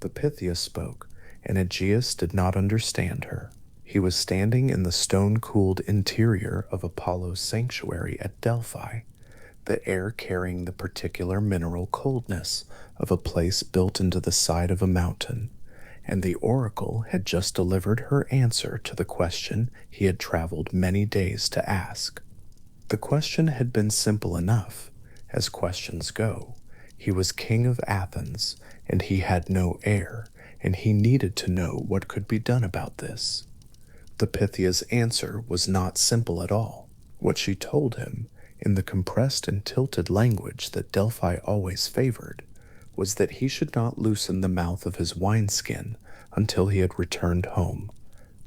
The Pythia spoke, and Aegeus did not understand her. He was standing in the stone-cooled interior of Apollo's sanctuary at Delphi, the air carrying the particular mineral coldness of a place built into the side of a mountain, and the oracle had just delivered her answer to the question he had traveled many days to ask. The question had been simple enough, as questions go. He was king of Athens, and he had no heir, and he needed to know what could be done about this. The Pythia's answer was not simple at all. What she told him, in the compressed and tilted language that Delphi always favored, was that he should not loosen the mouth of his wineskin until he had returned home.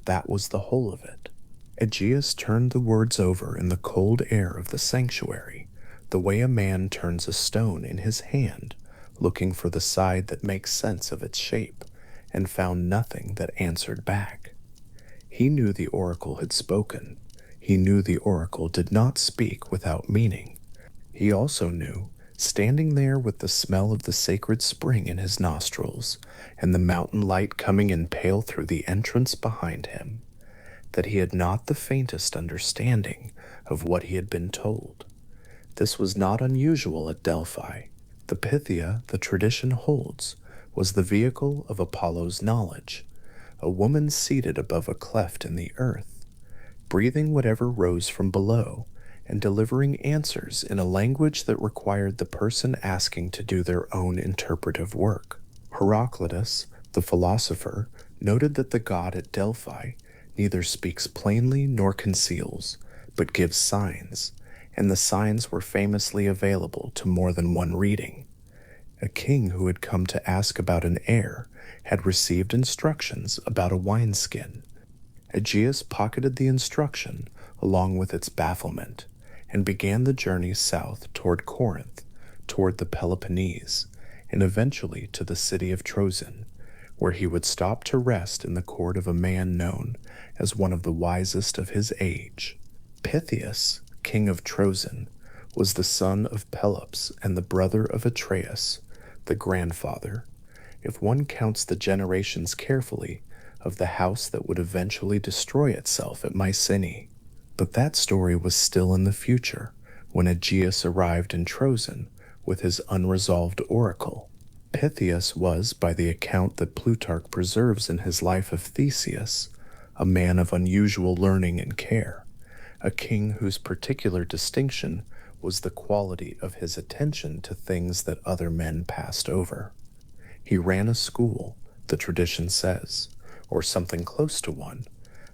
That was the whole of it. Aegeus turned the words over in the cold air of the sanctuary, the way a man turns a stone in his hand, looking for the side that makes sense of its shape, and found nothing that answered back. He knew the oracle had spoken. He knew the oracle did not speak without meaning. He also knew, standing there with the smell of the sacred spring in his nostrils, and the mountain light coming in pale through the entrance behind him, that he had not the faintest understanding of what he had been told. This was not unusual at Delphi. The Pythia, the tradition holds, was the vehicle of Apollo's knowledge, a woman seated above a cleft in the earth, breathing whatever rose from below, and delivering answers in a language that required the person asking to do their own interpretive work. Heraclitus, the philosopher, noted that the god at Delphi neither speaks plainly nor conceals, but gives signs, and the signs were famously available to more than one reading. A king who had come to ask about an heir had received instructions about a wineskin. Aegeus pocketed the instruction along with its bafflement, and began the journey south toward Corinth, toward the Peloponnese, and eventually to the city of Troezen, where he would stop to rest in the court of a man known as one of the wisest of his age. Pythius, king of Troezen, was the son of Pelops and the brother of Atreus, the grandfather, if one counts the generations carefully, of the house that would eventually destroy itself at Mycenae. But that story was still in the future, when Aegeus arrived in Troezen with his unresolved oracle. Pythius was, by the account that Plutarch preserves in his life of Theseus, a man of unusual learning and care, a king whose particular distinction was the quality of his attention to things that other men passed over. He ran a school, the tradition says, or something close to one,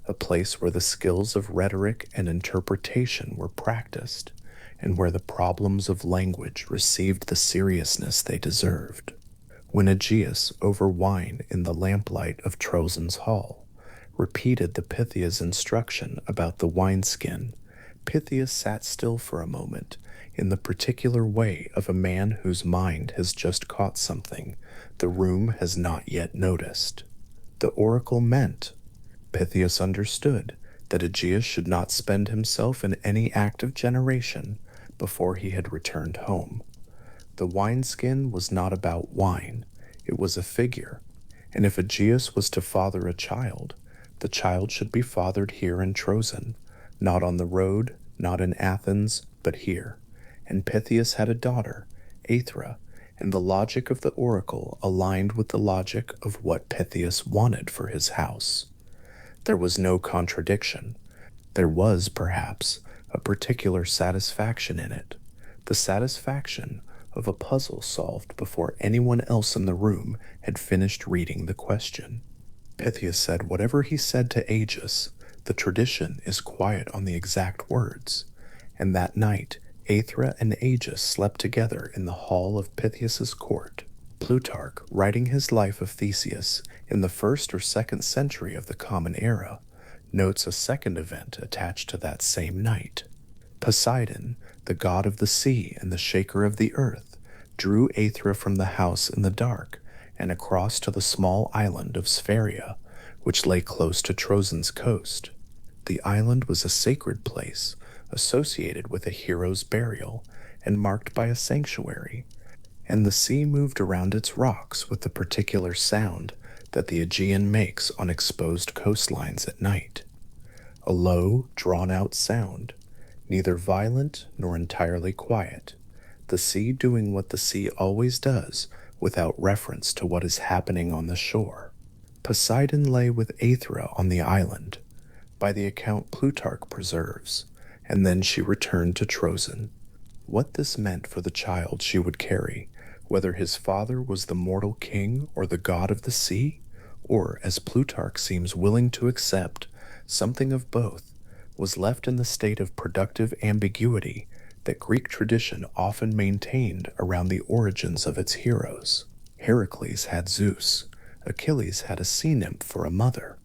a place where the skills of rhetoric and interpretation were practiced, and where the problems of language received the seriousness they deserved. When Aegeus, over wine in the lamplight of Troezen's hall, repeated the Pythia's instruction about the wineskin, Pythia sat still for a moment, in the particular way of a man whose mind has just caught something the room has not yet noticed. The oracle meant, Pythius understood, that Aegeus should not spend himself in any act of generation before he had returned home. The wineskin was not about wine, it was a figure, and if Aegeus was to father a child, the child should be fathered here in Troezen, not on the road, not in Athens, but here. And Pythius had a daughter, Aethra, and the logic of the oracle aligned with the logic of what Pythius wanted for his house. There was no contradiction. There was, perhaps, a particular satisfaction in it, the satisfaction of a puzzle solved before anyone else in the room had finished reading the question. Pythius said whatever he said to Aegeus, the tradition is quiet on the exact words, and that night Aethra and Aegeus slept together in the hall of Pythias's court. Plutarch, writing his life of Theseus in the 1st or 2nd century of the Common Era, notes a second event attached to that same night. Poseidon, the god of the sea and the shaker of the earth, drew Aethra from the house in the dark and across to the small island of Sphaeria, which lay close to Troezen's coast. The island was a sacred place, associated with a hero's burial, and marked by a sanctuary, and the sea moved around its rocks with the particular sound that the Aegean makes on exposed coastlines at night. A low, drawn-out sound, neither violent nor entirely quiet, the sea doing what the sea always does without reference to what is happening on the shore. Poseidon lay with Aethra on the island, by the account Plutarch preserves, and then she returned to Troezen. What this meant for the child she would carry, whether his father was the mortal king or the god of the sea, or, as Plutarch seems willing to accept, something of both, was left in the state of productive ambiguity that Greek tradition often maintained around the origins of its heroes. Heracles had Zeus, Achilles had a sea nymph for a mother,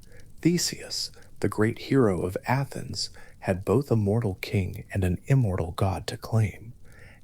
Theseus, the great hero of Athens, had both a mortal king and an immortal god to claim,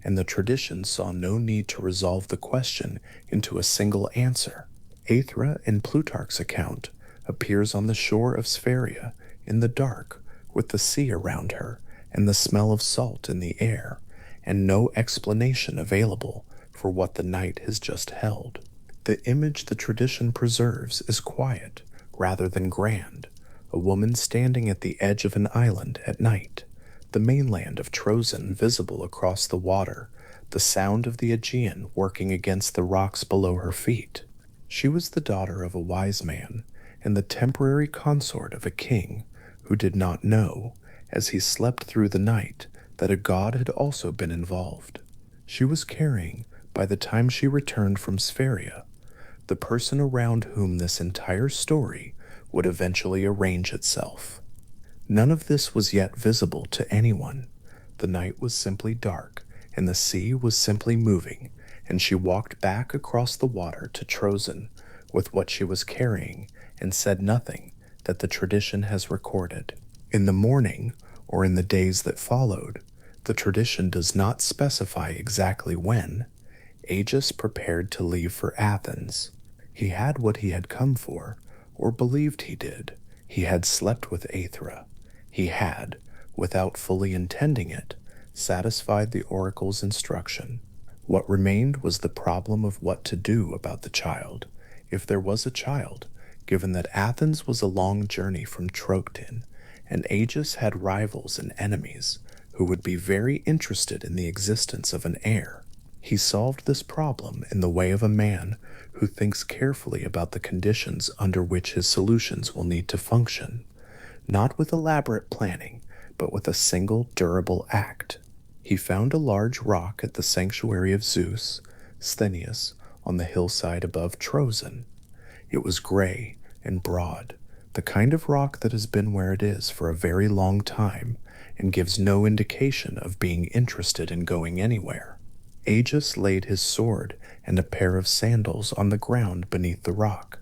and the tradition saw no need to resolve the question into a single answer. Aethra, in Plutarch's account, appears on the shore of Sphaeria in the dark, with the sea around her and the smell of salt in the air, and no explanation available for what the night has just held. The image the tradition preserves is quiet rather than grand, a woman standing at the edge of an island at night, the mainland of Troezen visible across the water, the sound of the Aegean working against the rocks below her feet. She was the daughter of a wise man, and the temporary consort of a king who did not know, as he slept through the night, that a god had also been involved. She was carrying, by the time she returned from Sphaeria, the person around whom this entire story would eventually arrange itself. None of this was yet visible to anyone. The night was simply dark, and the sea was simply moving, and she walked back across the water to Troezen with what she was carrying and said nothing that the tradition has recorded. In the morning, or in the days that followed, the tradition does not specify exactly when, Aegis prepared to leave for Athens. He had what he had come for, or believed he did. He had slept with Aethra. He had, without fully intending it, satisfied the oracle's instruction. What remained was the problem of what to do about the child, if there was a child, given that Athens was a long journey from Trocton, and Aegis had rivals and enemies who would be very interested in the existence of an heir. He solved this problem in the way of a man who thinks carefully about the conditions under which his solutions will need to function, not with elaborate planning, but with a single durable act. He found a large rock at the sanctuary of Zeus, Sthenius, on the hillside above Troezen. It was gray and broad, the kind of rock that has been where it is for a very long time and gives no indication of being interested in going anywhere. Aegis laid his sword and a pair of sandals on the ground beneath the rock,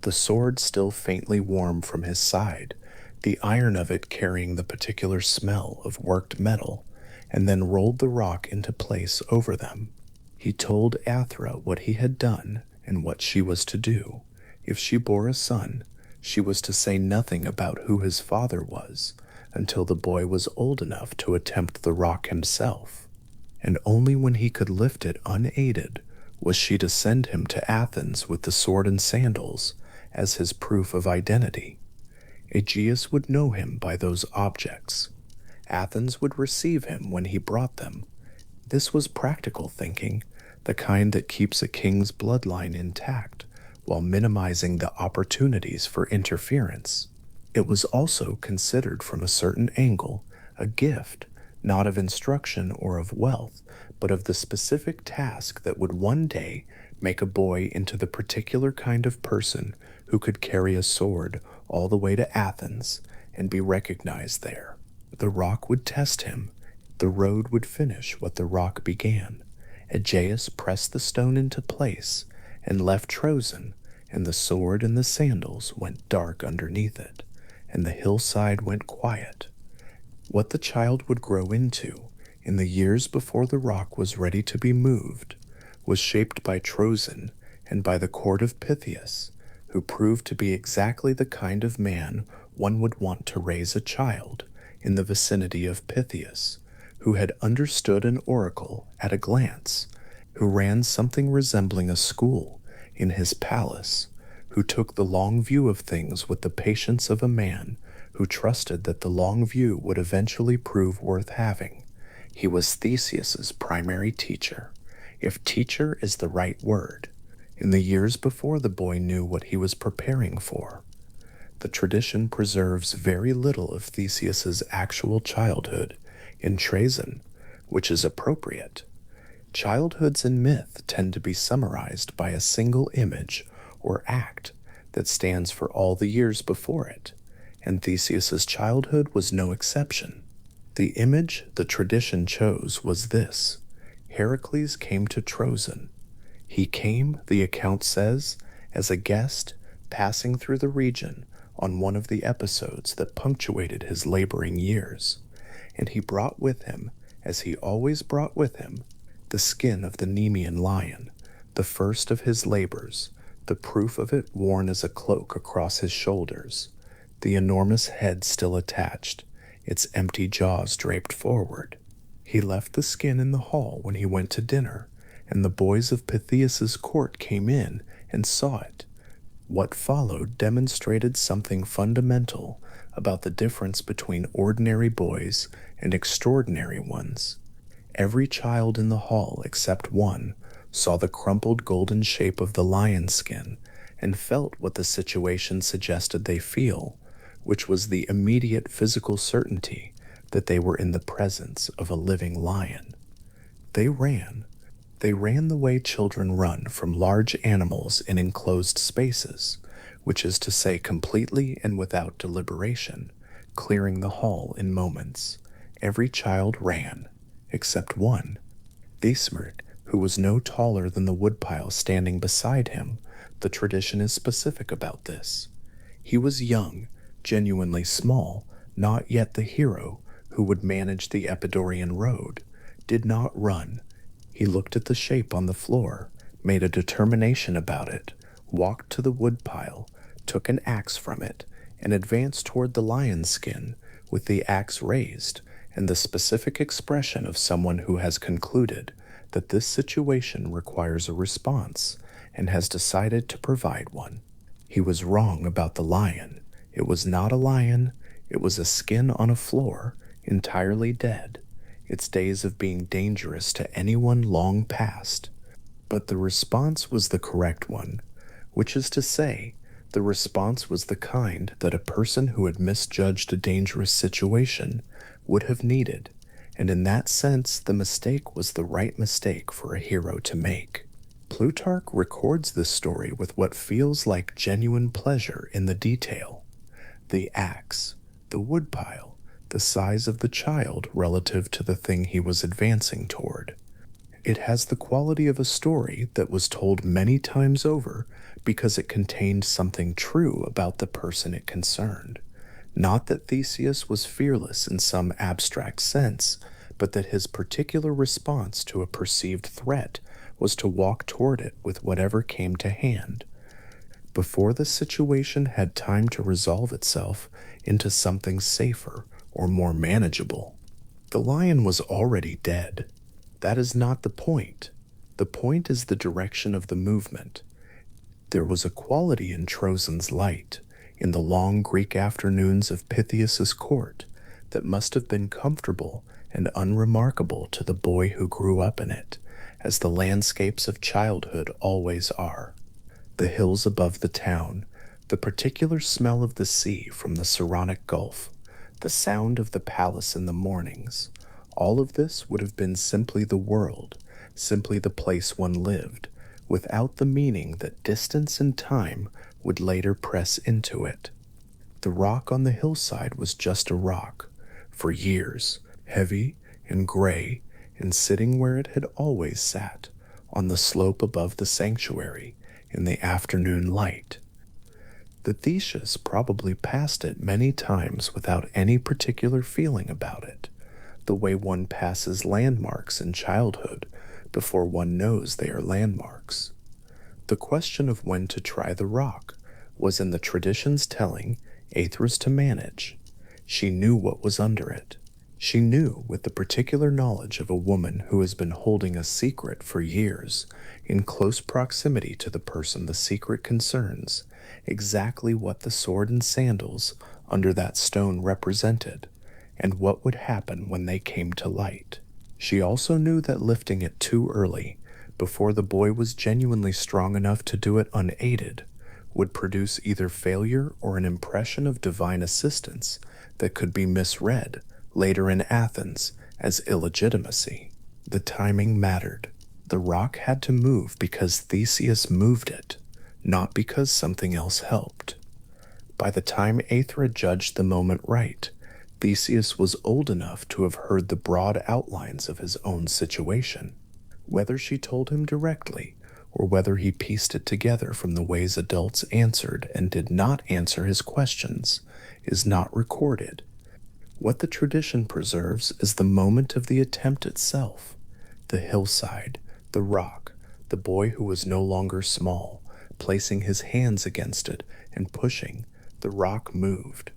the sword still faintly warm from his side, the iron of it carrying the particular smell of worked metal, and then rolled the rock into place over them. He told Aethra what he had done and what she was to do. If she bore a son, she was to say nothing about who his father was until the boy was old enough to attempt the rock himself, and only when he could lift it unaided was she to send him to Athens with the sword and sandals as his proof of identity. Aegeus would know him by those objects. Athens would receive him when he brought them. This was practical thinking, the kind that keeps a king's bloodline intact while minimizing the opportunities for interference. It was also considered from a certain angle a gift, not of instruction or of wealth, but of the specific task that would one day make a boy into the particular kind of person who could carry a sword all the way to Athens and be recognized there. The rock would test him. The road would finish what the rock began. Aegeus pressed the stone into place and left Troezen, and the sword and the sandals went dark underneath it, and the hillside went quiet. What the child would grow into, in the years before the rock was ready to be moved, was shaped by Troezen and by the court of Pythias, who proved to be exactly the kind of man one would want to raise a child in the vicinity of Pythias, who had understood an oracle at a glance, who ran something resembling a school in his palace, who took the long view of things with the patience of a man who trusted that the long view would eventually prove worth having. He was Theseus's primary teacher, if teacher is the right word, in the years before the boy knew what he was preparing for. The tradition preserves very little of Theseus's actual childhood in Trajan, which is appropriate. Childhoods in myth tend to be summarized by a single image or act that stands for all the years before it, and Theseus's childhood was no exception. The image the tradition chose was this: Heracles came to Trozen. He came, the account says, as a guest passing through the region on one of the episodes that punctuated his laboring years, and he brought with him, as he always brought with him, the skin of the Nemean lion, the first of his labors, the proof of it worn as a cloak across his shoulders, the enormous head still attached, its empty jaws draped forward. He left the skin in the hall when he went to dinner, and the boys of Pythias's court came in and saw it. What followed demonstrated something fundamental about the difference between ordinary boys and extraordinary ones. Every child in the hall except one saw the crumpled golden shape of the lion skin and felt what the situation suggested they feel, which was the immediate physical certainty that they were in the presence of a living lion. They ran. They ran the way children run from large animals in enclosed spaces, which is to say completely and without deliberation, clearing the hall in moments. Every child ran, except one, Theseus, who was no taller than the woodpile standing beside him. The tradition is specific about this. He was young, genuinely small, not yet the hero who would manage the Epidaurian road, did not run. He looked at the shape on the floor, made a determination about it, walked to the woodpile, took an axe from it, and advanced toward the lion's skin with the axe raised, and the specific expression of someone who has concluded that this situation requires a response and has decided to provide one. He was wrong about the lion. It was not a lion, it was a skin on a floor, entirely dead, its days of being dangerous to anyone long past. But the response was the correct one, which is to say, the response was the kind that a person who had misjudged a dangerous situation would have needed, and in that sense the mistake was the right mistake for a hero to make. Plutarch records this story with what feels like genuine pleasure in the detail. The axe, the woodpile, the size of the child relative to the thing he was advancing toward. It has the quality of a story that was told many times over because it contained something true about the person it concerned. Not that Theseus was fearless in some abstract sense, but that his particular response to a perceived threat was to walk toward it with whatever came to hand. Before the situation had time to resolve itself into something safer or more manageable, the lion was already dead. That is not the point. The point is the direction of the movement. There was a quality in Trozen's light, in the long Greek afternoons of Pythias's court, that must have been comfortable and unremarkable to the boy who grew up in it, as the landscapes of childhood always are. The hills above the town, the particular smell of the sea from the Saronic Gulf, the sound of the palace in the mornings, all of this would have been simply the world, simply the place one lived, without the meaning that distance and time would later press into it. The rock on the hillside was just a rock, for years, heavy and gray, and sitting where it had always sat, on the slope above the sanctuary, in the afternoon light. The Theseus probably passed it many times without any particular feeling about it, the way one passes landmarks in childhood before one knows they are landmarks. The question of when to try the rock was in the tradition's telling Aethra's to manage. She knew what was under it. She knew, with the particular knowledge of a woman who has been holding a secret for years, in close proximity to the person the secret concerns, exactly what the sword and sandals under that stone represented, and what would happen when they came to light. She also knew that lifting it too early, before the boy was genuinely strong enough to do it unaided, would produce either failure or an impression of divine assistance that could be misread later in Athens as illegitimacy. The timing mattered. The rock had to move because Theseus moved it, not because something else helped. By the time Aethra judged the moment right, Theseus was old enough to have heard the broad outlines of his own situation. Whether she told him directly, or whether he pieced it together from the ways adults answered and did not answer his questions, is not recorded. What the tradition preserves is the moment of the attempt itself, the hillside, the rock, the boy who was no longer small, placing his hands against it and pushing, the rock moved.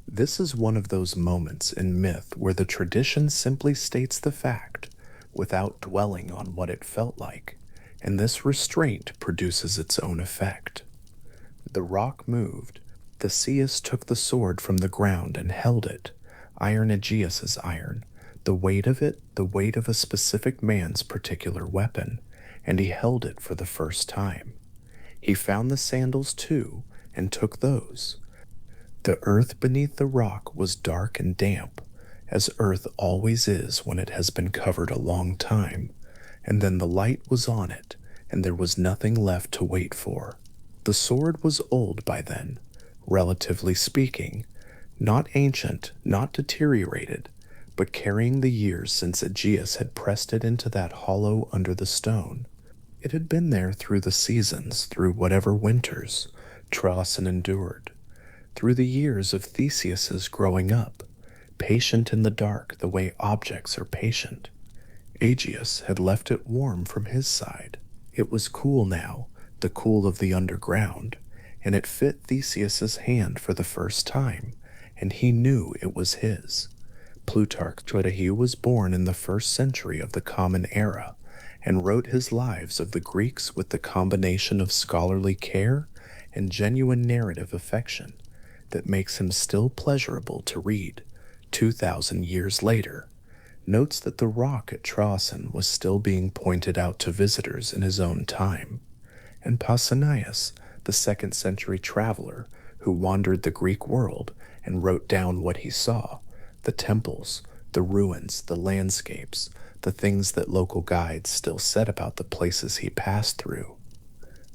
This is one of those moments in myth where the tradition simply states the fact, without dwelling on what it felt like, and this restraint produces its own effect. The rock moved. Theseus took the sword from the ground and held it, iron Aegeus's iron, the weight of it, the weight of a specific man's particular weapon, and he held it for the first time. He found the sandals too, and took those. The earth beneath the rock was dark and damp, as earth always is when it has been covered a long time, and then the light was on it, and there was nothing left to wait for. The sword was old by then, relatively speaking, not ancient, not deteriorated, but carrying the years since Aegeus had pressed it into that hollow under the stone. It had been there through the seasons, through whatever winters Troezen endured, through the years of Theseus's growing up, patient in the dark the way objects are patient. Aegeus had left it warm from his side. It was cool now, the cool of the underground, and it fit Theseus's hand for the first time, and he knew it was his. Plutarch that he was born in the 1st century of the Common Era, and wrote his lives of the Greeks with the combination of scholarly care and genuine narrative affection that makes him still pleasurable to read 2,000 years later, notes that the rock at Troezen was still being pointed out to visitors in his own time, and Pausanias, the 2nd century traveler who wandered the Greek world and wrote down what he saw, the temples, the ruins, the landscapes, the things that local guides still said about the places he passed through.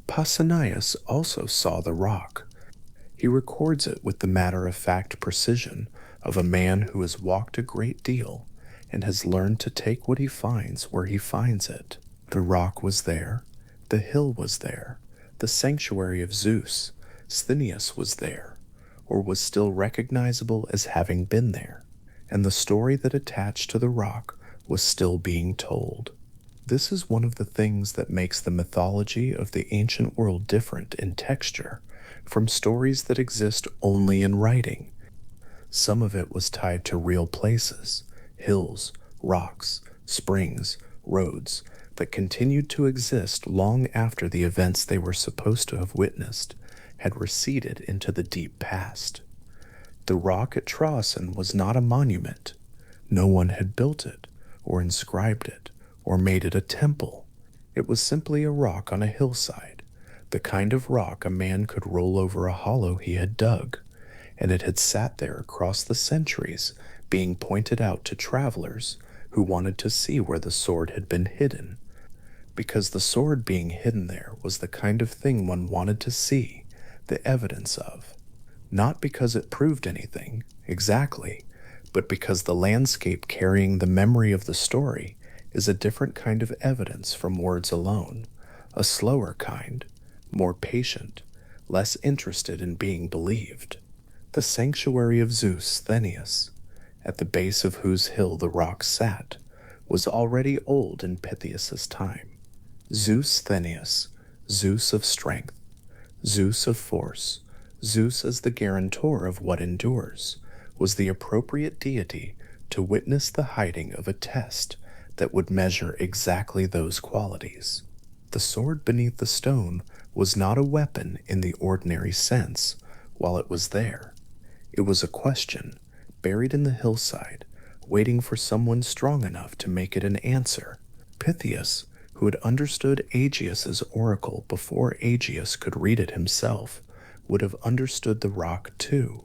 Pausanias also saw the rock. He records it with the matter-of-fact precision of a man who has walked a great deal and has learned to take what he finds where he finds it. The rock was there, the hill was there, the sanctuary of Zeus, Sthenius was there, or was still recognizable as having been there, and the story that attached to the rock was still being told. This is one of the things that makes the mythology of the ancient world different in texture from stories that exist only in writing. Some of it was tied to real places, hills, rocks, springs, roads, that continued to exist long after the events they were supposed to have witnessed had receded into the deep past. The rock at Troezen was not a monument. No one had built it, or inscribed it, or made it a temple. It was simply a rock on a hillside, the kind of rock a man could roll over a hollow he had dug, and it had sat there across the centuries, being pointed out to travelers who wanted to see where the sword had been hidden, because the sword being hidden there was the kind of thing one wanted to see, the evidence of. Not because it proved anything, exactly, but because the landscape carrying the memory of the story is a different kind of evidence from words alone, a slower kind, more patient, less interested in being believed. The sanctuary of Zeus, Sthenius, at the base of whose hill the rock sat, was already old in Pythias's time. Zeus Sthenius, Zeus of strength, Zeus of force, Zeus as the guarantor of what endures, was the appropriate deity to witness the hiding of a test that would measure exactly those qualities. The sword beneath the stone was not a weapon in the ordinary sense while it was there. It was a question, buried in the hillside, waiting for someone strong enough to make it an answer. Pythias, who had understood Aegeus's oracle before Aegeus could read it himself, would have understood the rock too.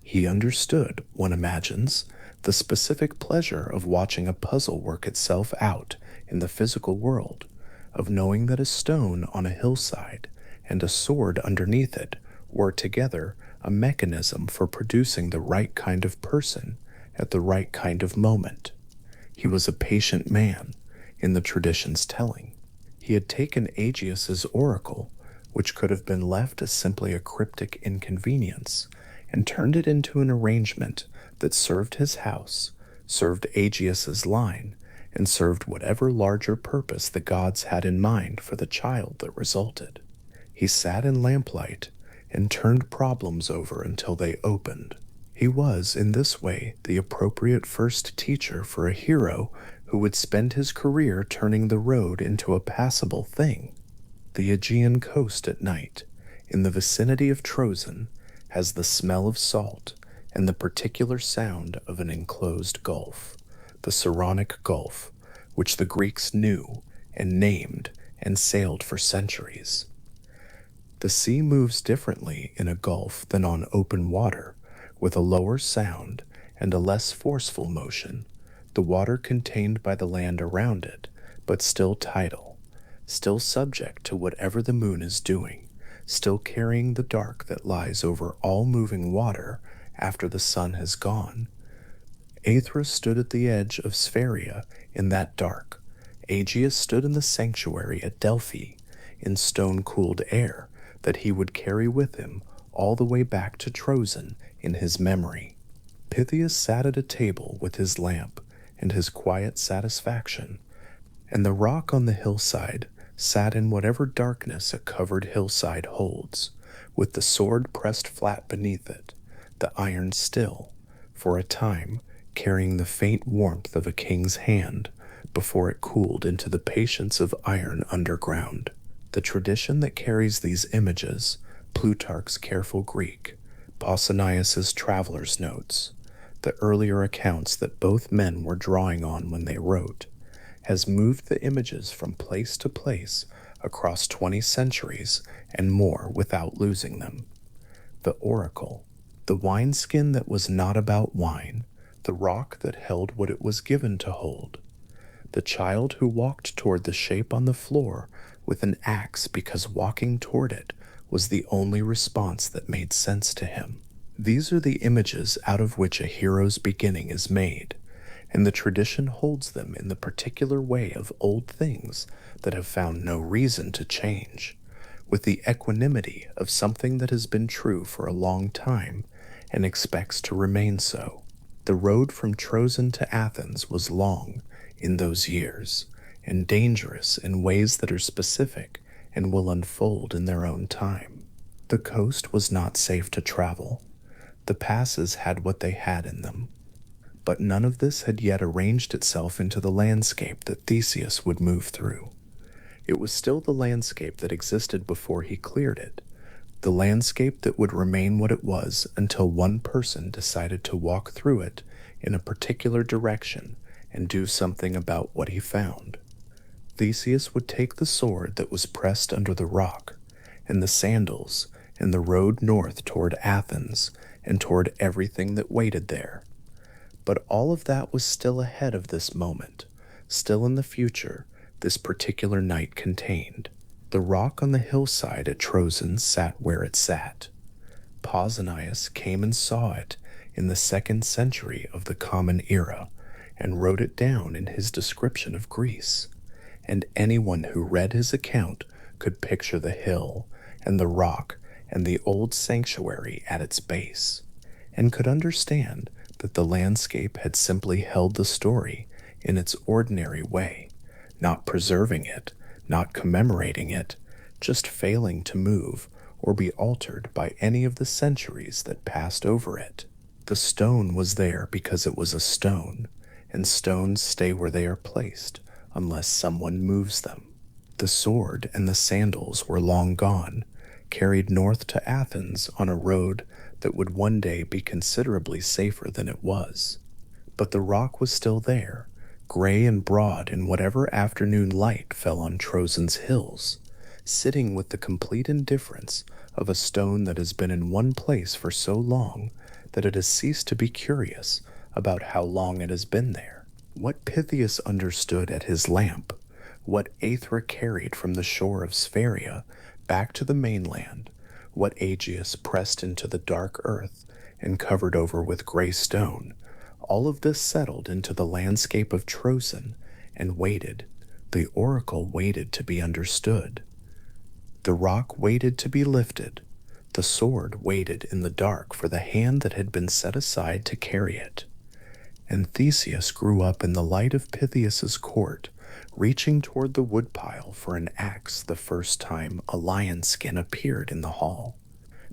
He understood, one imagines, the specific pleasure of watching a puzzle work itself out in the physical world, of knowing that a stone on a hillside and a sword underneath it were together a mechanism for producing the right kind of person at the right kind of moment. He was a patient man, in the tradition's telling. He had taken Aegeus's oracle, which could have been left as simply a cryptic inconvenience, and turned it into an arrangement that served his house, served Aegeus's line, and served whatever larger purpose the gods had in mind for the child that resulted. He sat in lamplight and turned problems over until they opened. He was, in this way, the appropriate first teacher for a hero who would spend his career turning the road into a passable thing. The Aegean coast at night, in the vicinity of Troezen, has the smell of salt and the particular sound of an enclosed gulf, the Saronic Gulf, which the Greeks knew and named and sailed for centuries. The sea moves differently in a gulf than on open water, with a lower sound and a less forceful motion, the water contained by the land around it, but still tidal, still subject to whatever the moon is doing, still carrying the dark that lies over all moving water after the sun has gone. Aethra stood at the edge of Spheria in that dark. Aegeus stood in the sanctuary at Delphi, in stone-cooled air that he would carry with him all the way back to Troezen in his memory. Pythias sat at a table with his lamp and his quiet satisfaction, and the rock on the hillside sat in whatever darkness a covered hillside holds, with the sword pressed flat beneath it, the iron still, for a time, carrying the faint warmth of a king's hand before it cooled into the patience of iron underground. The tradition that carries these images, Plutarch's careful Greek, Pausanias's traveler's notes, the earlier accounts that both men were drawing on when they wrote, has moved the images from place to place across 20 centuries and more without losing them. The oracle, the wineskin that was not about wine, the rock that held what it was given to hold, the child who walked toward the shape on the floor with an axe because walking toward it was the only response that made sense to him. These are the images out of which a hero's beginning is made, and the tradition holds them in the particular way of old things that have found no reason to change, with the equanimity of something that has been true for a long time and expects to remain so. The road from Troezen to Athens was long in those years, and dangerous in ways that are specific and will unfold in their own time. The coast was not safe to travel. The passes had what they had in them. But none of this had yet arranged itself into the landscape that Theseus would move through. It was still the landscape that existed before he cleared it, the landscape that would remain what it was until one person decided to walk through it in a particular direction and do something about what he found. Theseus would take the sword that was pressed under the rock, and the sandals, and the road north toward Athens, and toward everything that waited there. But all of that was still ahead of this moment, still in the future this particular night contained. The rock on the hillside at Troezen sat where it sat. Pausanias came and saw it in the 2nd century of the Common Era, and wrote it down in his description of Greece. And anyone who read his account could picture the hill and the rock and the old sanctuary at its base, and could understand that the landscape had simply held the story in its ordinary way, not preserving it, not commemorating it, just failing to move or be altered by any of the centuries that passed over it. The stone was there because it was a stone, and stones stay where they are placed unless someone moves them. The sword and the sandals were long gone, carried north to Athens on a road that would one day be considerably safer than it was. But the rock was still there, gray and broad in whatever afternoon light fell on Trojan's hills, sitting with the complete indifference of a stone that has been in one place for so long that it has ceased to be curious about how long it has been there. What Pythias understood at his lamp, what Aethra carried from the shore of Spheria back to the mainland, what Aegeus pressed into the dark earth and covered over with gray stone, all of this settled into the landscape of Trozen and waited. The oracle waited to be understood. The rock waited to be lifted. The sword waited in the dark for the hand that had been set aside to carry it. And Theseus grew up in the light of Pythias's court, reaching toward the woodpile for an axe the first time a lion skin appeared in the hall,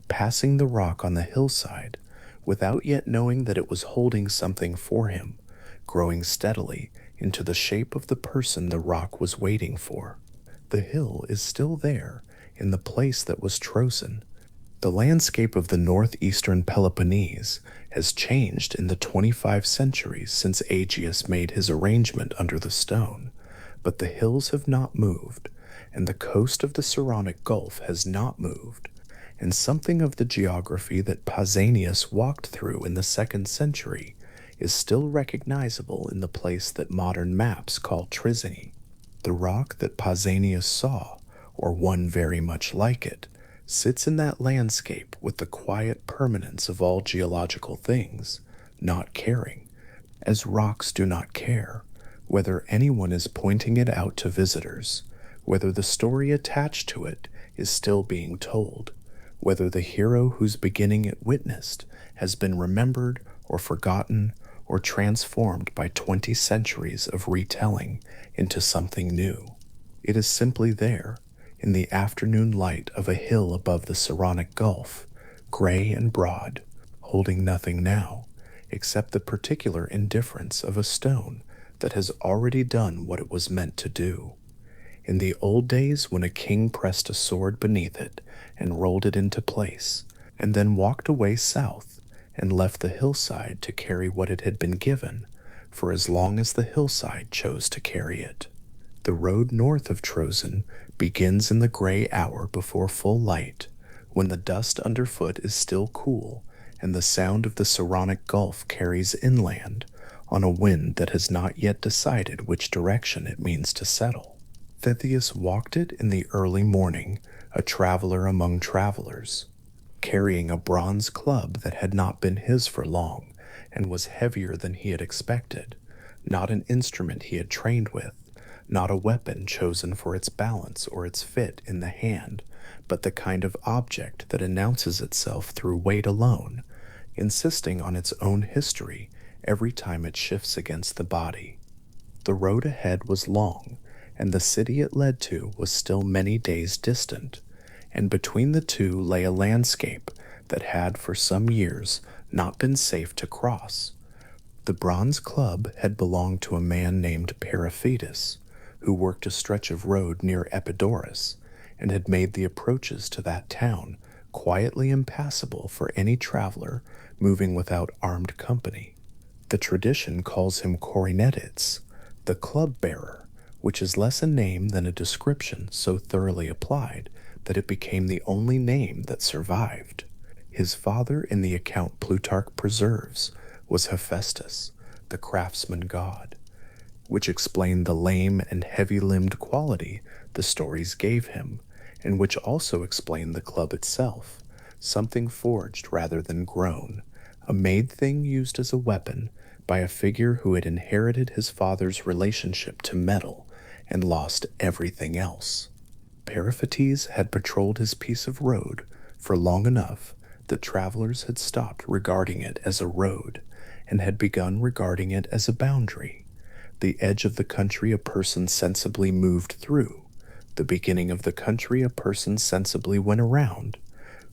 passing the rock on the hillside without yet knowing that it was holding something for him, growing steadily into the shape of the person the rock was waiting for. The hill is still there in the place that was Trozen. The landscape of the northeastern Peloponnese has changed in the 25 centuries since Aegeus made his arrangement under the stone, but the hills have not moved, and the coast of the Saronic Gulf has not moved, and something of the geography that Pausanias walked through in the 2nd century is still recognizable in the place that modern maps call Trizini. The rock that Pausanias saw, or one very much like it, sits in that landscape with the quiet permanence of all geological things, not caring, as rocks do not care, whether anyone is pointing it out to visitors, whether the story attached to it is still being told, whether the hero whose beginning it witnessed has been remembered or forgotten or transformed by 20 centuries of retelling into something new. It is simply there, in the afternoon light of a hill above the Saronic Gulf, gray and broad, holding nothing now, except the particular indifference of a stone that has already done what it was meant to do. In the old days when a king pressed a sword beneath it and rolled it into place, and then walked away south and left the hillside to carry what it had been given, for as long as the hillside chose to carry it. The road north of Trozen begins in the gray hour before full light, when the dust underfoot is still cool and the sound of the Saronic Gulf carries inland on a wind that has not yet decided which direction it means to settle. Theseus walked it in the early morning, a traveler among travelers, carrying a bronze club that had not been his for long and was heavier than he had expected, not an instrument he had trained with, not a weapon chosen for its balance or its fit in the hand, but the kind of object that announces itself through weight alone, insisting on its own history every time it shifts against the body. The road ahead was long, and the city it led to was still many days distant, and between the two lay a landscape that had for some years not been safe to cross. The bronze club had belonged to a man named Periphetus, who worked a stretch of road near Epidaurus, and had made the approaches to that town quietly impassable for any traveler moving without armed company. The tradition calls him Corinetits, the club bearer, which is less a name than a description so thoroughly applied that it became the only name that survived. His father in the account Plutarch preserves was Hephaestus, the craftsman god, which explained the lame and heavy-limbed quality the stories gave him, and which also explained the club itself, something forged rather than grown, a made thing used as a weapon by a figure who had inherited his father's relationship to metal and lost everything else. Periphetes had patrolled his piece of road for long enough that travelers had stopped regarding it as a road and had begun regarding it as a boundary, the edge of the country a person sensibly moved through, the beginning of the country a person sensibly went around.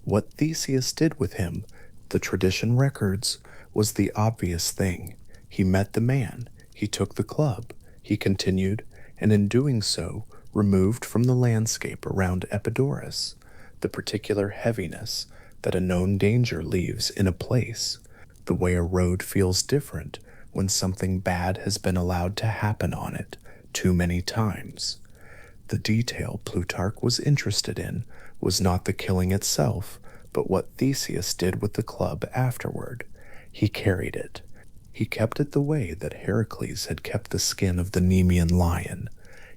What Theseus did with him The tradition records was the obvious thing. He met the man, he took the club, he continued, and in doing so, removed from the landscape around Epidaurus the particular heaviness that a known danger leaves in a place, the way a road feels different when something bad has been allowed to happen on it too many times. The detail Plutarch was interested in was not the killing itself, but what Theseus did with the club afterward. He carried it. He kept it the way that Heracles had kept the skin of the Nemean lion,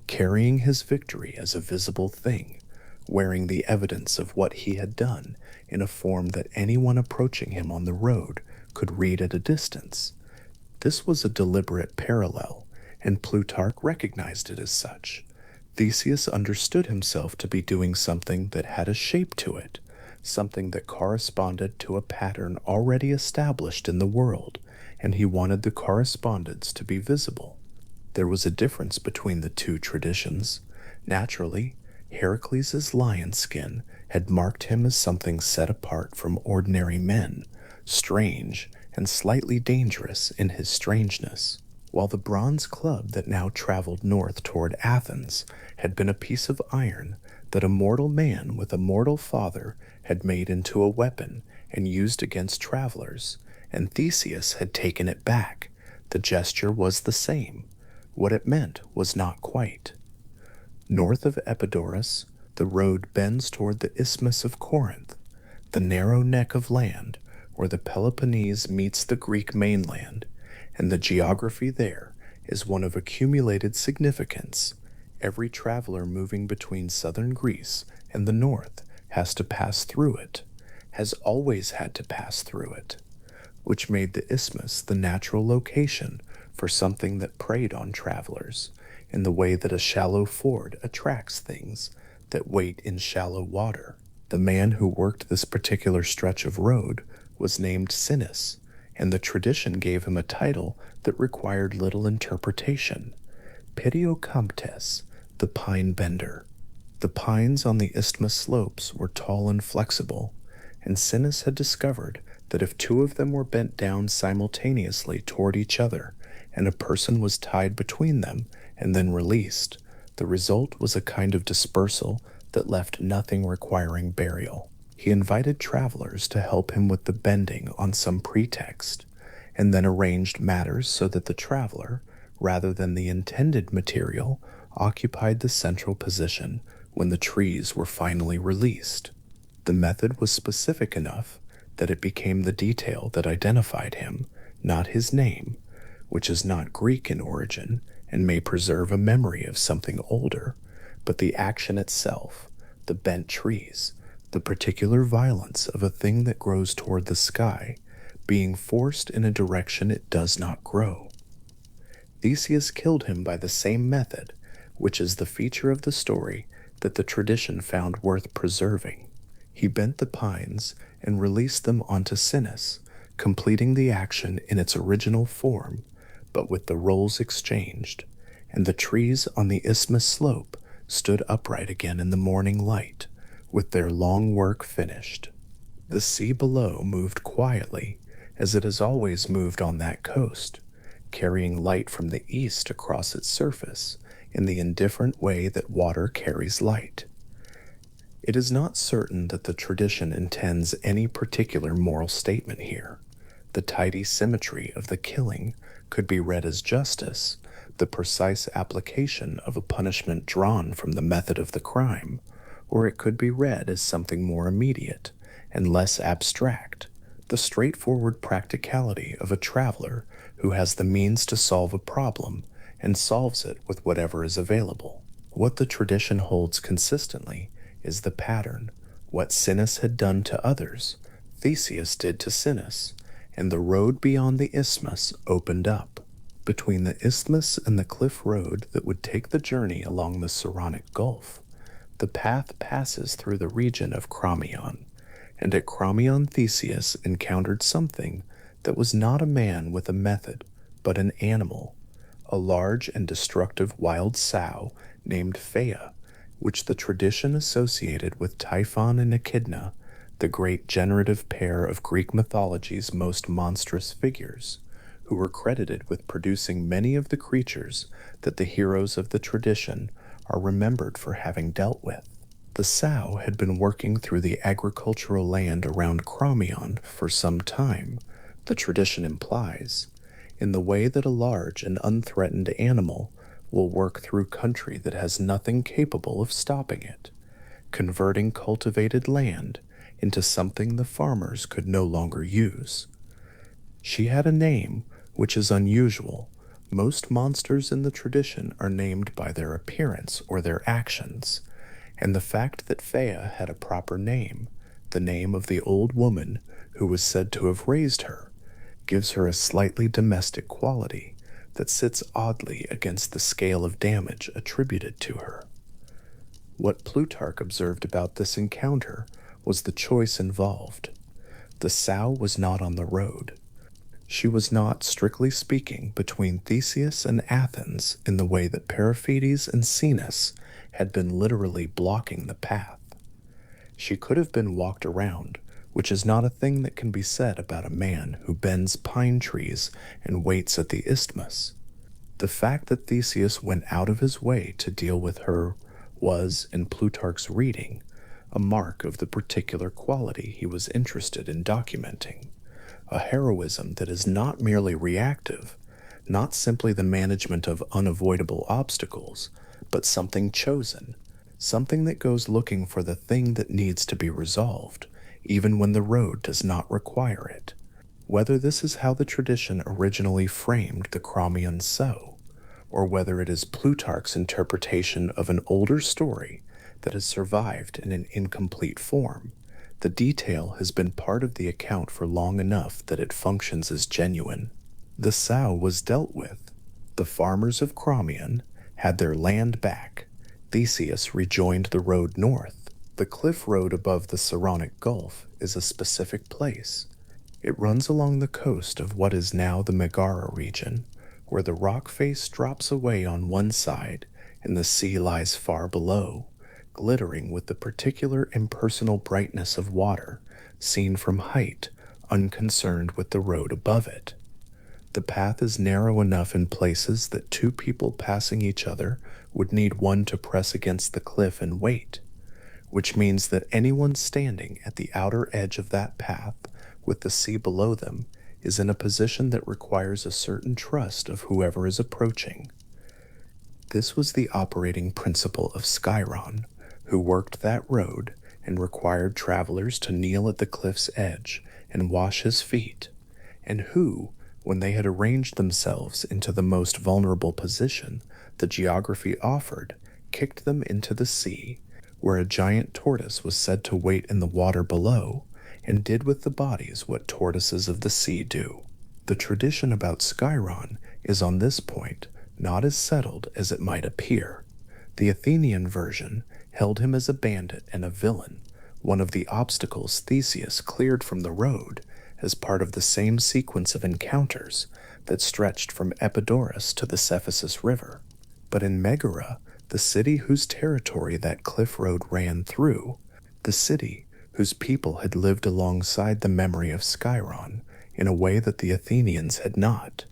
carrying his victory as a visible thing, wearing the evidence of what he had done in a form that anyone approaching him on the road could read at a distance. This was a deliberate parallel, and Plutarch recognized it as such. Theseus understood himself to be doing something that had a shape to it, something that corresponded to a pattern already established in the world, and he wanted the correspondence to be visible. There was a difference between the two traditions. Naturally, Heracles's lion skin had marked him as something set apart from ordinary men, strange and slightly dangerous in his strangeness, while the bronze club that now traveled north toward Athens had been a piece of iron that a mortal man with a mortal father had made into a weapon and used against travelers, and Theseus had taken it back. The gesture was the same. What it meant was not quite. North of Epidaurus, the road bends toward the Isthmus of Corinth, the narrow neck of land where the Peloponnese meets the Greek mainland, and the geography there is one of accumulated significance. Every traveler moving between southern Greece and the north has to pass through it, has always had to pass through it, which made the isthmus the natural location for something that preyed on travelers, in the way that a shallow ford attracts things that wait in shallow water. The man who worked this particular stretch of road was named Sinis, and the tradition gave him a title that required little interpretation: Pitiocomptes, the pine bender. The pines on the isthmus slopes were tall and flexible, and Sinis had discovered that if two of them were bent down simultaneously toward each other, and a person was tied between them and then released, the result was a kind of dispersal that left nothing requiring burial. He invited travelers to help him with the bending on some pretext, and then arranged matters so that the traveler, rather than the intended material, occupied the central position when the trees were finally released. The method was specific enough that it became the detail that identified him, not his name, which is not Greek in origin and may preserve a memory of something older, but the action itself, the bent trees, the particular violence of a thing that grows toward the sky, being forced in a direction it does not grow. Theseus killed him by the same method, which is the feature of the story that the tradition found worth preserving. He bent the pines and released them onto Sinis, completing the action in its original form, but with the roles exchanged, and the trees on the isthmus slope stood upright again in the morning light, with their long work finished. The sea below moved quietly, as it has always moved on that coast, carrying light from the east across its surface in the indifferent way that water carries light. It is not certain that the tradition intends any particular moral statement here. The tidy symmetry of the killing could be read as justice, the precise application of a punishment drawn from the method of the crime, or it could be read as something more immediate and less abstract, the straightforward practicality of a traveler who has the means to solve a problem and solves it with whatever is available. What the tradition holds consistently is the pattern. What Sinis had done to others, Theseus did to Sinis, and the road beyond the isthmus opened up. Between the isthmus and the cliff road that would take the journey along the Saronic Gulf, the path passes through the region of Crommyon, and at Crommyon Theseus encountered something that was not a man with a method, but an animal, a large and destructive wild sow named Phaea, which the tradition associated with Typhon and Echidna, the great generative pair of Greek mythology's most monstrous figures, who were credited with producing many of the creatures that the heroes of the tradition are remembered for having dealt with. The sow had been working through the agricultural land around Crommyon for some time, the tradition implies, in the way that a large and unthreatened animal will work through country that has nothing capable of stopping it, converting cultivated land into something the farmers could no longer use. She had a name which is unusual. Most monsters in the tradition are named by their appearance or their actions, and the fact that Phea had a proper name, the name of the old woman who was said to have raised her, gives her a slightly domestic quality that sits oddly against the scale of damage attributed to her. What Plutarch observed about this encounter was the choice involved. The sow was not on the road. She was not, strictly speaking, between Theseus and Athens in the way that Periphetes and Minos had been literally blocking the path. She could have been walked around, which is not a thing that can be said about a man who bends pine trees and waits at the isthmus. The fact that Theseus went out of his way to deal with her was, in Plutarch's reading, a mark of the particular quality he was interested in documenting, a heroism that is not merely reactive, not simply the management of unavoidable obstacles, but something chosen, something that goes looking for the thing that needs to be resolved, even when the road does not require it. Whether this is how the tradition originally framed the Crommyon sow, or whether it is Plutarch's interpretation of an older story that has survived in an incomplete form, the detail has been part of the account for long enough that it functions as genuine. The sow was dealt with. The farmers of Crommyon had their land back. Theseus rejoined the road north. The cliff road above the Saronic Gulf is a specific place. It runs along the coast of what is now the Megara region, where the rock face drops away on one side and the sea lies far below, glittering with the particular impersonal brightness of water, seen from height, unconcerned with the road above it. The path is narrow enough in places that two people passing each other would need one to press against the cliff and wait, which means that anyone standing at the outer edge of that path with the sea below them is in a position that requires a certain trust of whoever is approaching. This was the operating principle of Skyron, who worked that road and required travelers to kneel at the cliff's edge and wash his feet, and who, when they had arranged themselves into the most vulnerable position the geography offered, kicked them into the sea, where a giant tortoise was said to wait in the water below, and did with the bodies what tortoises of the sea do. The tradition about Skyron is on this point not as settled as it might appear. The Athenian version held him as a bandit and a villain, one of the obstacles Theseus cleared from the road as part of the same sequence of encounters that stretched from Epidaurus to the Cephisus River. But in Megara, the city whose territory that cliff road ran through, the city whose people had lived alongside the memory of Skyron in a way that the Athenians had not,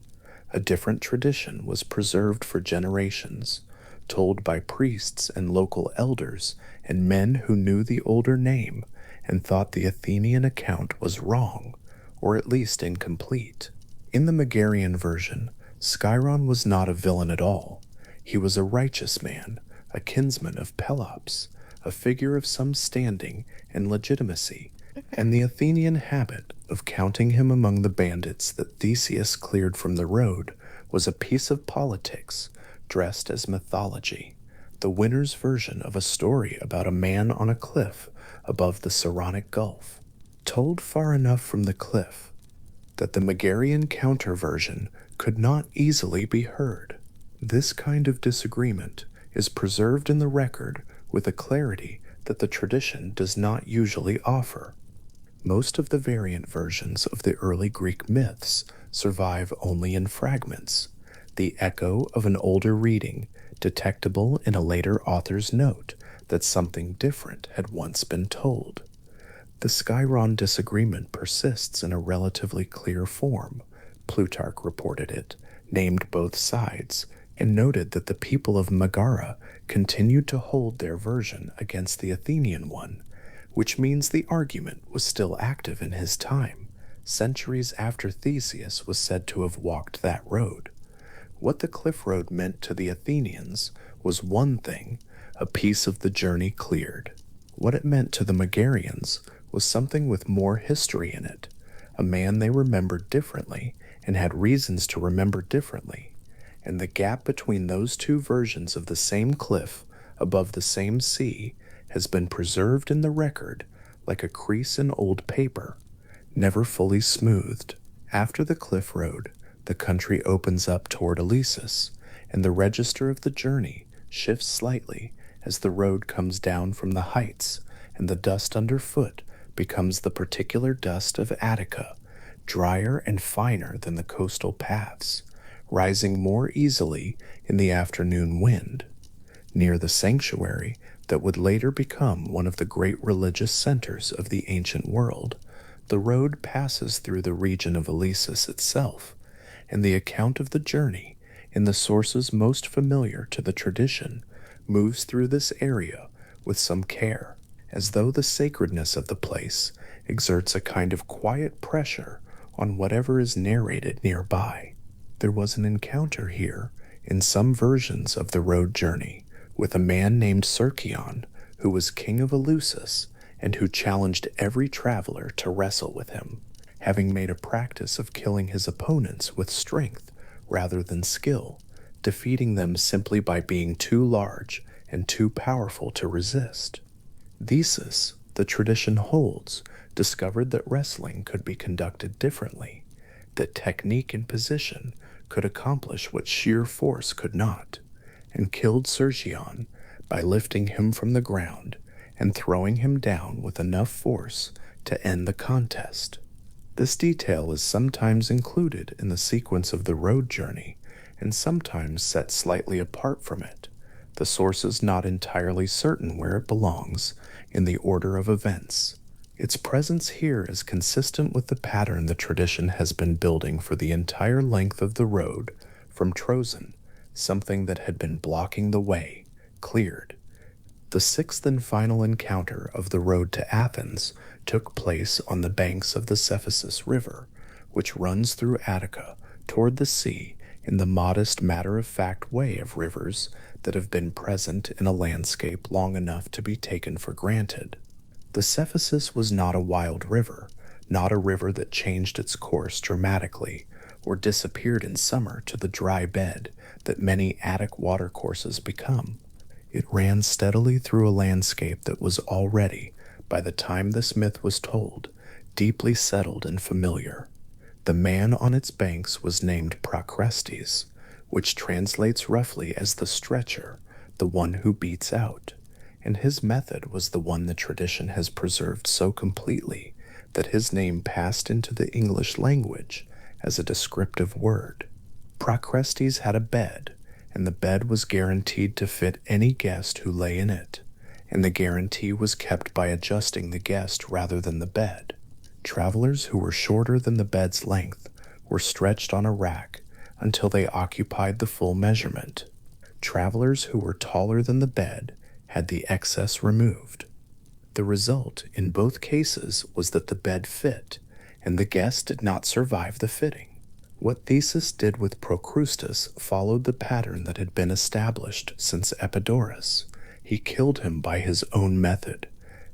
a different tradition was preserved for generations, told by priests and local elders and men who knew the older name and thought the Athenian account was wrong, or at least incomplete. In the Megarian version, Skyron was not a villain at all. He was a righteous man, a kinsman of Pelops, a figure of some standing and legitimacy, and the Athenian habit of counting him among the bandits that Theseus cleared from the road was a piece of politics dressed as mythology, the winner's version of a story about a man on a cliff above the Saronic Gulf, told far enough from the cliff that the Megarian counter-version could not easily be heard. This kind of disagreement is preserved in the record with a clarity that the tradition does not usually offer. Most of the variant versions of the early Greek myths survive only in fragments, the echo of an older reading detectable in a later author's note that something different had once been told. The Skyron disagreement persists in a relatively clear form. Plutarch reported it, named both sides, and noted that the people of Megara continued to hold their version against the Athenian one, which means the argument was still active in his time, centuries after Theseus was said to have walked that road. What the cliff road meant to the Athenians was one thing, a piece of the journey cleared. What it meant to the Megarians was something with more history in it, a man they remembered differently and had reasons to remember differently, and the gap between those two versions of the same cliff above the same sea has been preserved in the record like a crease in old paper, never fully smoothed. After the cliff road, the country opens up toward Eleusis, and the register of the journey shifts slightly as the road comes down from the heights, and the dust underfoot becomes the particular dust of Attica, drier and finer than the coastal paths, rising more easily in the afternoon wind. Near the sanctuary that would later become one of the great religious centers of the ancient world, the road passes through the region of Eleusis itself, and the account of the journey, in the sources most familiar to the tradition, moves through this area with some care, as though the sacredness of the place exerts a kind of quiet pressure on whatever is narrated nearby. There was an encounter here, in some versions of the road journey, with a man named Cercion, who was king of Eleusis, and who challenged every traveler to wrestle with him, having made a practice of killing his opponents with strength rather than skill, defeating them simply by being too large and too powerful to resist. Theseus, the tradition holds, discovered that wrestling could be conducted differently, that technique and position could accomplish what sheer force could not, and killed Cercion by lifting him from the ground and throwing him down with enough force to end the contest. This detail is sometimes included in the sequence of the road journey and sometimes set slightly apart from it, the sources not entirely certain where it belongs in the order of events. Its presence here is consistent with the pattern the tradition has been building for the entire length of the road from Troezen, something that had been blocking the way, cleared. The sixth and final encounter of the road to Athens took place on the banks of the Cephisus River, which runs through Attica toward the sea in the modest matter-of-fact way of rivers that have been present in a landscape long enough to be taken for granted. The Cephisus was not a wild river, not a river that changed its course dramatically or disappeared in summer to the dry bed that many Attic watercourses become. It ran steadily through a landscape that was already, by the time this myth was told, deeply settled and familiar. The man on its banks was named Procrustes, which translates roughly as the stretcher, the one who beats out, and his method was the one the tradition has preserved so completely that his name passed into the English language as a descriptive word. Procrustes had a bed, and the bed was guaranteed to fit any guest who lay in it, and the guarantee was kept by adjusting the guest rather than the bed. Travelers who were shorter than the bed's length were stretched on a rack until they occupied the full measurement. Travelers who were taller than the bed had the excess removed. The result in both cases was that the bed fit, and the guest did not survive the fitting. What Theseus did with Procrustes followed the pattern that had been established since Epidaurus. He killed him by his own method,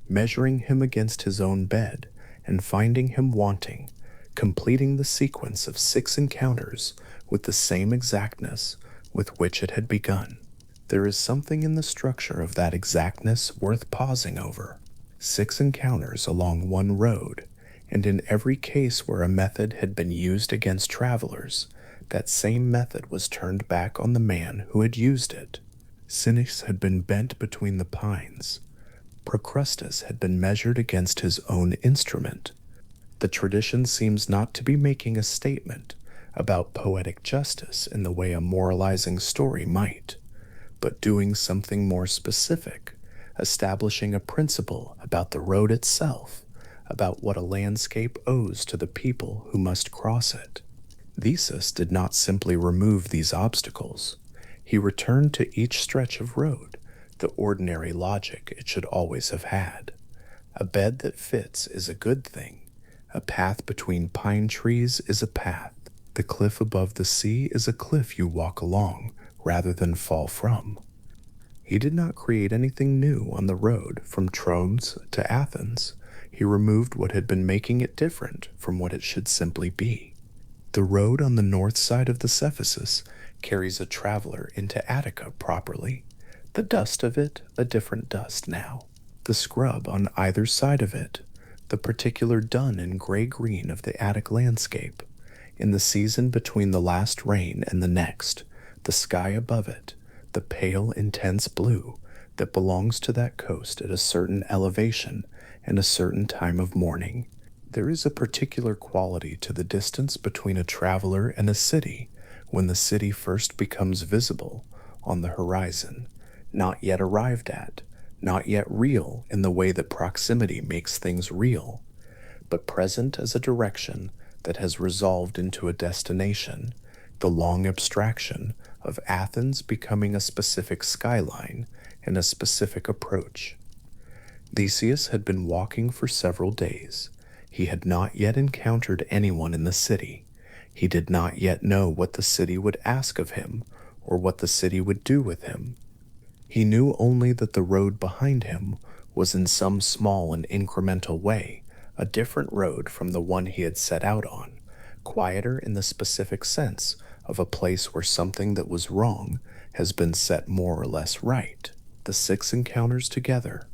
measuring him against his own bed and finding him wanting, completing the sequence of 6 encounters with the same exactness with which it had begun. There is something in the structure of that exactness worth pausing over. 6 encounters along one road, and in every case where a method had been used against travelers, that same method was turned back on the man who had used it. Cynics had been bent between the pines. Procrustes had been measured against his own instrument. The tradition seems not to be making a statement about poetic justice in the way a moralizing story might, but doing something more specific, establishing a principle about the road itself, about what a landscape owes to the people who must cross it. Theseus did not simply remove these obstacles. He returned to each stretch of road the ordinary logic it should always have had. A bed that fits is a good thing. A path between pine trees is a path. The cliff above the sea is a cliff you walk along rather than fall from. He did not create anything new on the road from Trones to Athens. He removed what had been making it different from what it should simply be. The road on the north side of the Cephasus carries a traveler into Attica properly. The dust of it, a different dust now. The scrub on either side of it, the particular dun and gray-green of the Attic landscape. In the season between the last rain and the next, the sky above it, the pale, intense blue that belongs to that coast at a certain elevation and a certain time of morning. There is a particular quality to the distance between a traveler and a city when the city first becomes visible on the horizon, not yet arrived at, not yet real in the way that proximity makes things real, but present as a direction that has resolved into a destination, the long abstraction of Athens becoming a specific skyline and a specific approach. Theseus had been walking for several days. He had not yet encountered anyone in the city. He did not yet know what the city would ask of him or what the city would do with him. He knew only that the road behind him was in some small and incremental way a different road from the one he had set out on, quieter in the specific sense of a place where something that was wrong has been set more or less right. The 6 encounters together: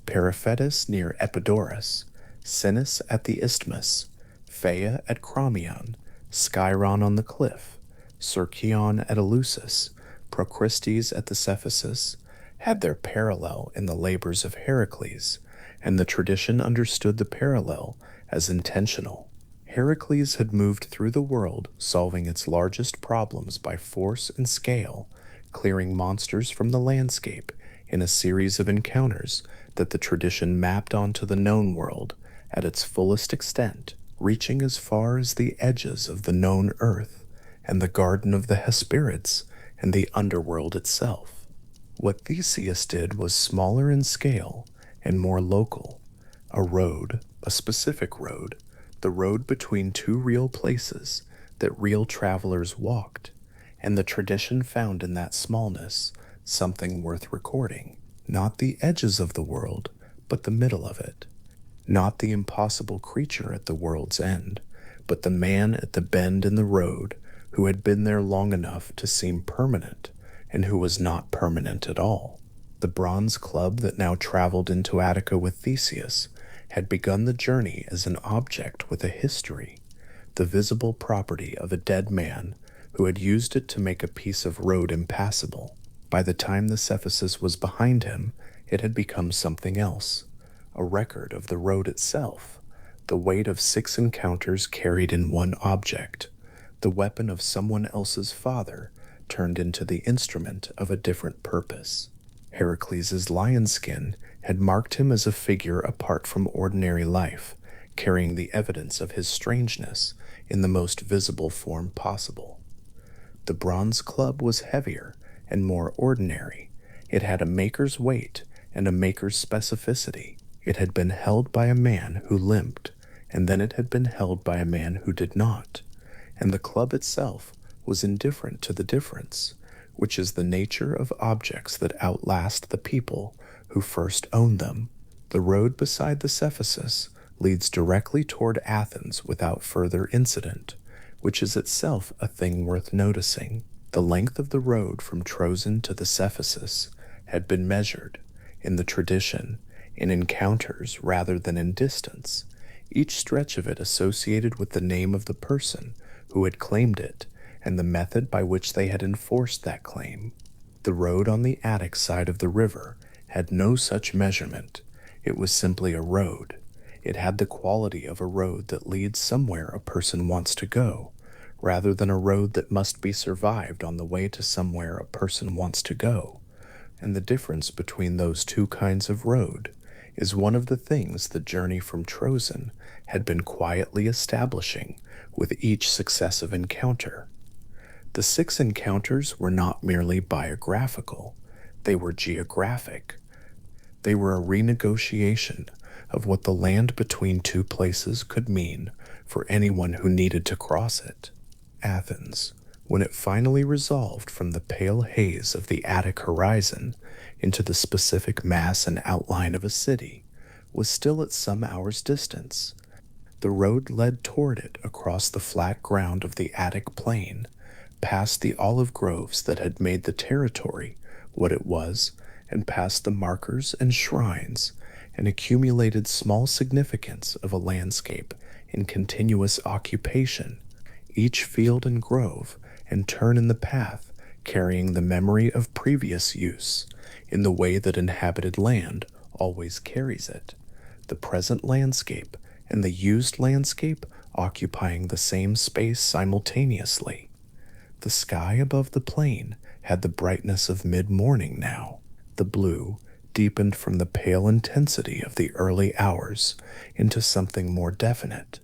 Periphetus near Epidaurus, Sinis at the Isthmus, Phaia at Crommyon, Scyron on the cliff, Circeon at Eleusis, Procrustes at the Cephasus, had their parallel in the labors of Heracles, and the tradition understood the parallel as intentional. Heracles had moved through the world solving its largest problems by force and scale, clearing monsters from the landscape in a series of encounters that the tradition mapped onto the known world at its fullest extent, reaching as far as the edges of the known earth and the garden of the Hesperids and the underworld itself. What Theseus did was smaller in scale and more local. A road, a specific road, the road between 2 real places that real travelers walked, and the tradition found in that smallness something worth recording. Not the edges of the world, but the middle of it. Not the impossible creature at the world's end, but the man at the bend in the road who had been there long enough to seem permanent and who was not permanent at all. The bronze club that now traveled into Attica with Theseus had begun the journey as an object with a history, the visible property of a dead man who had used it to make a piece of road impassable. By the time the Cephasus was behind him, it had become something else, a record of the road itself, the weight of 6 encounters carried in one object, the weapon of someone else's father turned into the instrument of a different purpose. Heracles' lion skin had marked him as a figure apart from ordinary life, carrying the evidence of his strangeness in the most visible form possible. The bronze club was heavier and more ordinary. It had a maker's weight and a maker's specificity. It had been held by a man who limped, and then it had been held by a man who did not. And the club itself was indifferent to the difference, which is the nature of objects that outlast the people who first owned them. The road beside the Cephasus leads directly toward Athens without further incident, which is itself a thing worth noticing. The length of the road from Troezen to the Cephasus had been measured, in the tradition, in encounters rather than in distance, each stretch of it associated with the name of the person who had claimed it and the method by which they had enforced that claim. The road on the Attic side of the river had no such measurement. It was simply a road. It had the quality of a road that leads somewhere a person wants to go, rather than a road that must be survived on the way to somewhere a person wants to go. And the difference between those 2 kinds of road is one of the things the journey from Trozen had been quietly establishing with each successive encounter. The 6 encounters were not merely biographical, they were geographic. They were a renegotiation of what the land between two places could mean for anyone who needed to cross it. Athens, when it finally resolved from the pale haze of the Attic horizon into the specific mass and outline of a city, was still at some hours' distance. The road led toward it across the flat ground of the Attic plain, past the olive groves that had made the territory what it was, and past the markers and shrines and accumulated small significance of a landscape in continuous occupation, each field and grove and turn in the path carrying the memory of previous use in the way that inhabited land always carries it, the present landscape and the used landscape occupying the same space simultaneously. The sky above the plain had the brightness of mid-morning now. The blue deepened from the pale intensity of the early hours into something more definite,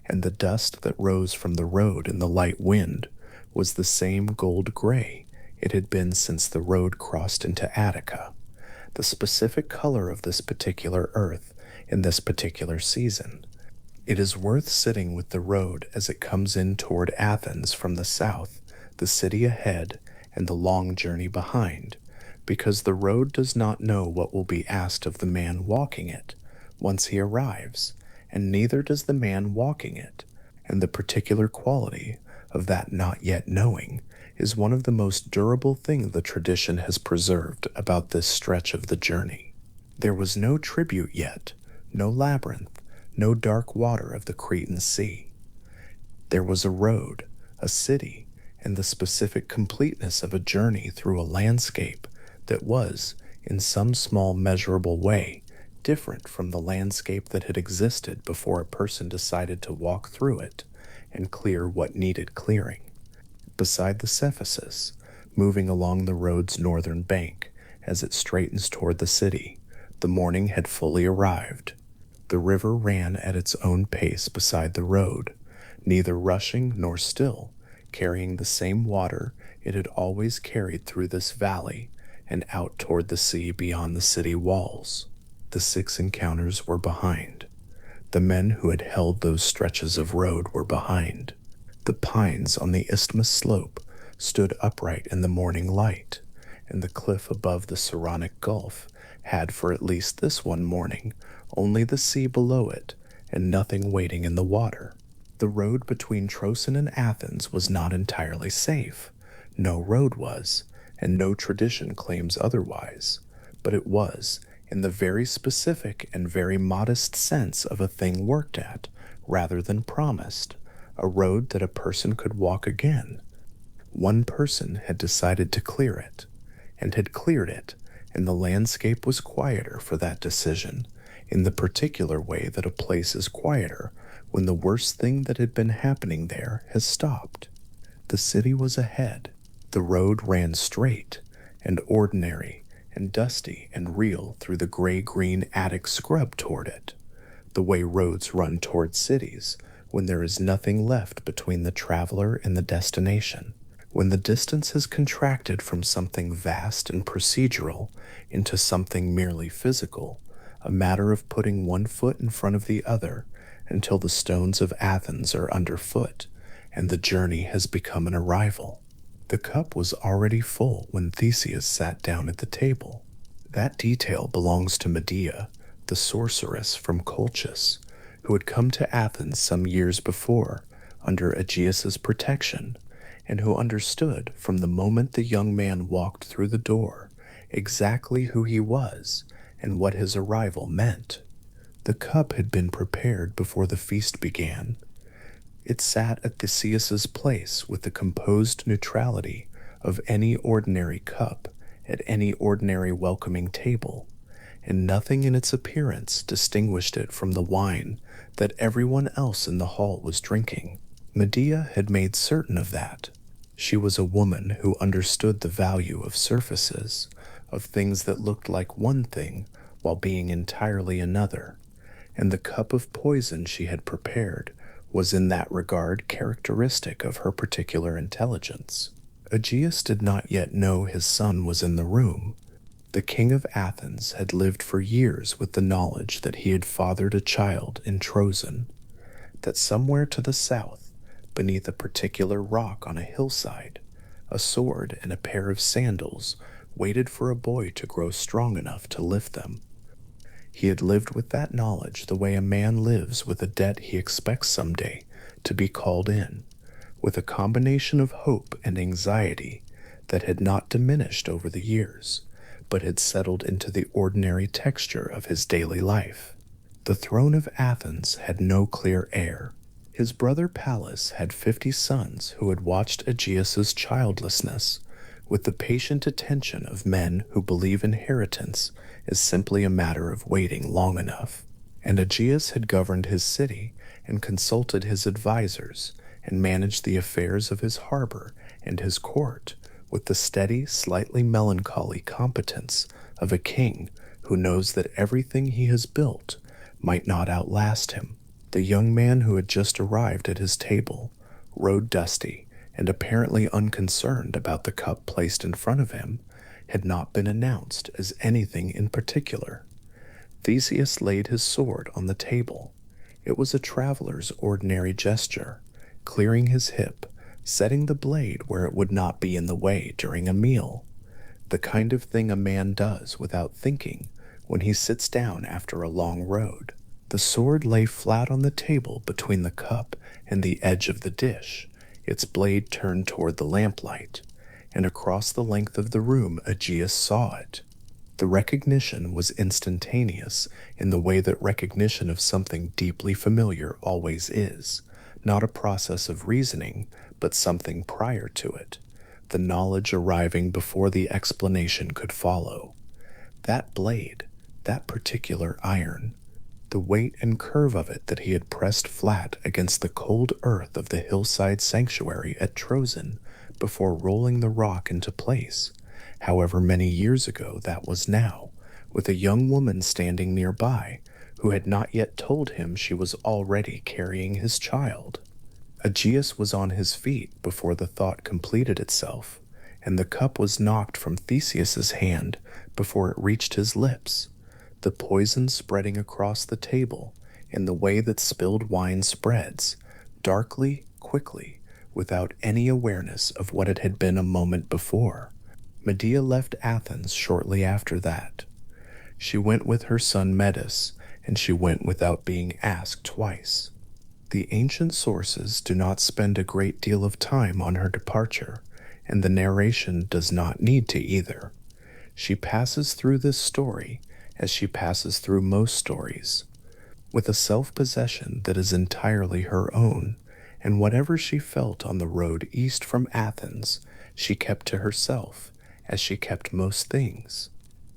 and the dust that rose from the road in the light wind was the same gold gray it had been since the road crossed into Attica, the specific color of this particular earth in this particular season. It is worth sitting with the road as it comes in toward Athens from the south, the city ahead, and the long journey behind, because the road does not know what will be asked of the man walking it once he arrives, and neither does the man walking it, and the particular quality of that not yet knowing is one of the most durable things the tradition has preserved about this stretch of the journey. There was no tribute yet, no labyrinth, no dark water of the Cretan sea. There was a road, a city, and the specific completeness of a journey through a landscape that was, in some small measurable way, different from the landscape that had existed before a person decided to walk through it and clear what needed clearing. Beside the Cephasus, moving along the road's northern bank as it straightens toward the city, the morning had fully arrived. The river ran at its own pace beside the road, neither rushing nor still, carrying the same water it had always carried through this valley and out toward the sea beyond the city walls. The 6 encounters were behind. The men who had held those stretches of road were behind. The pines on the isthmus slope stood upright in the morning light, and the cliff above the Saronic Gulf had for at least this one morning only the sea below it and nothing waiting in the water. The road between Troezen and Athens was not entirely safe. No road was, and no tradition claims otherwise, but it was, in the very specific and very modest sense of a thing worked at, rather than promised, a road that a person could walk again. One person had decided to clear it, and had cleared it, and the landscape was quieter for that decision, in the particular way that a place is quieter when the worst thing that had been happening there has stopped. The city was ahead. The road ran straight and ordinary and dusty and real through the gray-green Attic scrub toward it, the way roads run toward cities when there is nothing left between the traveler and the destination, when the distance has contracted from something vast and procedural into something merely physical, a matter of putting one foot in front of the other until the stones of Athens are underfoot and the journey has become an arrival. The cup was already full when Theseus sat down at the table. That detail belongs to Medea, the sorceress from Colchis, who had come to Athens some years before under Aegeus's protection, and who understood from the moment the young man walked through the door exactly who he was and what his arrival meant. The cup had been prepared before the feast began. It sat at Theseus's place with the composed neutrality of any ordinary cup at any ordinary welcoming table, and nothing in its appearance distinguished it from the wine that everyone else in the hall was drinking. Medea had made certain of that. She was a woman who understood the value of surfaces, of things that looked like one thing while being entirely another, and the cup of poison she had prepared was in that regard characteristic of her particular intelligence. Aegeus did not yet know his son was in the room. The king of Athens had lived for years with the knowledge that he had fathered a child in Troezen, that somewhere to the south, beneath a particular rock on a hillside, a sword and a pair of sandals waited for a boy to grow strong enough to lift them. He had lived with that knowledge the way a man lives with a debt he expects someday to be called in, with a combination of hope and anxiety that had not diminished over the years, but had settled into the ordinary texture of his daily life. The throne of Athens had no clear heir. His brother Pallas had 50 sons who had watched Aegeus's childlessness with the patient attention of men who believe inheritance is simply a matter of waiting long enough. And Aegeus had governed his city and consulted his advisors and managed the affairs of his harbor and his court with the steady, slightly melancholy competence of a king who knows that everything he has built might not outlast him. The young man who had just arrived at his table rode dusty and apparently unconcerned about the cup placed in front of him, had not been announced as anything in particular. Theseus laid his sword on the table. It was a traveler's ordinary gesture, clearing his hip, setting the blade where it would not be in the way during a meal, the kind of thing a man does without thinking when he sits down after a long road. The sword lay flat on the table between the cup and the edge of the dish, its blade turned toward the lamplight, and across the length of the room Aegeus saw it. The recognition was instantaneous in the way that recognition of something deeply familiar always is, not a process of reasoning, but something prior to it, the knowledge arriving before the explanation could follow. That blade, that particular iron, the weight and curve of it that he had pressed flat against the cold earth of the hillside sanctuary at Troezen before rolling the rock into place, however many years ago that was now, with a young woman standing nearby who had not yet told him she was already carrying his child. Aegeus was on his feet before the thought completed itself, and the cup was knocked from Theseus's hand before it reached his lips, the poison spreading across the table in the way that spilled wine spreads, darkly, quickly, without any awareness of what it had been a moment before. Medea left Athens shortly after that. She went with her son Metis, and she went without being asked twice. The ancient sources do not spend a great deal of time on her departure, and the narration does not need to either. She passes through this story as she passes through most stories, with a self-possession that is entirely her own, and whatever she felt on the road east from Athens, she kept to herself, as she kept most things.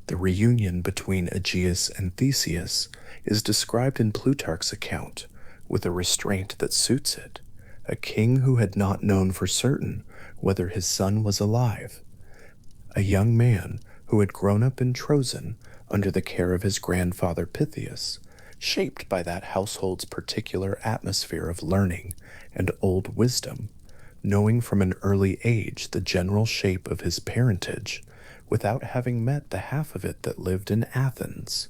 The reunion between Aegeus and Theseus is described in Plutarch's account with a restraint that suits it, a king who had not known for certain whether his son was alive, a young man who had grown up in Troezen under the care of his grandfather Pythius, shaped by that household's particular atmosphere of learning and old wisdom, knowing from an early age the general shape of his parentage, without having met the half of it that lived in Athens.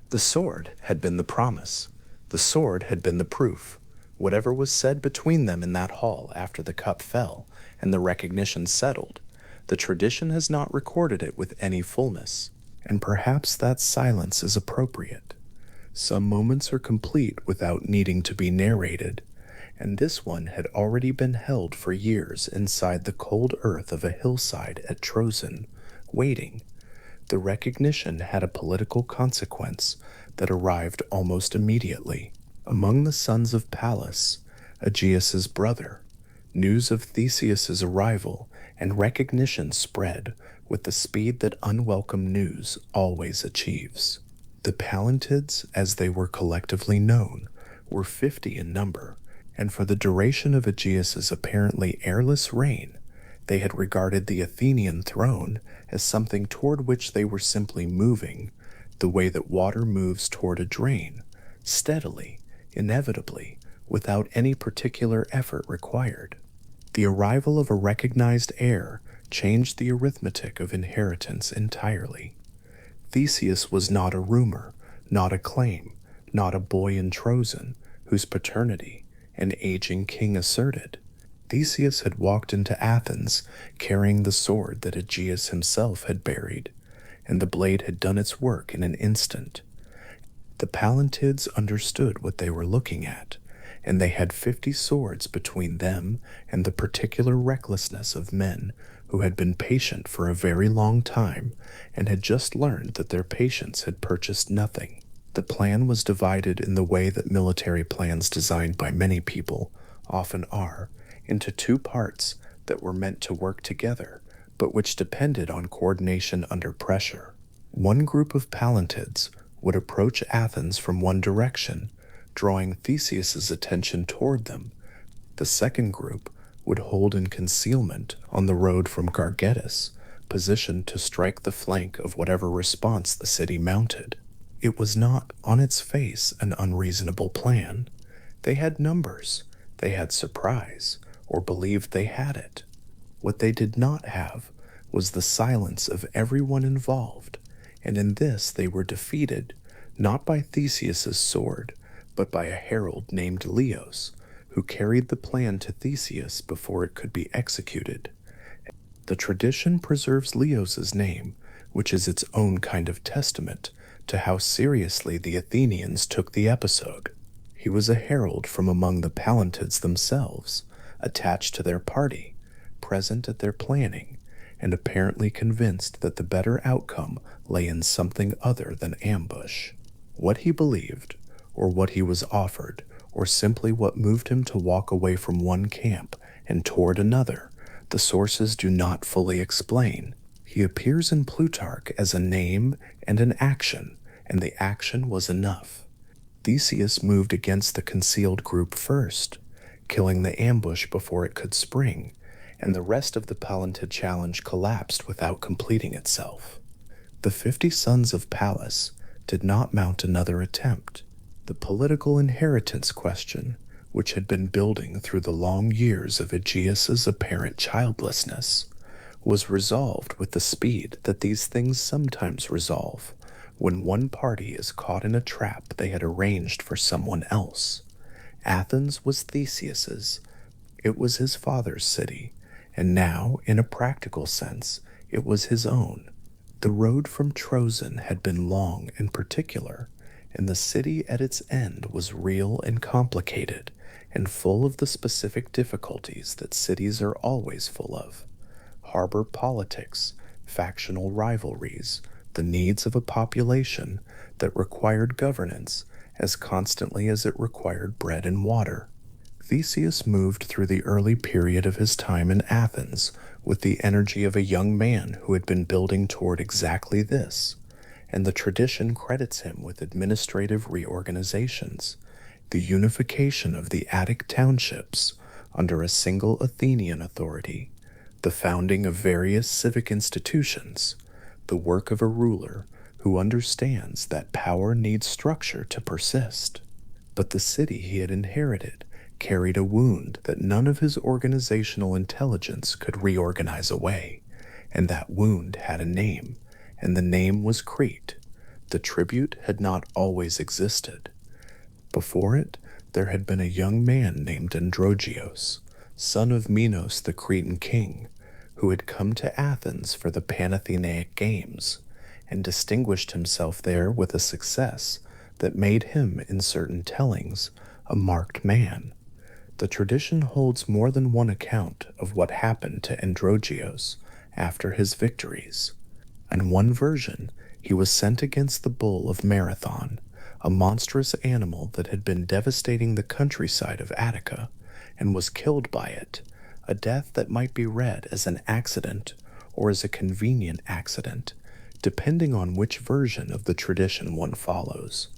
The sword had been the promise. The sword had been the proof. Whatever was said between them in that hall after the cup fell and the recognition settled, the tradition has not recorded it with any fullness, and perhaps that silence is appropriate. Some moments are complete without needing to be narrated, and this one had already been held for years inside the cold earth of a hillside at Troezen, waiting. The recognition had a political consequence that arrived almost immediately. Among the sons of Pallas, Aegeus's brother, news of Theseus's arrival and recognition spread with the speed that unwelcome news always achieves. The Pallantids, as they were collectively known, were 50 in number, and for the duration of Aegeus's apparently airless reign, they had regarded the Athenian throne as something toward which they were simply moving, the way that water moves toward a drain, steadily, inevitably, without any particular effort required. The arrival of a recognized heir changed the arithmetic of inheritance entirely. Theseus was not a rumor, not a claim, not a boy in Trojan whose paternity an aging king asserted. Theseus had walked into Athens carrying the sword that Aegeus himself had buried, and the blade had done its work in an instant. The Pallantids understood what they were looking at, and they had 50 swords between them and the particular recklessness of men who had been patient for a very long time and had just learned that their patience had purchased nothing. The plan was divided in the way that military plans designed by many people often are, into two parts that were meant to work together, but which depended on coordination under pressure. One group of Pallantids would approach Athens from one direction, drawing Theseus's attention toward them. The second group would hold in concealment on the road from Gargettus, positioned to strike the flank of whatever response the city mounted. It was not, on its face, an unreasonable plan. They had numbers, they had surprise, or believed they had it. What they did not have was the silence of everyone involved, and in this they were defeated, not by Theseus's sword, but by a herald named Leos, who carried the plan to Theseus before it could be executed. The tradition preserves Leos's name, which is its own kind of testament to how seriously the Athenians took the episode. He was a herald from among the Pallantids themselves, attached to their party, present at their planning, and apparently convinced that the better outcome lay in something other than ambush. What he believed, or what he was offered, or simply what moved him to walk away from one camp and toward another, the sources do not fully explain. He appears in Plutarch as a name and an action, and the action was enough. Theseus moved against the concealed group first, killing the ambush before it could spring, and the rest of the Pallantid challenge collapsed without completing itself. The 50 sons of Pallas did not mount another attempt. The political inheritance question, which had been building through the long years of Aegeus's apparent childlessness, was resolved with the speed that these things sometimes resolve when one party is caught in a trap they had arranged for someone else. Athens was Theseus's. It was his father's city, and now, in a practical sense, it was his own. The road from Trojan had been long and particular, and the city at its end was real and complicated, and full of the specific difficulties that cities are always full of: harbor politics, factional rivalries, the needs of a population that required governance as constantly as it required bread and water. Theseus moved through the early period of his time in Athens with the energy of a young man who had been building toward exactly this, and the tradition credits him with administrative reorganizations, the unification of the Attic townships under a single Athenian authority, the founding of various civic institutions, the work of a ruler who understands that power needs structure to persist. But the city he had inherited carried a wound that none of his organizational intelligence could reorganize away, and that wound had a name, and the name was Crete. The tribute had not always existed. Before it, there had been a young man named Androgeos, son of Minos the Cretan king, who had come to Athens for the Panathenaic Games, and distinguished himself there with a success that made him, in certain tellings, a marked man. The tradition holds more than one account of what happened to Androgeos after his victories. In one version, he was sent against the bull of Marathon, a monstrous animal that had been devastating the countryside of Attica, and was killed by it, a death that might be read as an accident or as a convenient accident, depending on which version of the tradition one follows.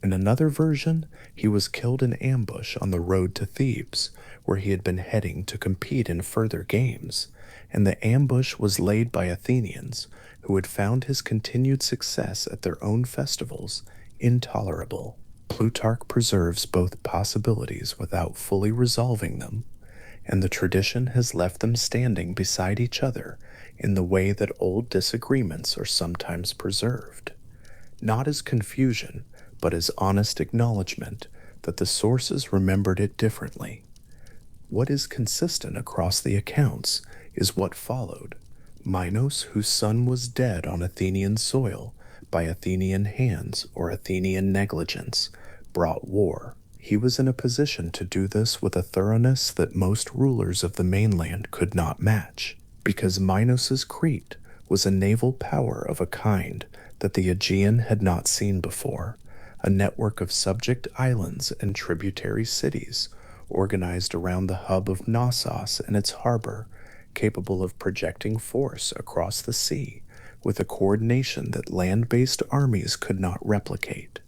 In another version, he was killed in ambush on the road to Thebes, where he had been heading to compete in further games, and the ambush was laid by Athenians who had found his continued success at their own festivals intolerable. Plutarch preserves both possibilities without fully resolving them, and the tradition has left them standing beside each other in the way that old disagreements are sometimes preserved, not as confusion, but as honest acknowledgement that the sources remembered it differently. What is consistent across the accounts is what followed. Minos, whose son was dead on Athenian soil by Athenian hands or Athenian negligence, brought war. He was in a position to do this with a thoroughness that most rulers of the mainland could not match, because Minos's Crete was a naval power of a kind that the Aegean had not seen before, a network of subject islands and tributary cities organized around the hub of Knossos and its harbor, capable of projecting force across the sea with a coordination that land-based armies could not replicate.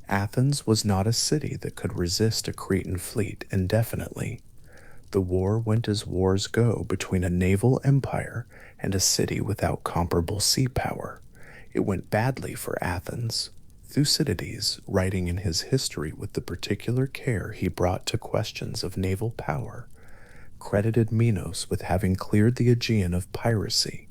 Athens was not a city that could resist a Cretan fleet indefinitely. The war went as wars go between a naval empire and a city without comparable sea power. It went badly for Athens. Thucydides, writing in his history with the particular care he brought to questions of naval power, credited Minos with having cleared the Aegean of piracy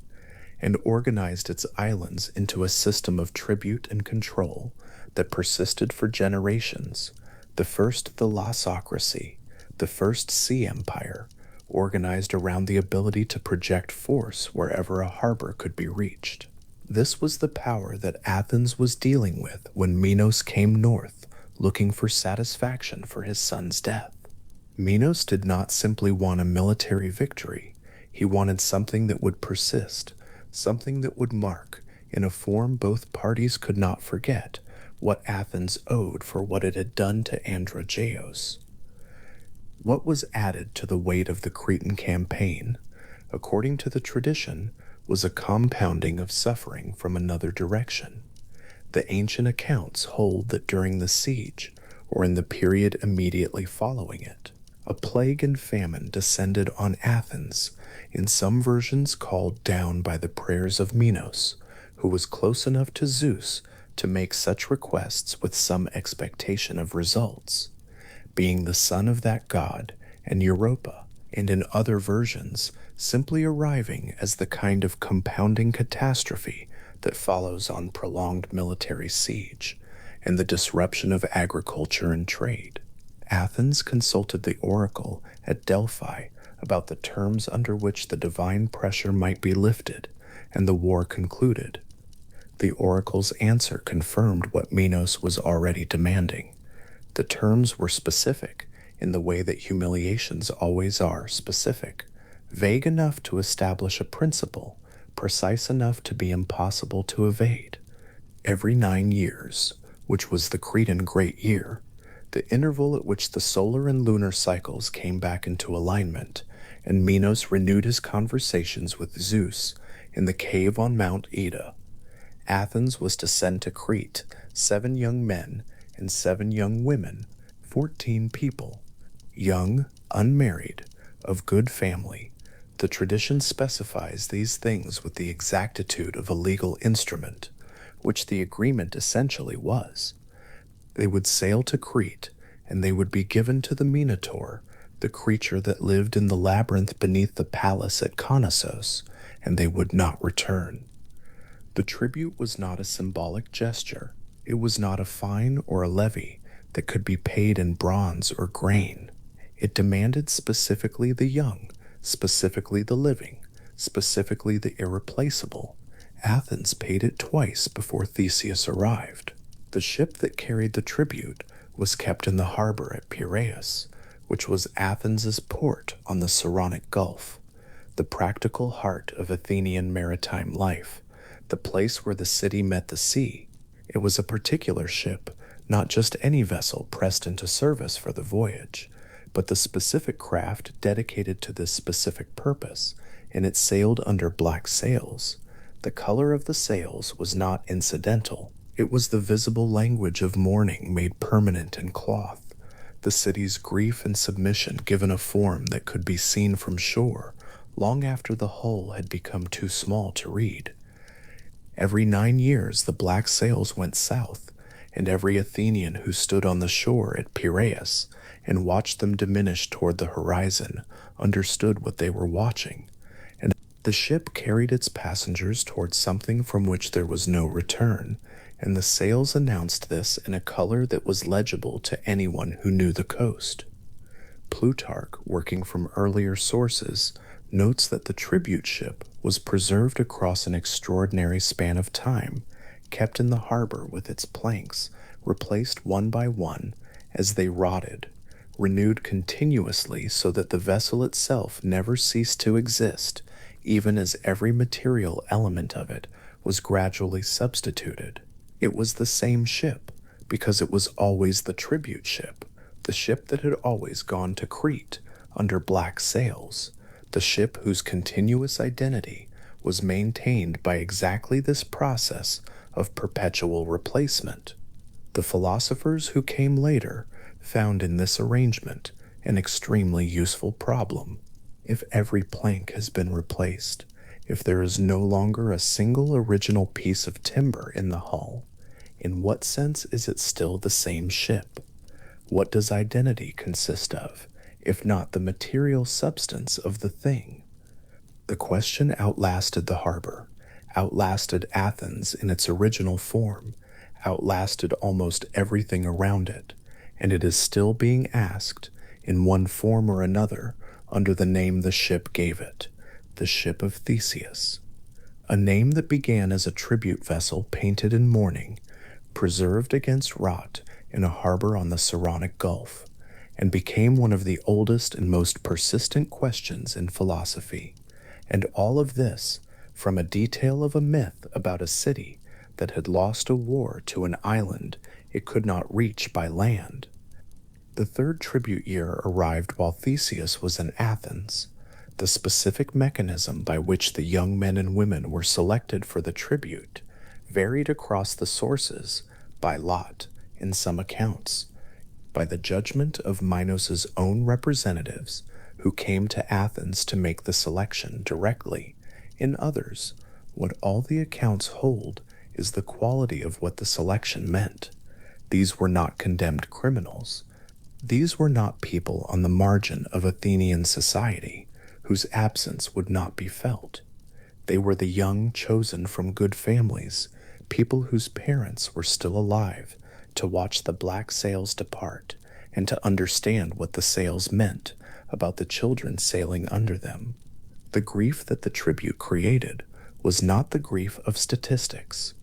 and organized its islands into a system of tribute and control that persisted for generations, the first thalassocracy, the first sea empire, organized around the ability to project force wherever a harbor could be reached. This was the power that Athens was dealing with when Minos came north, looking for satisfaction for his son's death. Minos did not simply want a military victory, he wanted something that would persist, something that would mark, in a form both parties could not forget, what Athens owed for what it had done to Androgeos. What was added to the weight of the Cretan campaign, according to the tradition, was a compounding of suffering from another direction. The ancient accounts hold that during the siege, or in the period immediately following it, a plague and famine descended on Athens, in some versions called down by the prayers of Minos, who was close enough to Zeus to make such requests with some expectation of results, being the son of that god, and Europa, and in other versions, simply arriving as the kind of compounding catastrophe that follows on prolonged military siege and the disruption of agriculture and trade. Athens consulted the oracle at Delphi about the terms under which the divine pressure might be lifted, and the war concluded. The oracle's answer confirmed what Minos was already demanding. The terms were specific in the way that humiliations always are specific, vague enough to establish a principle, precise enough to be impossible to evade. Every 9 years, which was the Cretan Great Year, the interval at which the solar and lunar cycles came back into alignment, and Minos renewed his conversations with Zeus in the cave on Mount Ida, Athens was to send to Crete 7 young men and 7 young women, 14 people, young, unmarried, of good family. The tradition specifies these things with the exactitude of a legal instrument, which the agreement essentially was. They would sail to Crete, and they would be given to the Minotaur, the creature that lived in the labyrinth beneath the palace at Knossos, and they would not return. The tribute was not a symbolic gesture. It was not a fine or a levy that could be paid in bronze or grain. It demanded specifically the young, specifically the living, specifically the irreplaceable. Athens paid it twice before Theseus arrived. The ship that carried the tribute was kept in the harbor at Piraeus, which was Athens's port on the Saronic Gulf, the practical heart of Athenian maritime life, the place where the city met the sea. It was a particular ship, not just any vessel pressed into service for the voyage, but the specific craft dedicated to this specific purpose, and it sailed under black sails. The color of the sails was not incidental. It was the visible language of mourning made permanent in cloth, the city's grief and submission given a form that could be seen from shore long after the hull had become too small to read. Every 9 years the black sails went south, and every Athenian who stood on the shore at Piraeus and watched them diminish toward the horizon understood what they were watching, and the ship carried its passengers toward something from which there was no return, and the sails announced this in a color that was legible to anyone who knew the coast. Plutarch, working from earlier sources, notes that the tribute ship was preserved across an extraordinary span of time, kept in the harbor with its planks, replaced one by one as they rotted, renewed continuously so that the vessel itself never ceased to exist, even as every material element of it was gradually substituted. It was the same ship, because it was always the tribute ship, the ship that had always gone to Crete under black sails, the ship whose continuous identity was maintained by exactly this process of perpetual replacement. The philosophers who came later found in this arrangement an extremely useful problem. If every plank has been replaced, if there is no longer a single original piece of timber in the hull, in what sense is it still the same ship? What does identity consist of, if not the material substance of the thing? The question outlasted the harbor, outlasted Athens in its original form, outlasted almost everything around it, and it is still being asked, in one form or another, under the name the ship gave it, the ship of Theseus. A name that began as a tribute vessel painted in mourning, preserved against rot in a harbor on the Saronic Gulf, and became one of the oldest and most persistent questions in philosophy. And all of this from a detail of a myth about a city that had lost a war to an island it could not reach by land. The third tribute year arrived while Theseus was in Athens. The specific mechanism by which the young men and women were selected for the tribute varied across the sources, by lot, in some accounts, by the judgment of Minos's own representatives, who came to Athens to make the selection directly. In others, what all the accounts hold is the quality of what the selection meant. These were not condemned criminals. These were not people on the margin of Athenian society, whose absence would not be felt. They were the young chosen from good families, people whose parents were still alive, to watch the black sails depart, and to understand what the sails meant about the children sailing under them. The grief that the tribute created was not the grief of statistics.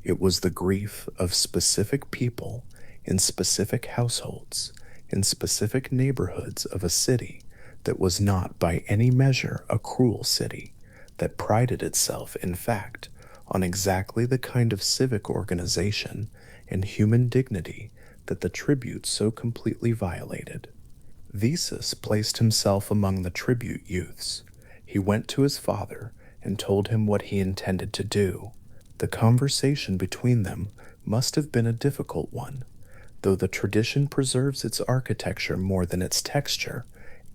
It was the grief of specific people in specific households, in specific neighborhoods of a city that was not by any measure a cruel city, that prided itself, in fact, on exactly the kind of civic organization and human dignity that the tribute so completely violated. Theseus placed himself among the tribute youths. He went to his father and told him what he intended to do. The conversation between them must have been a difficult one. Though the tradition preserves its architecture more than its texture,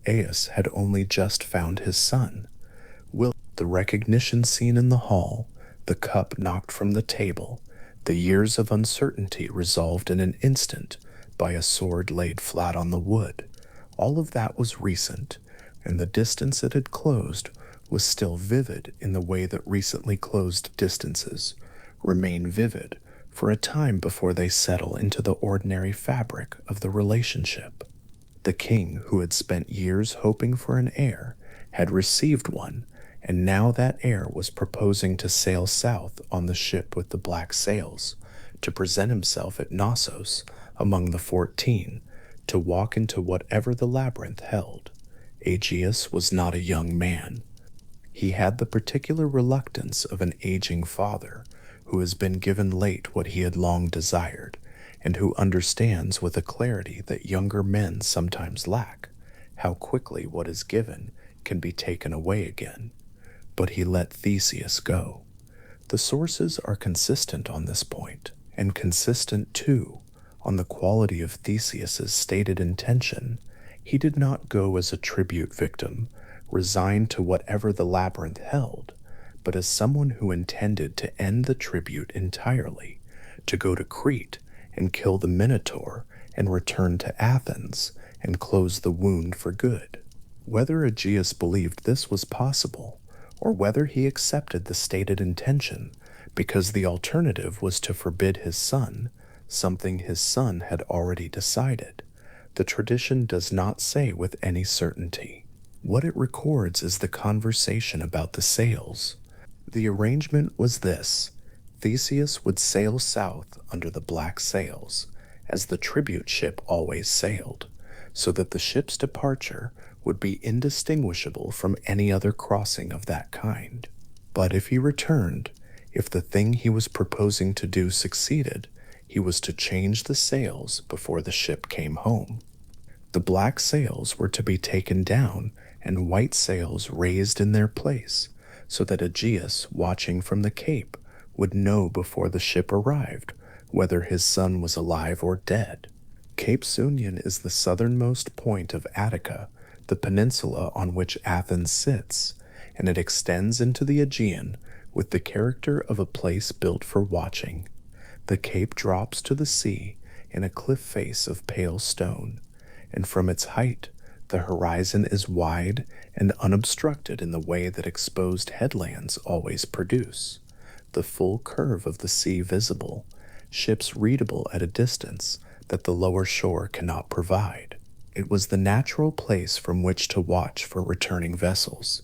Aias had only just found his son. The recognition scene in the hall, the cup knocked from the table, the years of uncertainty resolved in an instant by a sword laid flat on the wood, all of that was recent, and the distance it had closed was still vivid in the way that recently closed distances remain vivid for a time before they settle into the ordinary fabric of the relationship. The king, who had spent years hoping for an heir, had received one, and now that heir was proposing to sail south on the ship with the black sails, to present himself at Knossos among the 14, to walk into whatever the labyrinth held. Aegeus was not a young man. He had the particular reluctance of an aging father who has been given late what he had long desired, and who understands with a clarity that younger men sometimes lack, how quickly what is given can be taken away again. But he let Theseus go. The sources are consistent on this point. and consistent, too, on the quality of Theseus's stated intention. He did not go as a tribute victim, resigned to whatever the labyrinth held, but as someone who intended to end the tribute entirely, to go to Crete and kill the Minotaur and return to Athens and close the wound for good. Whether Aegeus believed this was possible, or whether he accepted the stated intention because the alternative was to forbid his son, something his son had already decided, the tradition does not say with any certainty. What it records is the conversation about the sails. The arrangement was this: Theseus would sail south under the black sails, as the tribute ship always sailed, so that the ship's departure would be indistinguishable from any other crossing of that kind. But if he returned, if the thing he was proposing to do succeeded, he was to change the sails before the ship came home. The black sails were to be taken down and white sails raised in their place, so that Aegeus, watching from the cape, would know before the ship arrived whether his son was alive or dead. Cape Sunion is the southernmost point of Attica, the peninsula on which Athens sits, and it extends into the Aegean with the character of a place built for watching. The cape drops to the sea in a cliff face of pale stone, and from its height the horizon is wide and unobstructed in the way that exposed headlands always produce, the full curve of the sea visible, ships readable at a distance that the lower shore cannot provide. It was the natural place from which to watch for returning vessels.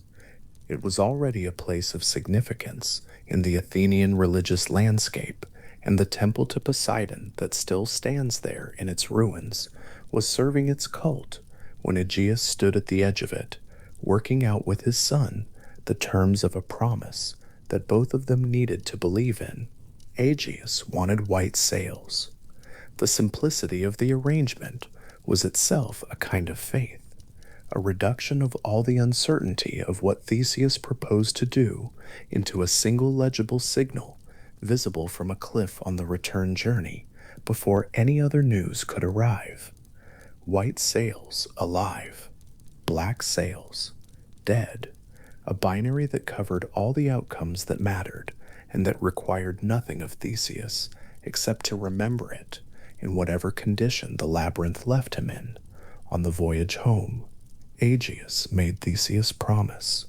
It was already a place of significance in the Athenian religious landscape, and the temple to Poseidon that still stands there in its ruins was serving its cult when Aegeus stood at the edge of it, working out with his son the terms of a promise that both of them needed to believe in. Aegeus wanted white sails. The simplicity of the arrangement was itself a kind of faith, a reduction of all the uncertainty of what Theseus proposed to do into a single legible signal visible from a cliff on the return journey before any other news could arrive. White sails alive, black sails dead, a binary that covered all the outcomes that mattered and that required nothing of Theseus except to remember it in whatever condition the labyrinth left him in on the voyage home. Aegeus made Theseus promise.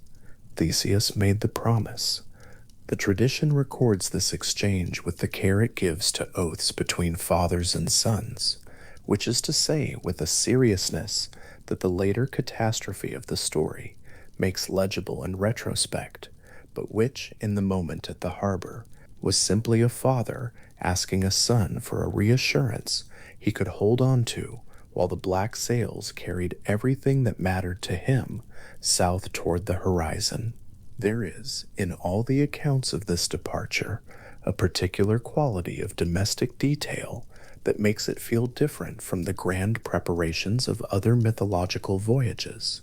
Theseus made the promise. The tradition records this exchange with the care it gives to oaths between fathers and sons, which is to say with a seriousness that the later catastrophe of the story makes legible in retrospect, but which, in the moment at the harbor, was simply a father asking a son for a reassurance he could hold on to while the black sails carried everything that mattered to him south toward the horizon. There is, in all the accounts of this departure, a particular quality of domestic detail that makes it feel different from the grand preparations of other mythological voyages.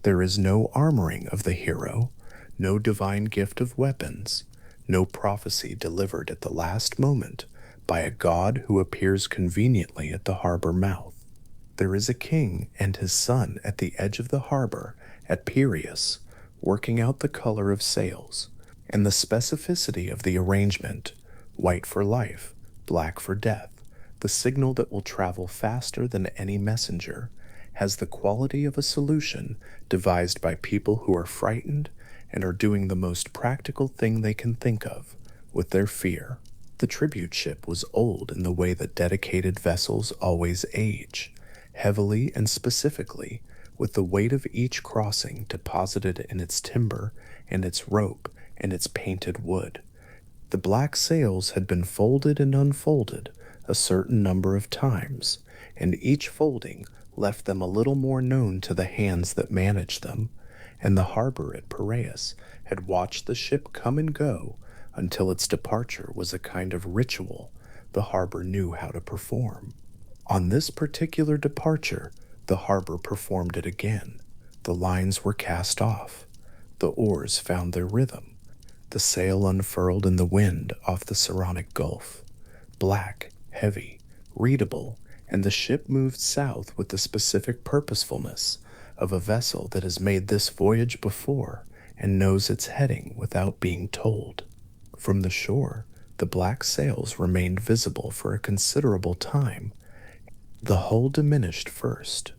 There is no armoring of the hero, no divine gift of weapons, no prophecy delivered at the last moment by a god who appears conveniently at the harbor mouth. There is a king and his son at the edge of the harbor at Piraeus, working out the color of sails, and the specificity of the arrangement, white for life, black for death, the signal that will travel faster than any messenger, has the quality of a solution devised by people who are frightened and are doing the most practical thing they can think of with their fear. The tribute ship was old in the way that dedicated vessels always age, heavily and specifically, with the weight of each crossing deposited in its timber and its rope and its painted wood. The black sails had been folded and unfolded a certain number of times, and each folding left them a little more known to the hands that managed them, and the harbor at Piraeus had watched the ship come and go until its departure was a kind of ritual the harbor knew how to perform. On this particular departure, the harbor performed it again. The lines were cast off. The oars found their rhythm. The sail unfurled in the wind off the Saronic Gulf. black, heavy, readable, and the ship moved south with the specific purposefulness of a vessel that has made this voyage before and knows its heading without being told. From the shore, the black sails remained visible for a considerable time. The hull diminished first.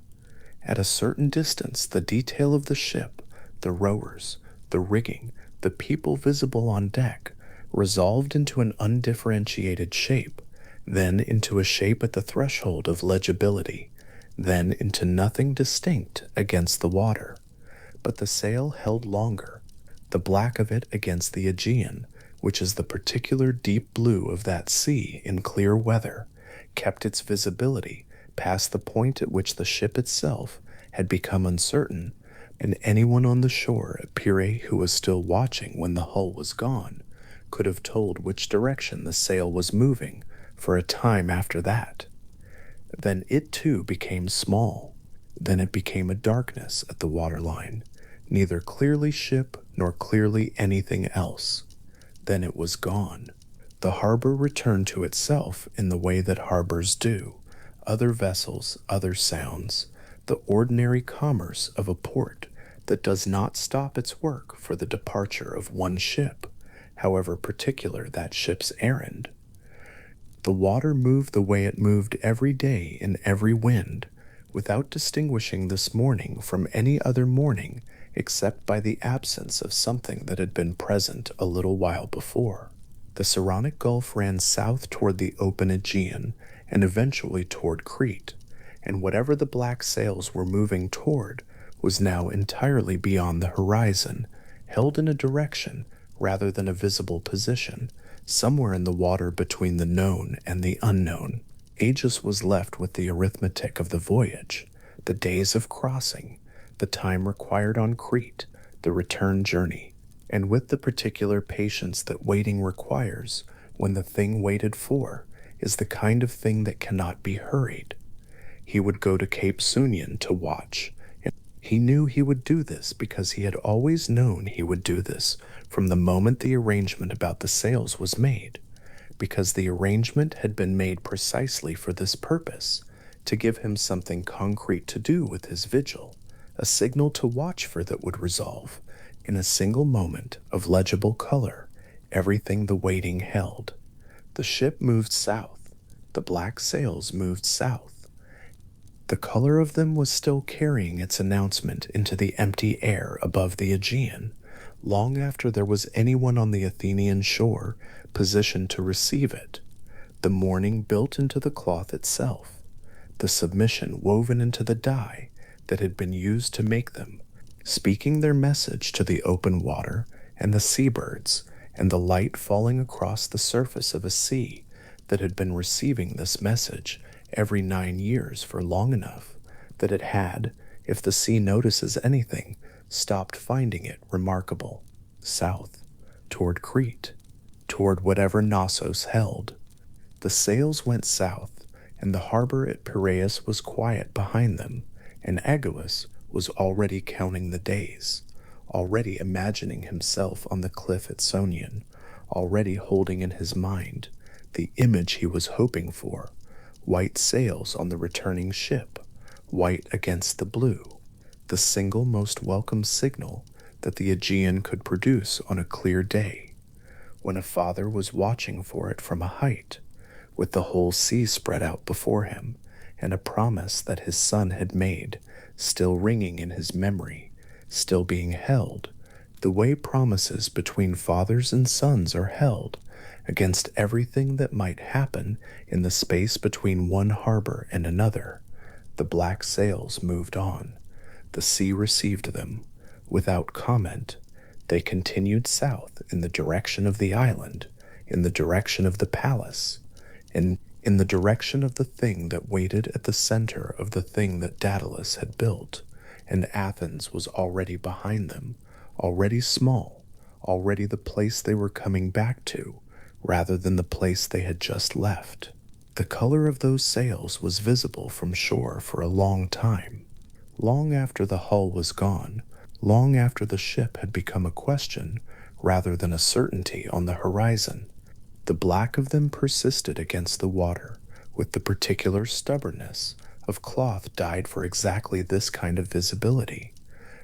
At a certain distance, the detail of the ship, the rowers, the rigging, the people visible on deck, resolved into an undifferentiated shape, then into a shape at the threshold of legibility, then into nothing distinct against the water. But the sail held longer, the black of it against the Aegean, which is the particular deep blue of that sea in clear weather, kept its visibility past the point at which the ship itself had become uncertain, and anyone on the shore at Pirae who was still watching when the hull was gone could have told which direction the sail was moving for a time after that. Then it too became small. Then it became a darkness at the waterline, neither clearly ship nor clearly anything else. Then it was gone. The harbor returned to itself in the way that harbors do, other vessels, other sounds, the ordinary commerce of a port that does not stop its work for the departure of one ship, however particular that ship's errand. The water moved the way it moved every day in every wind, without distinguishing this morning from any other morning except by the absence of something that had been present a little while before. The Saronic Gulf ran south toward the open Aegean and eventually toward Crete, and whatever the black sails were moving toward was now entirely beyond the horizon, held in a direction rather than a visible position, somewhere in the water between the known and the unknown. Aegis was left with the arithmetic of the voyage, the days of crossing, the time required on Crete, the return journey, and with the particular patience that waiting requires when the thing waited for is the kind of thing that cannot be hurried. He would go to Cape Sunion to watch, and he knew he would do this because he had always known he would do this from the moment the arrangement about the sails was made, because the arrangement had been made precisely for this purpose, to give him something concrete to do with his vigil, a signal to watch for that would resolve, in a single moment of legible color, everything the waiting held. The ship moved south. The black sails moved south. The color of them was still carrying its announcement into the empty air above the Aegean, long after there was anyone on the Athenian shore positioned to receive it. The mourning built into the cloth itself, the submission woven into the dye that had been used to make them, speaking their message to the open water and the seabirds, and the light falling across the surface of a sea that had been receiving this message every 9 years for long enough that it had, if the sea notices anything, stopped finding it remarkable. South, toward Crete, toward whatever Knossos held. The sails went south, and the harbor at Piraeus was quiet behind them, and Aggeus was already counting the days, already imagining himself on the cliff at Sonion, already holding in his mind the image he was hoping for, white sails on the returning ship, white against the blue, the single most welcome signal that the Aegean could produce on a clear day, when a father was watching for it from a height, with the whole sea spread out before him, and a promise that his son had made still ringing in his memory, still being held, the way promises between fathers and sons are held against everything that might happen in the space between one harbor and another. The black sails moved on. The sea received them. Without comment, they continued south in the direction of the island, in the direction of the palace, and in the direction of the thing that waited at the center of the thing that Daedalus had built, and Athens was already behind them, already small, already the place they were coming back to, rather than the place they had just left. The color of those sails was visible from shore for a long time, long after the hull was gone, long after the ship had become a question rather than a certainty on the horizon. The The black of them persisted against the water, with the particular stubbornness of cloth dyed for exactly this kind of visibility,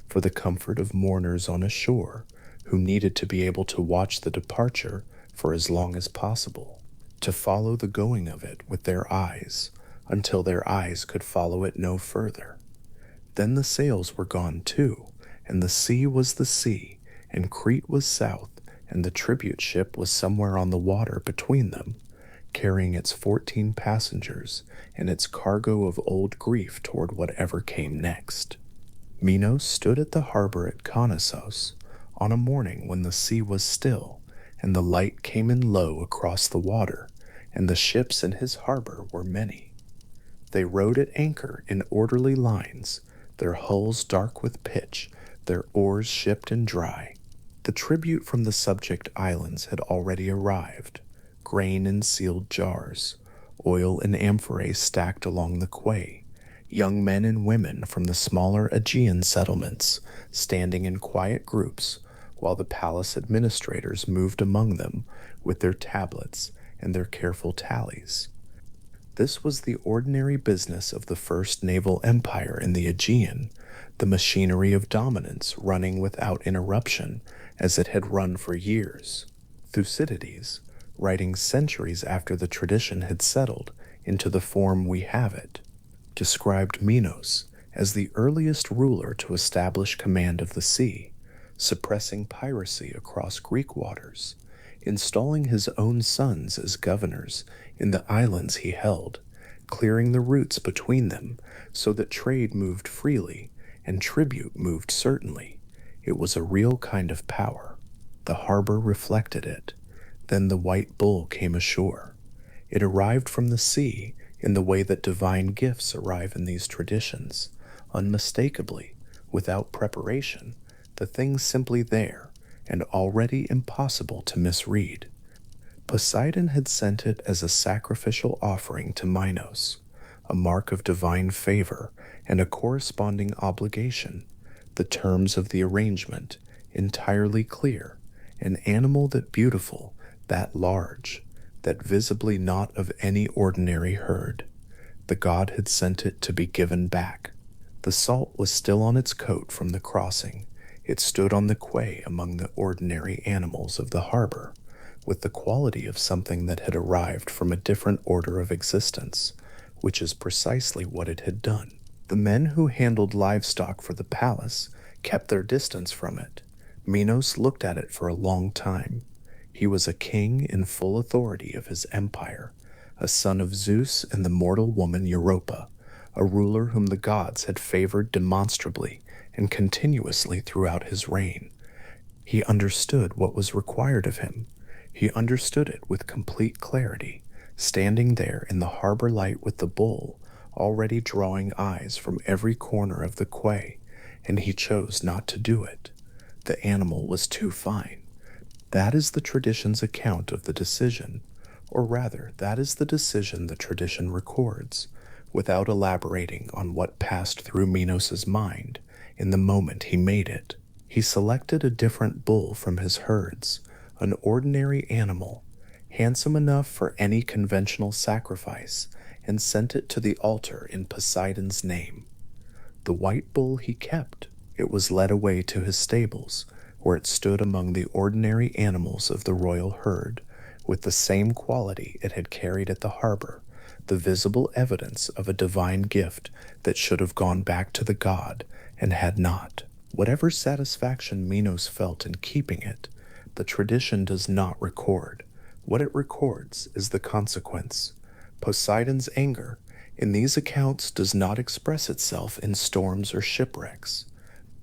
for the comfort of mourners on a shore who needed to be able to watch the departure for as long as possible, to follow the going of it with their eyes until their eyes could follow it no further. Then the sails were gone too, and the sea was the sea, and Crete was south, and the tribute ship was somewhere on the water between them, carrying its 14 passengers and its cargo of old grief toward whatever came next. Minos stood at the harbor at Knossos on a morning when the sea was still, and the light came in low across the water, and the ships in his harbor were many. They rode at anchor in orderly lines, their hulls dark with pitch, their oars shipped and dry. The tribute from the subject islands had already arrived, grain in sealed jars, oil in amphorae stacked along the quay, young men and women from the smaller Aegean settlements standing in quiet groups while the palace administrators moved among them with their tablets and their careful tallies. This was the ordinary business of the first naval empire in the Aegean, the machinery of dominance running without interruption as it had run for years. Thucydides, writing centuries after the tradition had settled into the form we have it, described Minos as the earliest ruler to establish command of the sea, suppressing piracy across Greek waters, installing his own sons as governors in the islands he held, clearing the routes between them so that trade moved freely and tribute moved certainly. It was a real kind of power. The harbor reflected it. Then the white bull came ashore. It arrived from the sea in the way that divine gifts arrive in these traditions, unmistakably, without preparation, the thing simply there, and already impossible to misread. Poseidon had sent it as a sacrificial offering to Minos, a mark of divine favor and a corresponding obligation, the terms of the arrangement entirely clear, an animal that beautiful, that large, that visibly not of any ordinary herd. The god had sent it to be given back. The salt was still on its coat from the crossing. It stood on the quay among the ordinary animals of the harbor, with the quality of something that had arrived from a different order of existence, which is precisely what it had done. The men who handled livestock for the palace kept their distance from it. Minos looked at it for a long time. He was a king in full authority of his empire, a son of Zeus and the mortal woman Europa, a ruler whom the gods had favored demonstrably and continuously throughout his reign. He understood what was required of him. He understood it with complete clarity, standing there in the harbor light with the bull, already drawing eyes from every corner of the quay, and he chose not to do it. The animal was too fine. That is the tradition's account of the decision, or rather, that is the decision the tradition records, without elaborating on what passed through Minos's mind in the moment he made it. He selected a different bull from his herds, an ordinary animal, handsome enough for any conventional sacrifice, and sent it to the altar in Poseidon's name. The white bull he kept. It was led away to his stables, where it stood among the ordinary animals of the royal herd, with the same quality it had carried at the harbor, the visible evidence of a divine gift that should have gone back to the god and had not. Whatever satisfaction Minos felt in keeping it, the tradition does not record. What it records is the consequence. Poseidon's anger in these accounts does not express itself in storms or shipwrecks.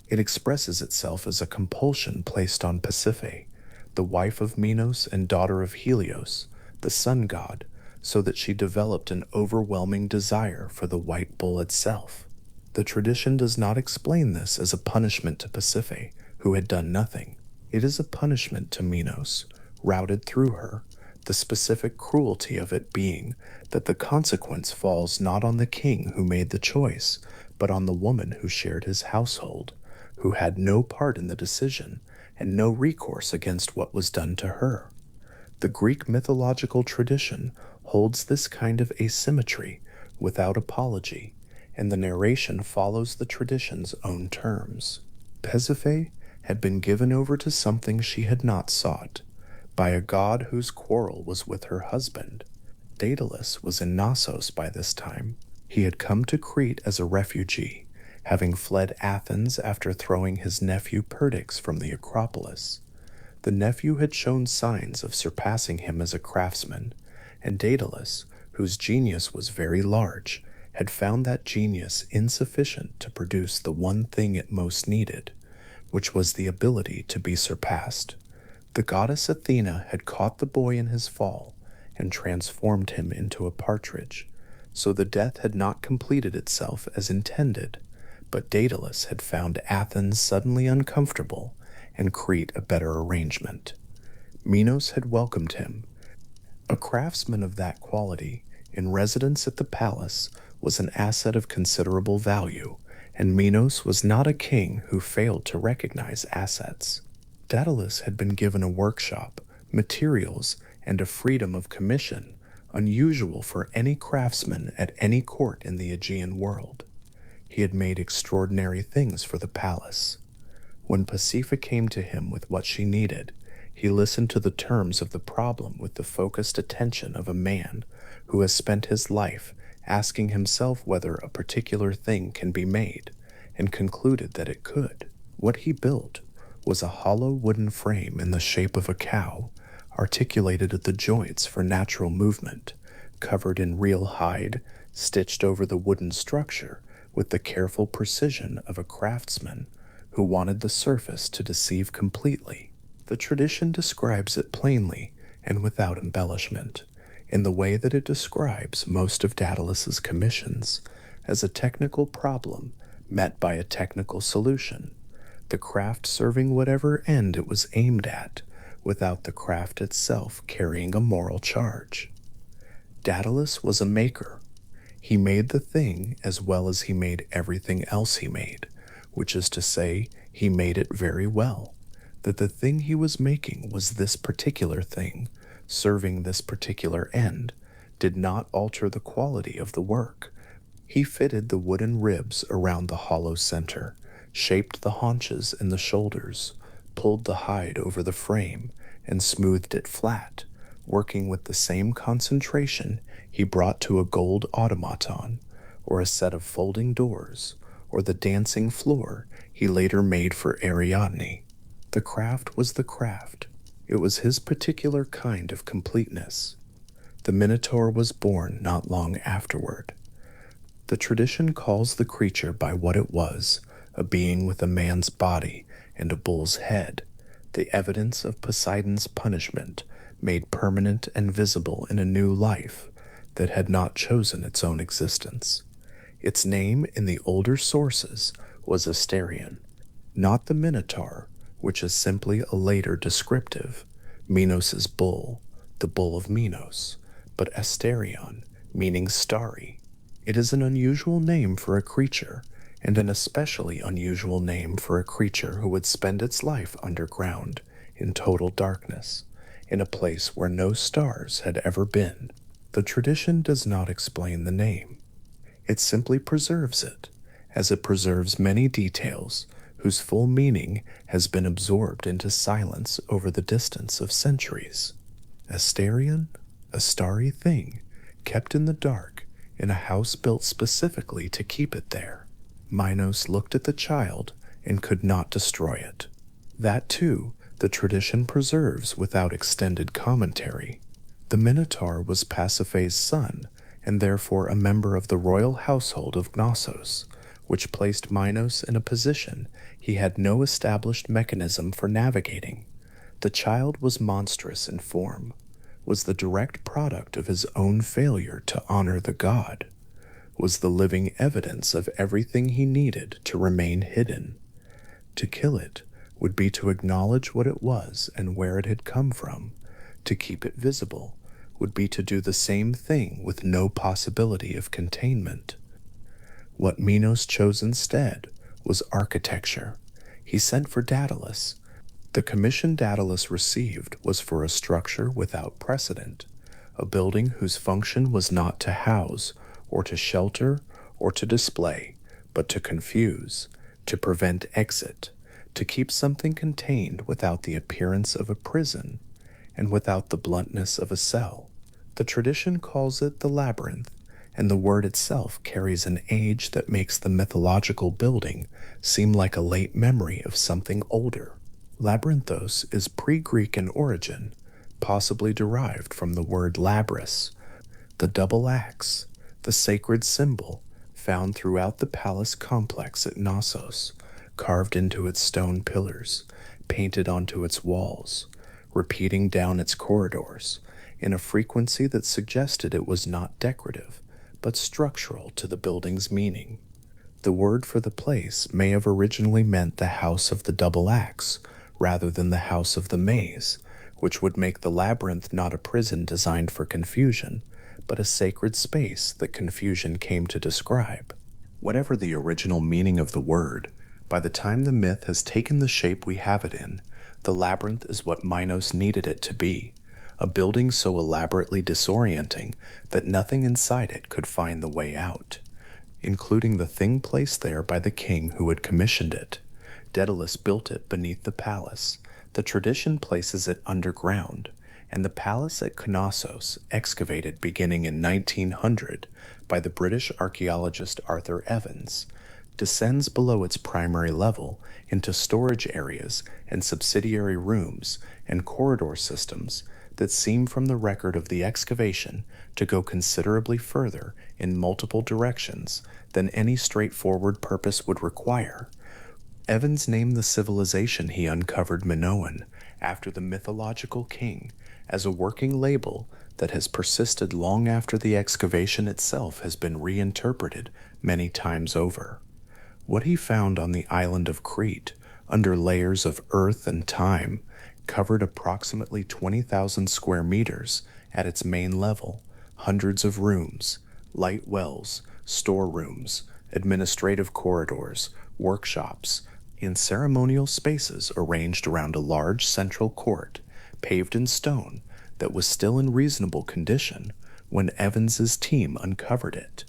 It expresses itself as a compulsion placed on Pasiphae, the wife of Minos and daughter of Helios, the sun god, so that she developed an overwhelming desire for the white bull itself. The tradition does not explain this as a punishment to Pasiphae, who had done nothing. It is a punishment to Minos, routed through her, the specific cruelty of it being that the consequence falls not on the king who made the choice, but on the woman who shared his household, who had no part in the decision and no recourse against what was done to her. The Greek mythological tradition holds this kind of asymmetry without apology, and the narration follows the tradition's own terms. Pasiphae had been given over to something she had not sought, by a god whose quarrel was with her husband. Daedalus was in Knossos by this time. He had come to Crete as a refugee, having fled Athens after throwing his nephew Perdix from the Acropolis. The nephew had shown signs of surpassing him as a craftsman, and Daedalus, whose genius was very large, had found that genius insufficient to produce the one thing it most needed, which was the ability to be surpassed. The goddess Athena had caught the boy in his fall and transformed him into a partridge, so the death had not completed itself as intended, but Daedalus had found Athens suddenly uncomfortable and Crete a better arrangement. Minos had welcomed him. A craftsman of that quality, in residence at the palace, was an asset of considerable value, and Minos was not a king who failed to recognize assets. Daedalus had been given a workshop, materials, and a freedom of commission unusual for any craftsman at any court in the Aegean world. He had made extraordinary things for the palace. When Pasiphae came to him with what she needed, he listened to the terms of the problem with the focused attention of a man who has spent his life asking himself whether a particular thing can be made, and concluded that it could. What he built was a hollow wooden frame in the shape of a cow, articulated at the joints for natural movement, covered in real hide, stitched over the wooden structure with the careful precision of a craftsman who wanted the surface to deceive completely. The tradition describes it plainly and without embellishment, in the way that it describes most of Daedalus's commissions, as a technical problem met by a technical solution, the craft serving whatever end it was aimed at, without the craft itself carrying a moral charge. Daedalus was a maker. He made the thing as well as he made everything else he made, which is to say, he made it very well. That the thing he was making was this particular thing, serving this particular end, did not alter the quality of the work. He fitted the wooden ribs around the hollow center, shaped the haunches and the shoulders, pulled the hide over the frame, and smoothed it flat, working with the same concentration he brought to a gold automaton, or a set of folding doors, or the dancing floor he later made for Ariadne. The craft was the craft. It was his particular kind of completeness. The Minotaur was born not long afterward. The tradition calls the creature by what it was, a being with a man's body and a bull's head, the evidence of Poseidon's punishment made permanent and visible in a new life that had not chosen its own existence. Its name in the older sources was Asterion, not the Minotaur, which is simply a later descriptive, Minos's bull, the bull of Minos, but Asterion, meaning starry. It is an unusual name for a creature, and an especially unusual name for a creature who would spend its life underground, in total darkness, in a place where no stars had ever been. The tradition does not explain the name. It simply preserves it, as it preserves many details whose full meaning has been absorbed into silence over the distance of centuries. Asterion, a starry thing, kept in the dark, in a house built specifically to keep it there. Minos looked at the child and could not destroy it. That, too, the tradition preserves without extended commentary. The Minotaur was Pasiphae's son, and therefore a member of the royal household of Knossos, which placed Minos in a position he had no established mechanism for navigating. The child was monstrous in form, was the direct product of his own failure to honor the god, was the living evidence of everything he needed to remain hidden. To kill it would be to acknowledge what it was and where it had come from. To keep it visible would be to do the same thing with no possibility of containment. What Minos chose instead was architecture. He sent for Daedalus. The commission Daedalus received was for a structure without precedent, a building whose function was not to house, or to shelter, or to display, but to confuse, to prevent exit, to keep something contained without the appearance of a prison, and without the bluntness of a cell. The tradition calls it the Labyrinth, and the word itself carries an age that makes the mythological building seem like a late memory of something older. Labyrinthos is pre-Greek in origin, possibly derived from the word labrys, the double axe, the sacred symbol found throughout the palace complex at Knossos, carved into its stone pillars, painted onto its walls, repeating down its corridors, in a frequency that suggested it was not decorative, but structural to the building's meaning. The word for the place may have originally meant the house of the double axe, rather than the house of the maze, which would make the labyrinth not a prison designed for confusion, but a sacred space that confusion came to describe. Whatever the original meaning of the word, by the time the myth has taken the shape we have it in, the labyrinth is what Minos needed it to be, a building so elaborately disorienting that nothing inside it could find the way out, including the thing placed there by the king who had commissioned it. Daedalus built it beneath the palace. The tradition places it underground, and the palace at Knossos, excavated beginning in 1900 by the British archaeologist Arthur Evans, descends below its primary level into storage areas and subsidiary rooms and corridor systems that seem from the record of the excavation to go considerably further in multiple directions than any straightforward purpose would require. Evans named the civilization he uncovered Minoan, after the mythological king, as a working label that has persisted long after the excavation itself has been reinterpreted many times over. What he found on the island of Crete, under layers of earth and time, covered approximately 20,000 square meters at its main level, hundreds of rooms, light wells, storerooms, administrative corridors, workshops, in ceremonial spaces arranged around a large central court, paved in stone, that was still in reasonable condition when Evans's team uncovered it.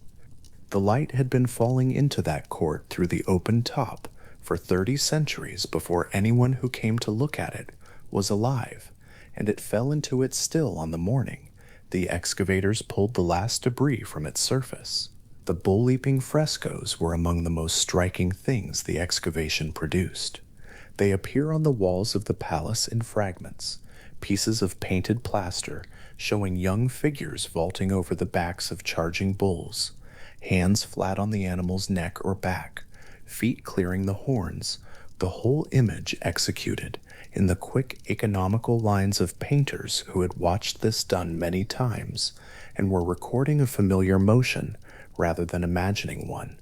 The light had been falling into that court through the open top for 30 centuries before anyone who came to look at it was alive, and it fell into it still on the morning the excavators pulled the last debris from its surface. The bull-leaping frescoes were among the most striking things the excavation produced. They appear on the walls of the palace in fragments, pieces of painted plaster showing young figures vaulting over the backs of charging bulls, hands flat on the animal's neck or back, feet clearing the horns, the whole image executed in the quick, economical lines of painters who had watched this done many times and were recording a familiar motion rather than imagining one.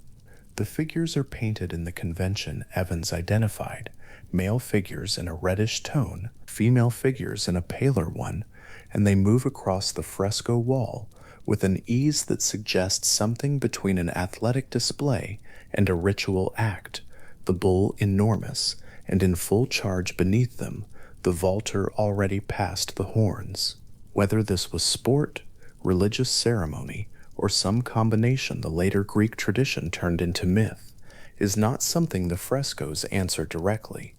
The figures are painted in the convention Evans identified, male figures in a reddish tone, female figures in a paler one, and they move across the fresco wall with an ease that suggests something between an athletic display and a ritual act, the bull enormous, and in full charge beneath them, the vaulter already past the horns. Whether this was sport, religious ceremony, or some combination the later Greek tradition turned into myth, is not something the frescoes answer directly.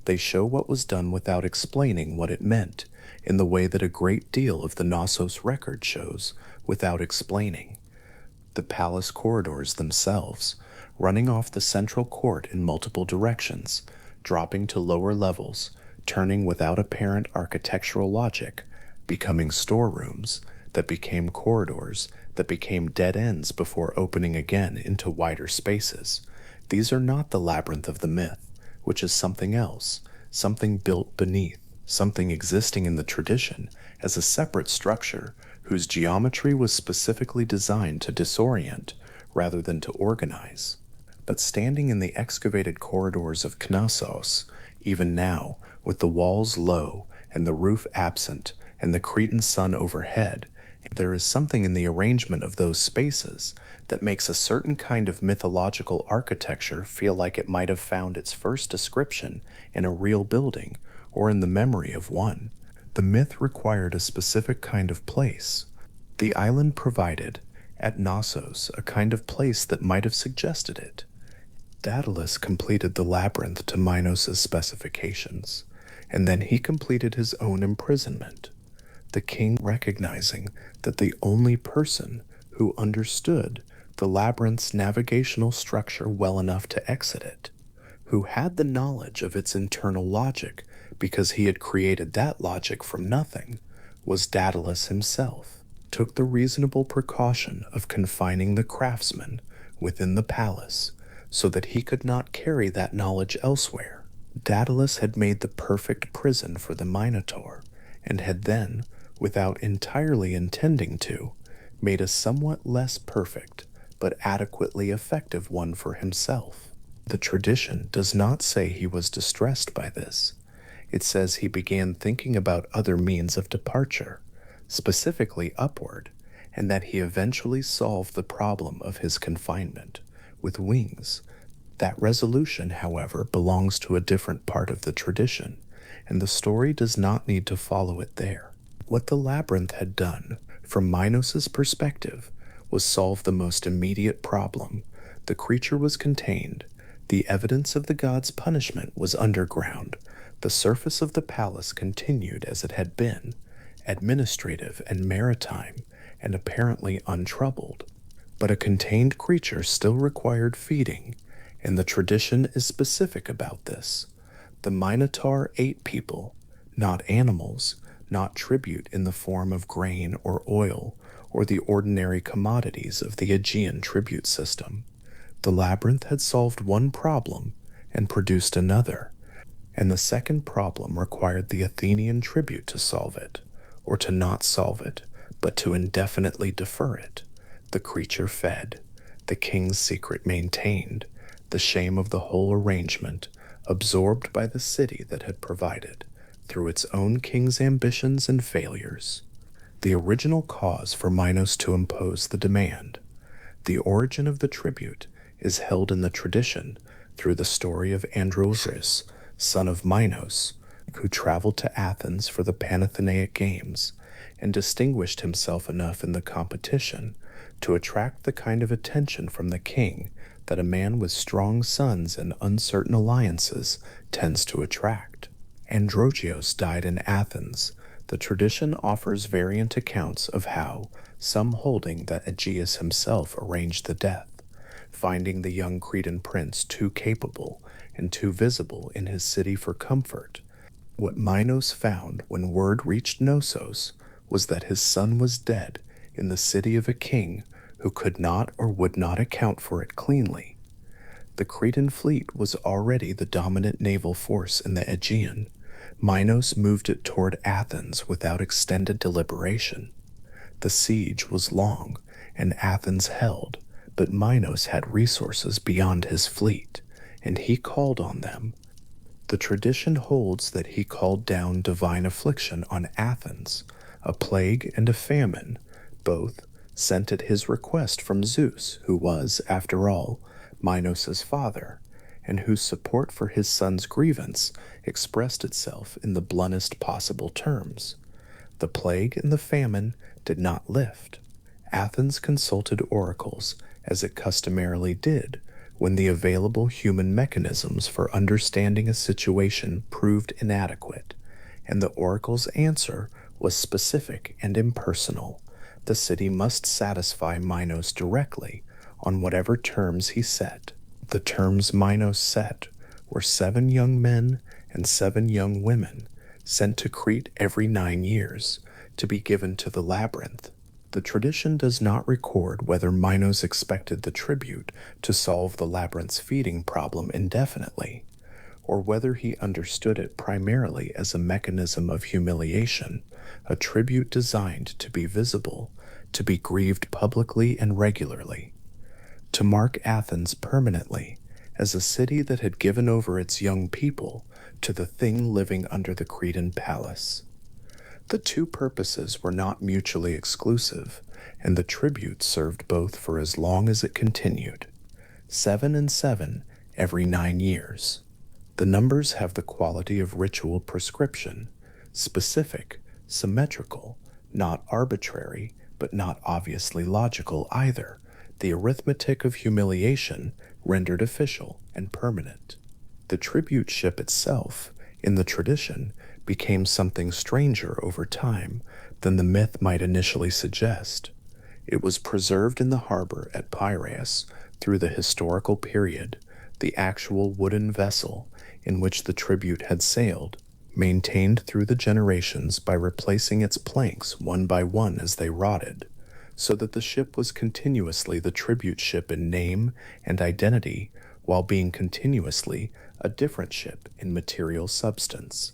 They show what was done without explaining what it meant, in the way that a great deal of the Knossos record shows without explaining. The palace corridors themselves, running off the central court in multiple directions, dropping to lower levels, turning without apparent architectural logic, becoming storerooms, that became corridors, that became dead ends before opening again into wider spaces. These are not the labyrinth of the myth, which is something else, something built beneath, something existing in the tradition as a separate structure whose geometry was specifically designed to disorient rather than to organize. But standing in the excavated corridors of Knossos, even now, with the walls low and the roof absent and the Cretan sun overhead, there is something in the arrangement of those spaces that makes a certain kind of mythological architecture feel like it might have found its first description in a real building or in the memory of one. The myth required a specific kind of place. The island provided, at Knossos, a kind of place that might have suggested it. Daedalus completed the labyrinth to Minos' specifications, and then he completed his own imprisonment. The king, recognizing that the only person who understood the labyrinth's navigational structure well enough to exit it, who had the knowledge of its internal logic because he had created that logic from nothing, was Daedalus himself, took the reasonable precaution of confining the craftsman within the palace so that he could not carry that knowledge elsewhere. Daedalus had made the perfect prison for the Minotaur, and had then, without entirely intending to, made a somewhat less perfect but adequately effective one for himself. The tradition does not say he was distressed by this. It says he began thinking about other means of departure, specifically upward, and that he eventually solved the problem of his confinement with wings. That resolution, however, belongs to a different part of the tradition, and the story does not need to follow it there. What the labyrinth had done, from Minos' perspective, was solve the most immediate problem. The creature was contained. The evidence of the god's punishment was underground. The surface of the palace continued as it had been, administrative and maritime, and apparently untroubled. But a contained creature still required feeding, and the tradition is specific about this. The Minotaur ate people, not animals, not tribute in the form of grain or oil, or the ordinary commodities of the Aegean tribute system. The labyrinth had solved one problem and produced another, and the second problem required the Athenian tribute to solve it, or to not solve it, but to indefinitely defer it. The creature fed, the king's secret maintained, the shame of the whole arrangement absorbed by the city that had provided, through its own king's ambitions and failures. The original cause for Minos to impose the demand. The origin of the tribute is held in the tradition through the story of Androgeus, son of Minos, who traveled to Athens for the Panathenaic Games and distinguished himself enough in the competition to attract the kind of attention from the king that a man with strong sons and uncertain alliances tends to attract. Androgeos died in Athens. The tradition offers variant accounts of how, some holding that Aegeus himself arranged the death, finding the young Cretan prince too capable and too visible in his city for comfort. What Minos found when word reached Knossos was that his son was dead in the city of a king who could not or would not account for it cleanly. The Cretan fleet was already the dominant naval force in the Aegean. Minos moved it toward Athens without extended deliberation. The siege was long, and Athens held, but Minos had resources beyond his fleet, and he called on them. The tradition holds that he called down divine affliction on Athens, a plague and a famine, both sent at his request from Zeus, who was, after all, Minos' father, and whose support for his son's grievance expressed itself in the bluntest possible terms. The plague and the famine did not lift. Athens consulted oracles, as it customarily did, when the available human mechanisms for understanding a situation proved inadequate, and the oracle's answer was specific and impersonal. The city must satisfy Minos directly on whatever terms he set. The terms Minos set were 7 young men and 7 young women, sent to Crete every 9 years, to be given to the labyrinth. The tradition does not record whether Minos expected the tribute to solve the labyrinth's feeding problem indefinitely, or whether he understood it primarily as a mechanism of humiliation, a tribute designed to be visible, to be grieved publicly and regularly, to mark Athens permanently as a city that had given over its young people to the thing living under the Cretan palace. The two purposes were not mutually exclusive, and the tribute served both for as long as it continued, 7 and 7 every 9 years. The numbers have the quality of ritual prescription, specific, symmetrical, not arbitrary, but not obviously logical either, the arithmetic of humiliation rendered official and permanent. The tribute ship itself, in the tradition, became something stranger over time than the myth might initially suggest. It was preserved in the harbor at Piraeus through the historical period, the actual wooden vessel in which the tribute had sailed, maintained through the generations by replacing its planks one by one as they rotted, so that the ship was continuously the tribute ship in name and identity while being continuously a different ship in material substance.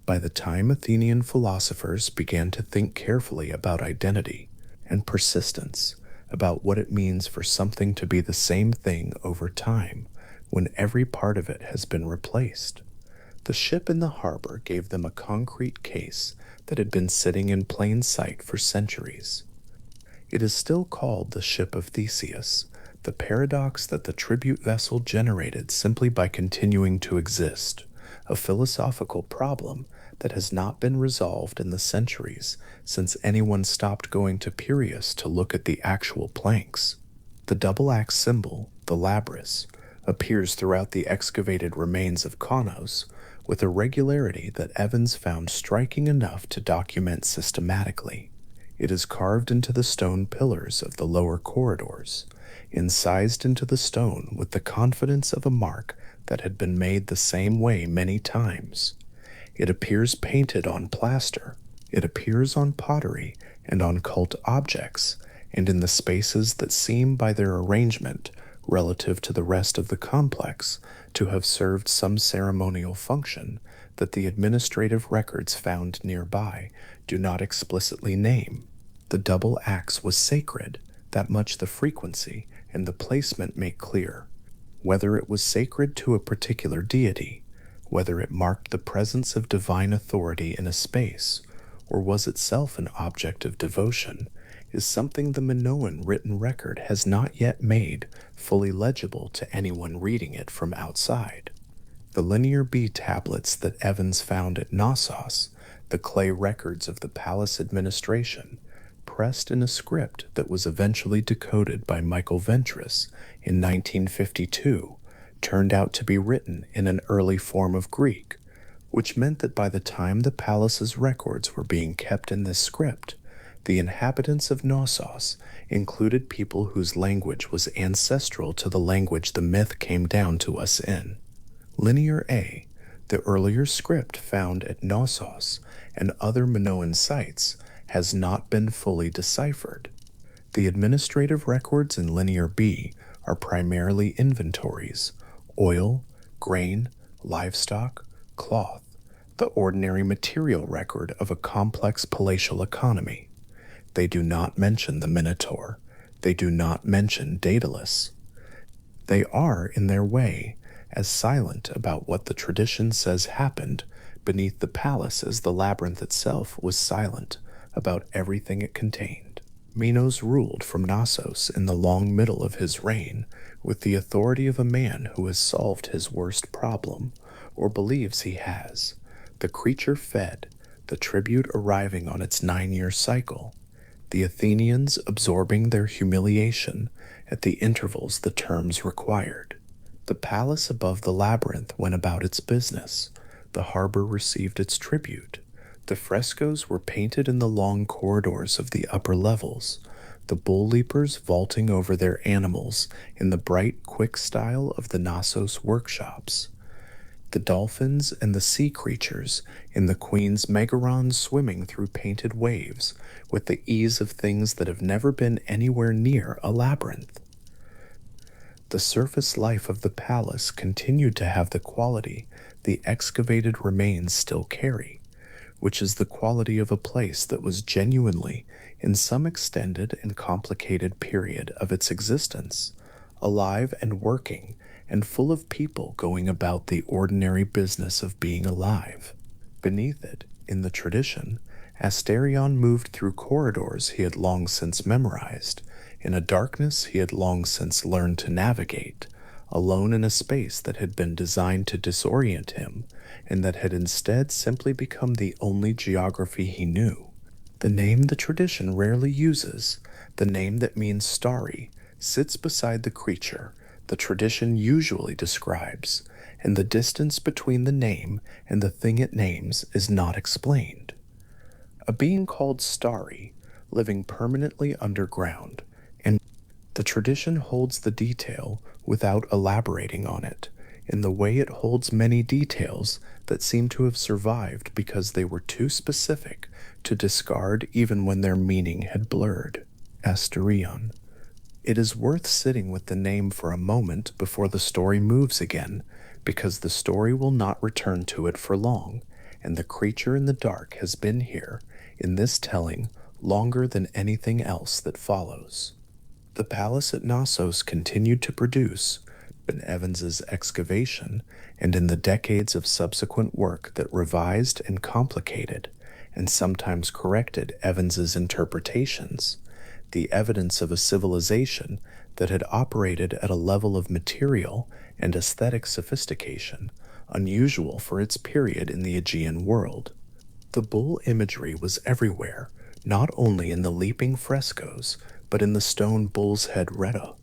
By the time Athenian philosophers began to think carefully about identity and persistence, about what it means for something to be the same thing over time when every part of it has been replaced, the ship in the harbor gave them a concrete case that had been sitting in plain sight for centuries. It is still called the ship of Theseus, the paradox that the tribute vessel generated simply by continuing to exist, a philosophical problem that has not been resolved in the centuries since anyone stopped going to Piraeus to look at the actual planks. The double-axe symbol, the Labyrinth, appears throughout the excavated remains of Konos with a regularity that Evans found striking enough to document systematically. It is carved into the stone pillars of the lower corridors, incised into the stone with the confidence of a mark that had been made the same way many times. It appears painted on plaster. It appears on pottery and on cult objects, and in the spaces that seem by their arrangement relative to the rest of the complex to have served some ceremonial function that the administrative records found nearby do not explicitly name. The double axe was sacred, that much the frequency and the placement make clear. Whether it was sacred to a particular deity, whether it marked the presence of divine authority in a space, or was itself an object of devotion, is something the Minoan written record has not yet made fully legible to anyone reading it from outside. The Linear B tablets that Evans found at Knossos, the clay records of the palace administration, pressed in a script that was eventually decoded by Michael Ventris in 1952, turned out to be written in an early form of Greek, which meant that by the time the palace's records were being kept in this script, the inhabitants of Knossos included people whose language was ancestral to the language the myth came down to us in. Linear A, the earlier script found at Knossos and other Minoan sites, has not been fully deciphered. The administrative records in Linear B are primarily inventories, oil, grain, livestock, cloth, the ordinary material record of a complex palatial economy. They do not mention the Minotaur. They do not mention Daedalus. They are, in their way, as silent about what the tradition says happened beneath the palace as the labyrinth itself was silent about everything it contained. Minos ruled from Knossos in the long middle of his reign with the authority of a man who has solved his worst problem, or believes he has. The creature fed, the tribute arriving on its 9-year cycle, the Athenians absorbing their humiliation at the intervals the terms required. The palace above the labyrinth went about its business. The harbor received its tribute. The frescoes were painted in the long corridors of the upper levels, the bull leapers vaulting over their animals in the bright, quick style of the Knossos workshops. The dolphins and the sea creatures in the Queen's Megaron swimming through painted waves with the ease of things that have never been anywhere near a labyrinth. The surface life of the palace continued to have the quality the excavated remains still carry, which is the quality of a place that was genuinely, in some extended and complicated period of its existence, alive and working and full of people going about the ordinary business of being alive. Beneath it, in the tradition, Asterion moved through corridors he had long since memorized, in a darkness he had long since learned to navigate, alone in a space that had been designed to disorient him and that had instead simply become the only geography he knew. The name the tradition rarely uses, the name that means starry, sits beside the creature the tradition usually describes, and the distance between the name and the thing it names is not explained. A being called Starry, living permanently underground, and the tradition holds the detail without elaborating on it, in the way it holds many details that seem to have survived because they were too specific to discard even when their meaning had blurred. Asterion. It is worth sitting with the name for a moment before the story moves again, because the story will not return to it for long, and the creature in the dark has been here, in this telling, longer than anything else that follows. The palace at Knossos continued to produce, in Evans's excavation, and in the decades of subsequent work that revised and complicated, and sometimes corrected Evans's interpretations, the evidence of a civilization that had operated at a level of material and aesthetic sophistication unusual for its period in the Aegean world. The bull imagery was everywhere, not only in the leaping frescoes, but in the stone bull's head retta,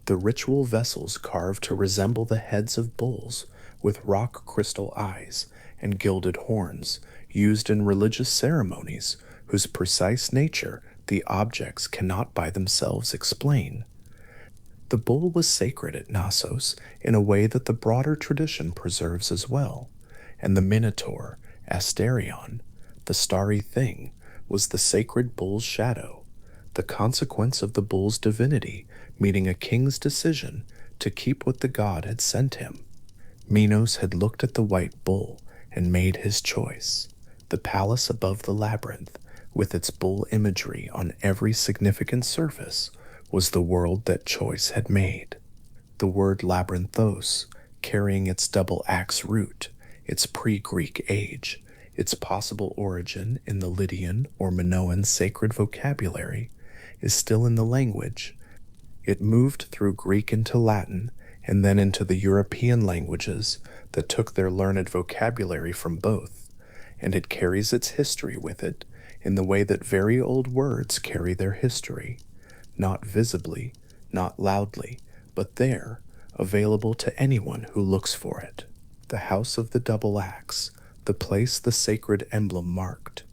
the ritual vessels carved to resemble the heads of bulls, with rock crystal eyes and gilded horns, used in religious ceremonies whose precise nature the objects cannot by themselves explain. The bull was sacred at Knossos in a way that the broader tradition preserves as well, and the Minotaur, Asterion, the starry thing, was the sacred bull's shadow, the consequence of the bull's divinity meeting a king's decision to keep what the god had sent him. Minos had looked at the white bull and made his choice. The palace above the labyrinth, with its bull imagery on every significant surface, was the world that choice had made. The word labyrinthos, carrying its double axe root, its pre-Greek age, its possible origin in the Lydian or Minoan sacred vocabulary, is still in the language. It moved through Greek into Latin and then into the European languages that took their learned vocabulary from both, and it carries its history with it in the way that very old words carry their history, not visibly, not loudly, but there, available to anyone who looks for it. The house of the double axe, the place the sacred emblem marked.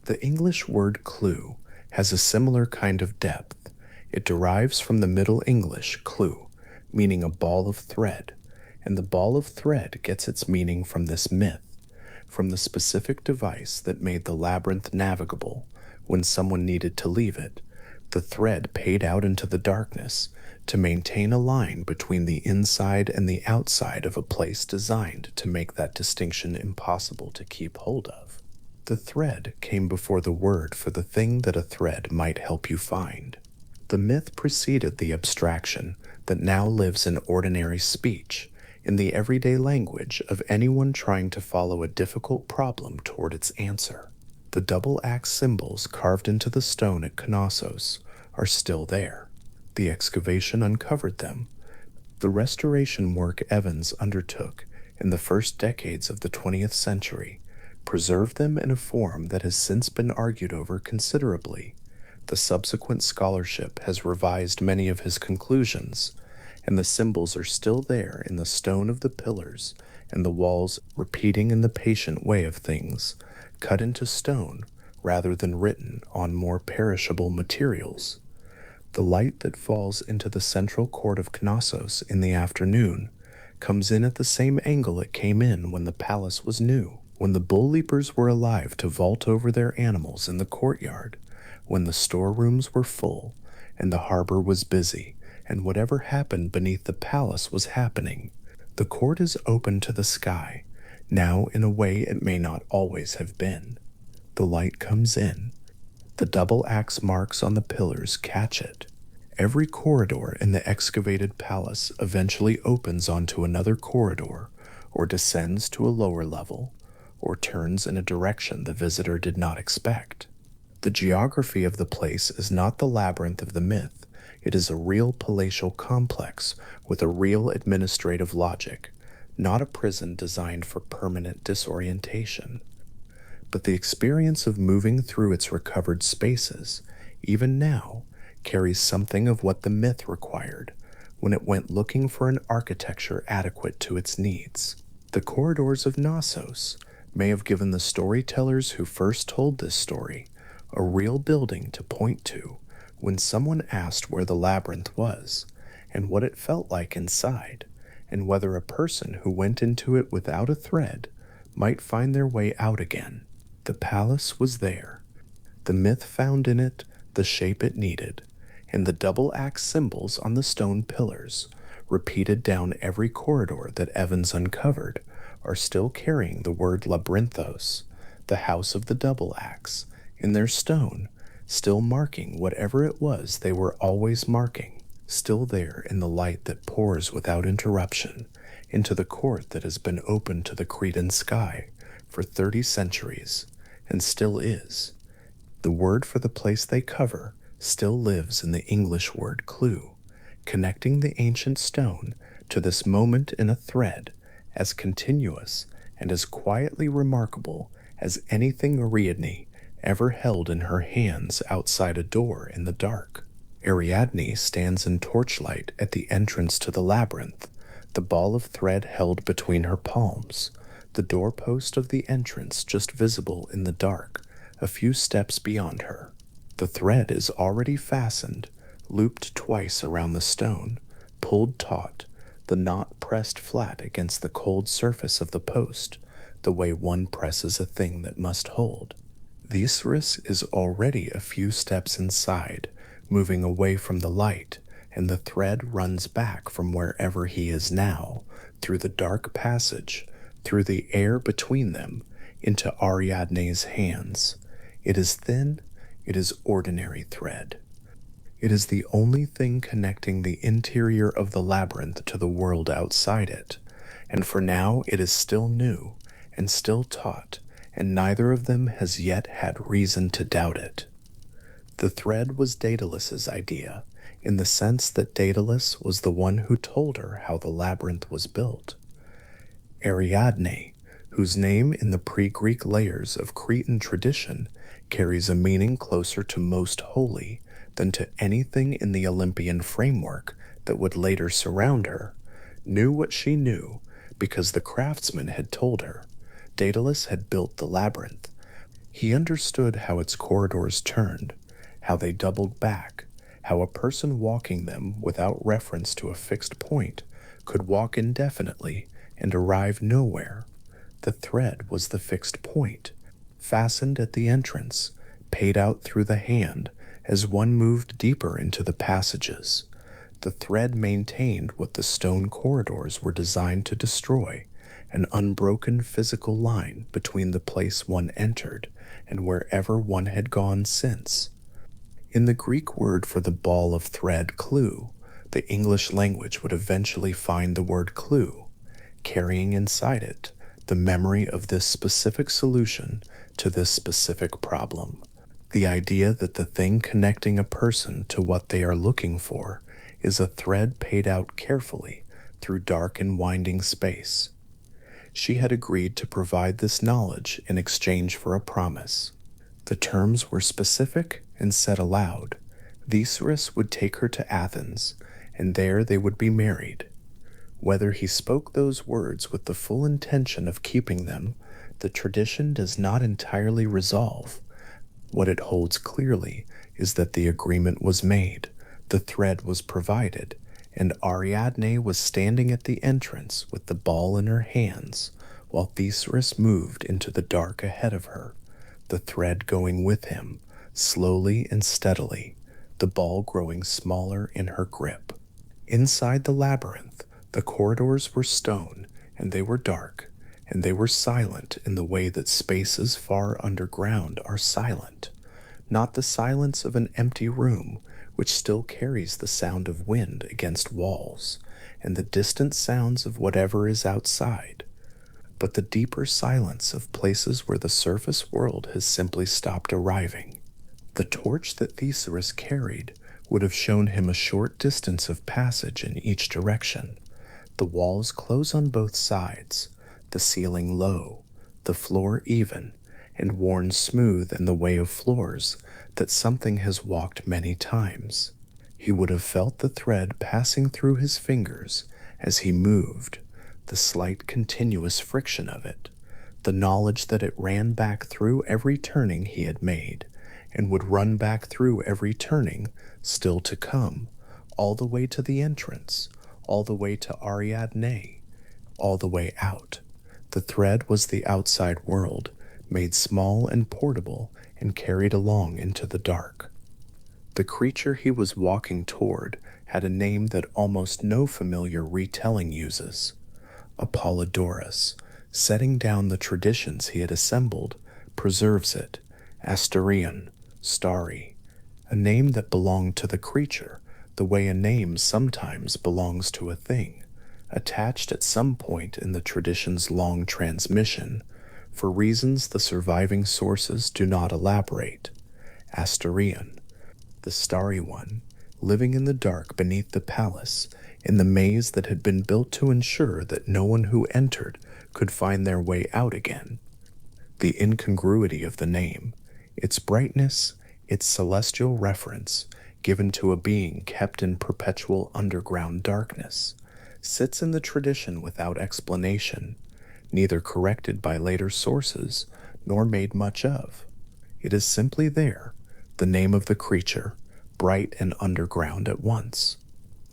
The English word clue has a similar kind of depth. It derives from the Middle English clue, meaning a ball of thread, and the ball of thread gets its meaning from this myth, from the specific device that made the labyrinth navigable when someone needed to leave it. The thread paid out into the darkness to maintain a line between the inside and the outside of a place designed to make that distinction impossible to keep hold of. The thread came before the word for the thing that a thread might help you find. The myth preceded the abstraction that now lives in ordinary speech, in the everyday language of anyone trying to follow a difficult problem toward its answer. The double axe symbols carved into the stone at Knossos are still there. The excavation uncovered them. The restoration work Evans undertook in the first decades of the 20th century preserved them in a form that has since been argued over considerably. The subsequent scholarship has revised many of his conclusions, and the symbols are still there in the stone of the pillars and the walls, repeating in the patient way of things, cut into stone rather than written on more perishable materials. The light that falls into the central court of Knossos in the afternoon comes in at the same angle it came in when the palace was new, when the bull leapers were alive to vault over their animals in the courtyard, when the storerooms were full and the harbor was busy, and whatever happened beneath the palace was happening. The court is open to the sky, now in a way it may not always have been. The light comes in. The double axe marks on the pillars catch it. Every corridor in the excavated palace eventually opens onto another corridor, or descends to a lower level, or turns in a direction the visitor did not expect. The geography of the place is not the labyrinth of the myth. It is a real palatial complex with a real administrative logic, not a prison designed for permanent disorientation. But the experience of moving through its recovered spaces, even now, carries something of what the myth required when it went looking for an architecture adequate to its needs. The corridors of Knossos may have given the storytellers who first told this story a real building to point to when someone asked where the labyrinth was, and what it felt like inside, and whether a person who went into it without a thread might find their way out again. The palace was there. The myth found in it the shape it needed, and the double-axe symbols on the stone pillars, repeated down every corridor that Evans uncovered, are still carrying the word Labyrinthos, the house of the double-axe, in their stone, still marking whatever it was they were always marking, still there in the light that pours without interruption into the court that has been open to the Cretan sky for 30 centuries, and still is. The word for the place they cover still lives in the English word clue, connecting the ancient stone to this moment in a thread as continuous and as quietly remarkable as anything Ariadne ever held in her hands outside a door in the dark. Ariadne stands in torchlight at the entrance to the labyrinth, the ball of thread held between her palms, the doorpost of the entrance just visible in the dark, a few steps beyond her. The thread is already fastened, looped twice around the stone, pulled taut, the knot pressed flat against the cold surface of the post, the way one presses a thing that must hold. Theseus is already a few steps inside, moving away from the light, and the thread runs back from wherever he is now, through the dark passage, through the air between them, into Ariadne's hands. It is thin, it is ordinary thread. It is the only thing connecting the interior of the labyrinth to the world outside it, and for now it is still new and still taut, and neither of them has yet had reason to doubt it. The thread was Daedalus's idea, in the sense that Daedalus was the one who told her how the labyrinth was built. Ariadne, whose name in the pre-Greek layers of Cretan tradition carries a meaning closer to most holy than to anything in the Olympian framework that would later surround her, knew what she knew because the craftsman had told her. Daedalus had built the labyrinth. He understood how its corridors turned, how they doubled back, how a person walking them without reference to a fixed point could walk indefinitely and arrive nowhere. The thread was the fixed point, fastened at the entrance, paid out through the hand as one moved deeper into the passages. The thread maintained what the stone corridors were designed to destroy, an unbroken physical line between the place one entered and wherever one had gone since. In the Greek word for the ball of thread, clue, the English language would eventually find the word clue, carrying inside it the memory of this specific solution to this specific problem. The idea that the thing connecting a person to what they are looking for is a thread paid out carefully through dark and winding space. She had agreed to provide this knowledge in exchange for a promise. The terms were specific and said aloud. Theseus would take her to Athens, and there they would be married. Whether he spoke those words with the full intention of keeping them, the tradition does not entirely resolve. What it holds clearly is that the agreement was made, the thread was provided, and Ariadne was standing at the entrance with the ball in her hands, while Theseus moved into the dark ahead of her, the thread going with him, slowly and steadily, the ball growing smaller in her grip. Inside the labyrinth, the corridors were stone, and they were dark, and they were silent in the way that spaces far underground are silent, not the silence of an empty room, which still carries the sound of wind against walls, and the distant sounds of whatever is outside, but the deeper silence of places where the surface world has simply stopped arriving. The torch that Theseus carried would have shown him a short distance of passage in each direction. The walls close on both sides, the ceiling low, the floor even, and worn smooth in the way of floors that something has walked many times. He would have felt the thread passing through his fingers as he moved, the slight continuous friction of it, the knowledge that it ran back through every turning he had made, and would run back through every turning still to come, all the way to the entrance, all the way to Ariadne, all the way out. The thread was the outside world, made small and portable and carried along into the dark. The creature he was walking toward had a name that almost no familiar retelling uses: Apollodorus. Setting down the traditions he had assembled, preserves it: Asterion, starry, a name that belonged to the creature, the way a name sometimes belongs to a thing, attached at some point in the tradition's long transmission, for reasons the surviving sources do not elaborate. Asterion, the starry one, living in the dark beneath the palace, in the maze that had been built to ensure that no one who entered could find their way out again. The incongruity of the name, its brightness, its celestial reference, given to a being kept in perpetual underground darkness, sits in the tradition without explanation, neither corrected by later sources nor made much of. It is simply there, the name of the creature, bright and underground at once.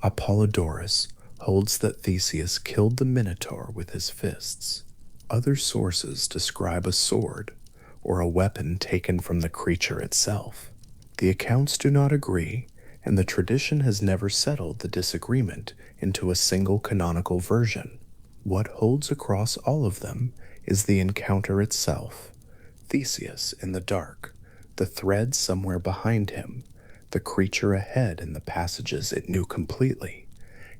Apollodorus holds that Theseus killed the Minotaur with his fists. Other sources describe a sword, or a weapon taken from the creature itself. The accounts do not agree, and the tradition has never settled the disagreement into a single canonical version. What holds across all of them is the encounter itself: Theseus in the dark, the thread somewhere behind him, the creature ahead in the passages it knew completely,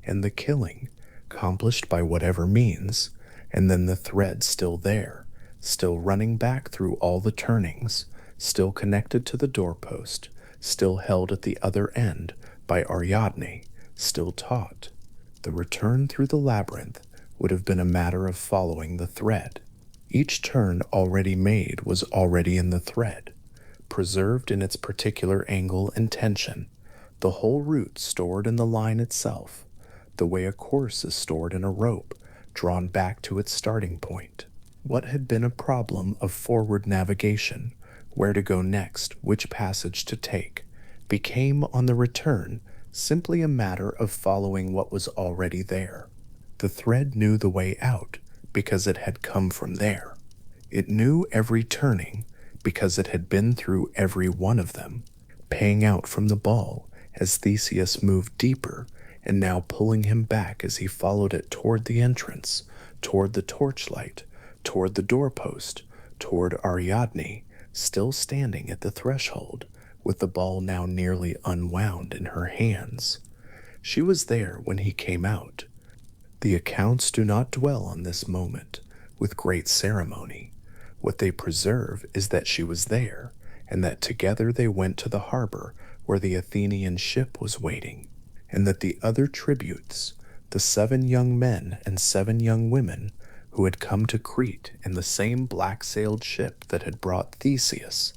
and the killing, accomplished by whatever means, and then the thread still there, still running back through all the turnings, still connected to the doorpost, still held at the other end by Ariadne, still taut. The return through the labyrinth would have been a matter of following the thread. Each turn already made was already in the thread, preserved in its particular angle and tension, the whole route stored in the line itself, the way a course is stored in a rope, drawn back to its starting point. What had been a problem of forward navigation, where to go next, which passage to take, became, on the return, simply a matter of following what was already there. The thread knew the way out because it had come from there. It knew every turning because it had been through every one of them, paying out from the ball as Theseus moved deeper and now pulling him back as he followed it toward the entrance, toward the torchlight, toward the doorpost, toward Ariadne, still standing at the threshold, with the ball now nearly unwound in her hands. She was there when he came out. The accounts do not dwell on this moment with great ceremony. What they preserve is that she was there, and that together they went to the harbor where the Athenian ship was waiting, and that the other tributes, the 7 young men and 7 young women who had come to Crete in the same black-sailed ship that had brought Theseus,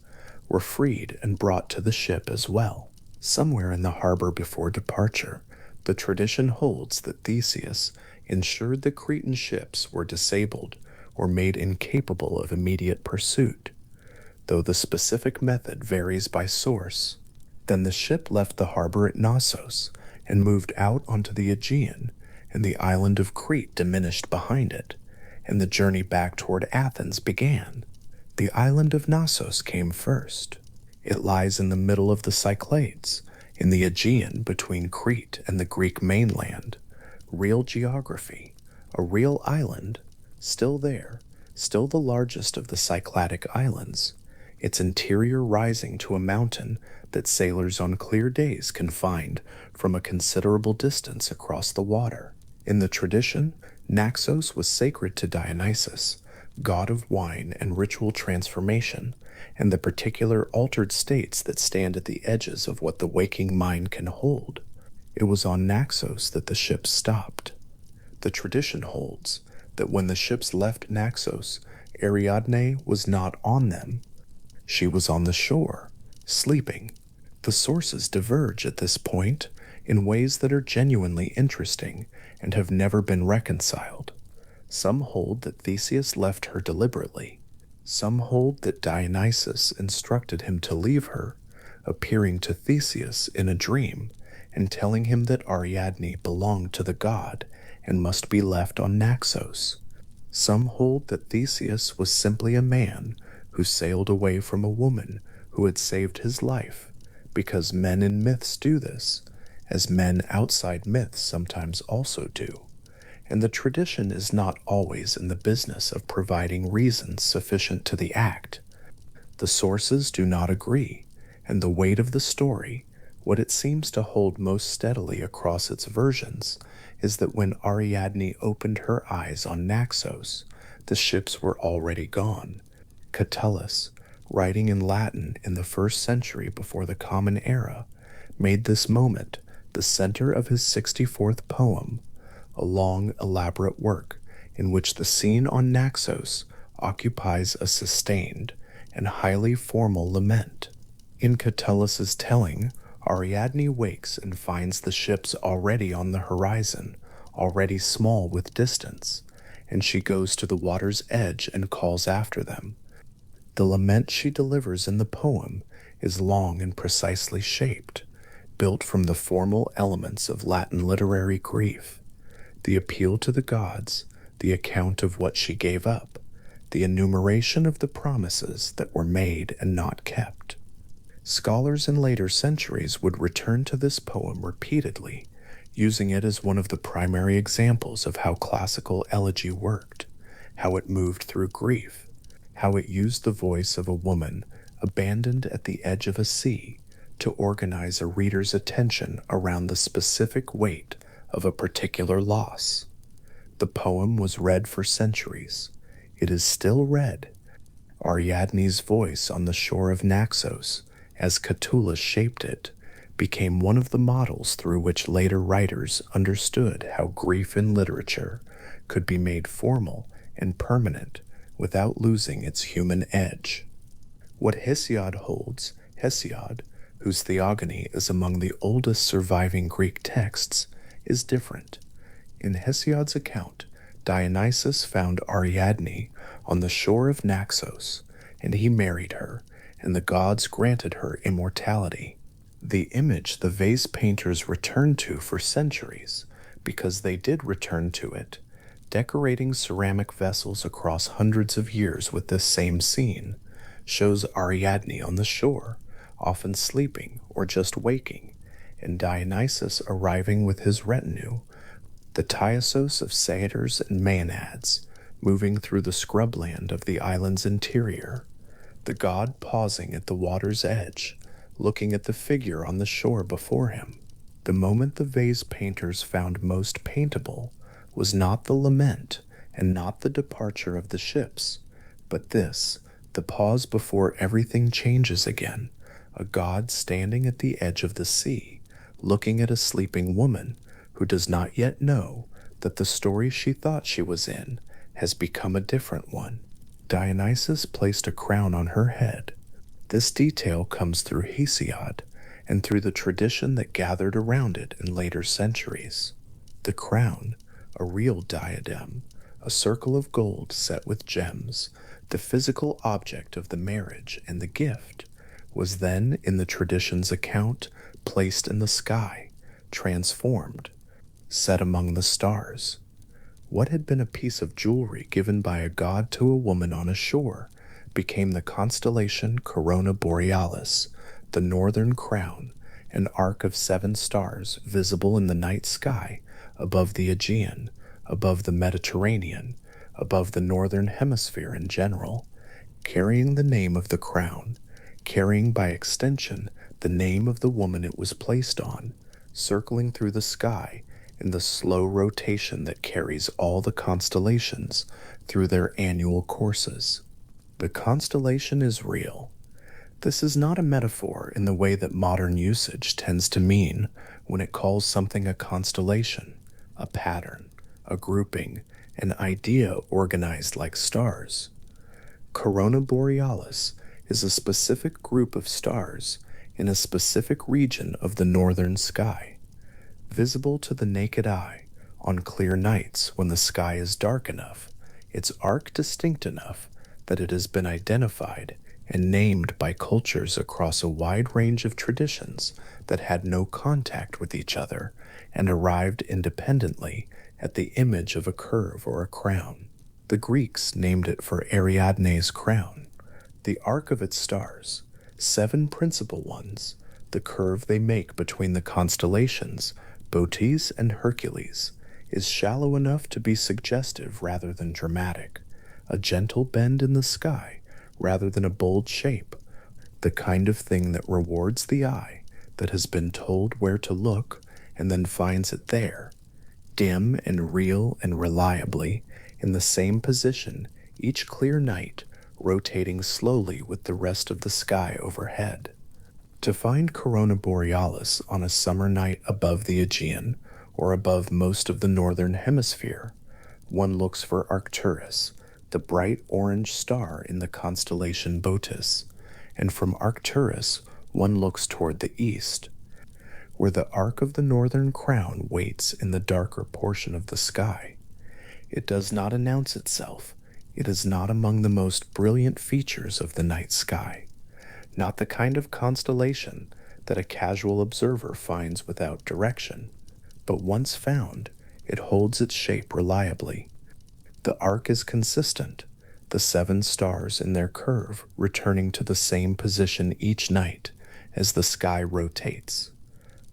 were freed and brought to the ship as well. Somewhere in the harbor before departure, the tradition holds that Theseus ensured the Cretan ships were disabled or made incapable of immediate pursuit, though the specific method varies by source. Then the ship left the harbor at Knossos and moved out onto the Aegean, and the island of Crete diminished behind it, and the journey back toward Athens began. The island of Knossos came first. It lies in the middle of the Cyclades, in the Aegean between Crete and the Greek mainland. Real geography, a real island, still there, still the largest of the Cycladic islands, its interior rising to a mountain that sailors on clear days can find from a considerable distance across the water. In the tradition, Naxos was sacred to Dionysus, god of wine and ritual transformation, and the particular altered states that stand at the edges of what the waking mind can hold. It was on Naxos that the ships stopped. The tradition holds that when the ships left Naxos, Ariadne was not on them. She was on the shore, sleeping. The sources diverge at this point in ways that are genuinely interesting and have never been reconciled. Some hold that Theseus left her deliberately. Some hold that Dionysus instructed him to leave her, appearing to Theseus in a dream and telling him that Ariadne belonged to the god and must be left on Naxos. Some hold that Theseus was simply a man who sailed away from a woman who had saved his life, because men in myths do this, as men outside myths sometimes also do, and the tradition is not always in the business of providing reasons sufficient to the act. The sources do not agree, and the weight of the story, what it seems to hold most steadily across its versions, is that when Ariadne opened her eyes on Naxos, the ships were already gone. Catullus, writing in Latin in the 1st century before the Common Era, made this moment the center of his 64th poem, a long, elaborate work in which the scene on Naxos occupies a sustained and highly formal lament. In Catullus's telling, Ariadne wakes and finds the ships already on the horizon, already small with distance, and she goes to the water's edge and calls after them. The lament she delivers in the poem is long and precisely shaped, built from the formal elements of Latin literary grief. The appeal to the gods, the account of what she gave up, the enumeration of the promises that were made and not kept. Scholars in later centuries would return to this poem repeatedly, using it as one of the primary examples of how classical elegy worked, how it moved through grief, how it used the voice of a woman abandoned at the edge of a sea to organize a reader's attention around the specific weight of a particular loss. The poem was read for centuries. It is still read. Ariadne's voice on the shore of Naxos, as Catullus shaped it, became one of the models through which later writers understood how grief in literature could be made formal and permanent without losing its human edge. What Hesiod holds, Hesiod, whose theogony is among the oldest surviving Greek texts, is different. In Hesiod's account, Dionysus found Ariadne on the shore of Naxos, and he married her, and the gods granted her immortality. The image the vase painters returned to for centuries, because they did return to it, decorating ceramic vessels across hundreds of years with this same scene, shows Ariadne on the shore, often sleeping or just waking, and Dionysus arriving with his retinue, the Thyasos of satyrs and maenads, moving through the scrubland of the island's interior, the god pausing at the water's edge, looking at the figure on the shore before him. The moment the vase painters found most paintable was not the lament and not the departure of the ships, but this, the pause before everything changes again, a god standing at the edge of the sea, looking at a sleeping woman who does not yet know that the story she thought she was in has become a different one. Dionysus placed a crown on her head. This detail comes through Hesiod and through the tradition that gathered around it in later centuries. The crown, a real diadem, a circle of gold set with gems, the physical object of the marriage and the gift, was then, in the tradition's account, placed in the sky, transformed, set among the stars. What had been a piece of jewelry given by a god to a woman on a shore became the constellation Corona Borealis, the northern crown, an arc of 7 stars visible in the night sky above the Aegean, above the Mediterranean, above the northern hemisphere in general, carrying the name of the crown, carrying by extension the name of the woman it was placed on, circling through the sky in the slow rotation that carries all the constellations through their annual courses. The constellation is real. This is not a metaphor in the way that modern usage tends to mean when it calls something a constellation, a pattern, a grouping, an idea organized like stars. Corona Borealis is a specific group of stars in a specific region of the northern sky, visible to the naked eye on clear nights when the sky is dark enough, its arc distinct enough that it has been identified and named by cultures across a wide range of traditions that had no contact with each other and arrived independently at the image of a curve or a crown. The Greeks named it for Ariadne's crown, the arc of its stars, 7 principal ones, the curve they make between the constellations, Bootes and Hercules, is shallow enough to be suggestive rather than dramatic, a gentle bend in the sky rather than a bold shape, the kind of thing that rewards the eye that has been told where to look and then finds it there, dim and real and reliably, in the same position each clear night, rotating slowly with the rest of the sky overhead. To find Corona Borealis on a summer night above the Aegean or above most of the northern hemisphere, one looks for Arcturus, the bright orange star in the constellation Bootes, and from Arcturus one looks toward the east, where the arc of the northern crown waits in the darker portion of the sky. It does not announce itself. It is not among the most brilliant features of the night sky, not the kind of constellation that a casual observer finds without direction, but once found, it holds its shape reliably. The arc is consistent, the 7 stars in their curve returning to the same position each night as the sky rotates,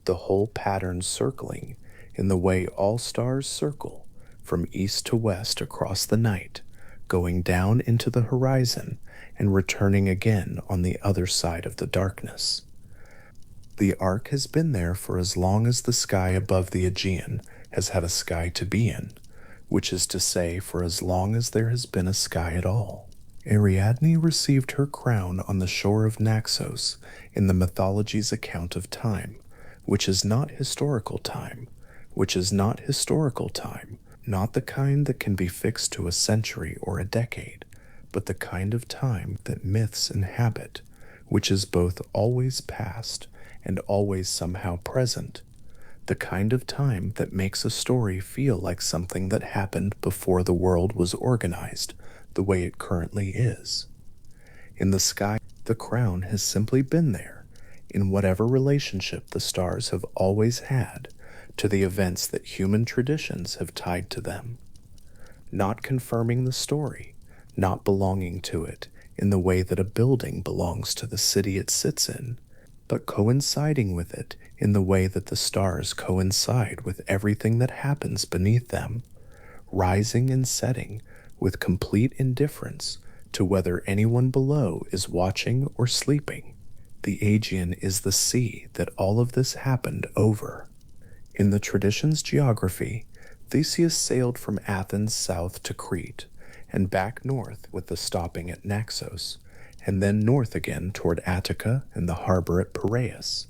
the whole pattern circling in the way all stars circle, from east to west across the night, going down into the horizon and returning again on the other side of the darkness. The arc has been there for as long as the sky above the Aegean has had a sky to be in, which is to say for as long as there has been a sky at all. Ariadne received her crown on the shore of Naxos in the mythology's account of time, which is not historical time, not the kind that can be fixed to a century or a decade, but the kind of time that myths inhabit, which is both always past and always somehow present, the kind of time that makes a story feel like something that happened before the world was organized the way it currently is. In the sky, the crown has simply been there, in whatever relationship the stars have always had to the events that human traditions have tied to them, not confirming the story, not belonging to it in the way that a building belongs to the city it sits in, but coinciding with it in the way that the stars coincide with everything that happens beneath them, rising and setting with complete indifference to whether anyone below is watching or sleeping. The Aegean is the sea that all of this happened over. In the tradition's geography, Theseus sailed from Athens south to Crete, and back north with the stopping at Naxos, and then north again toward Attica and the harbor at Piraeus.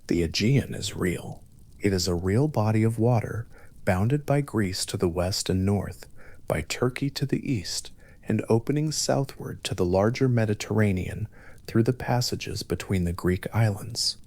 The Aegean is real. It is a real body of water, bounded by Greece to the west and north, by Turkey to the east, and opening southward to the larger Mediterranean through the passages between the Greek islands.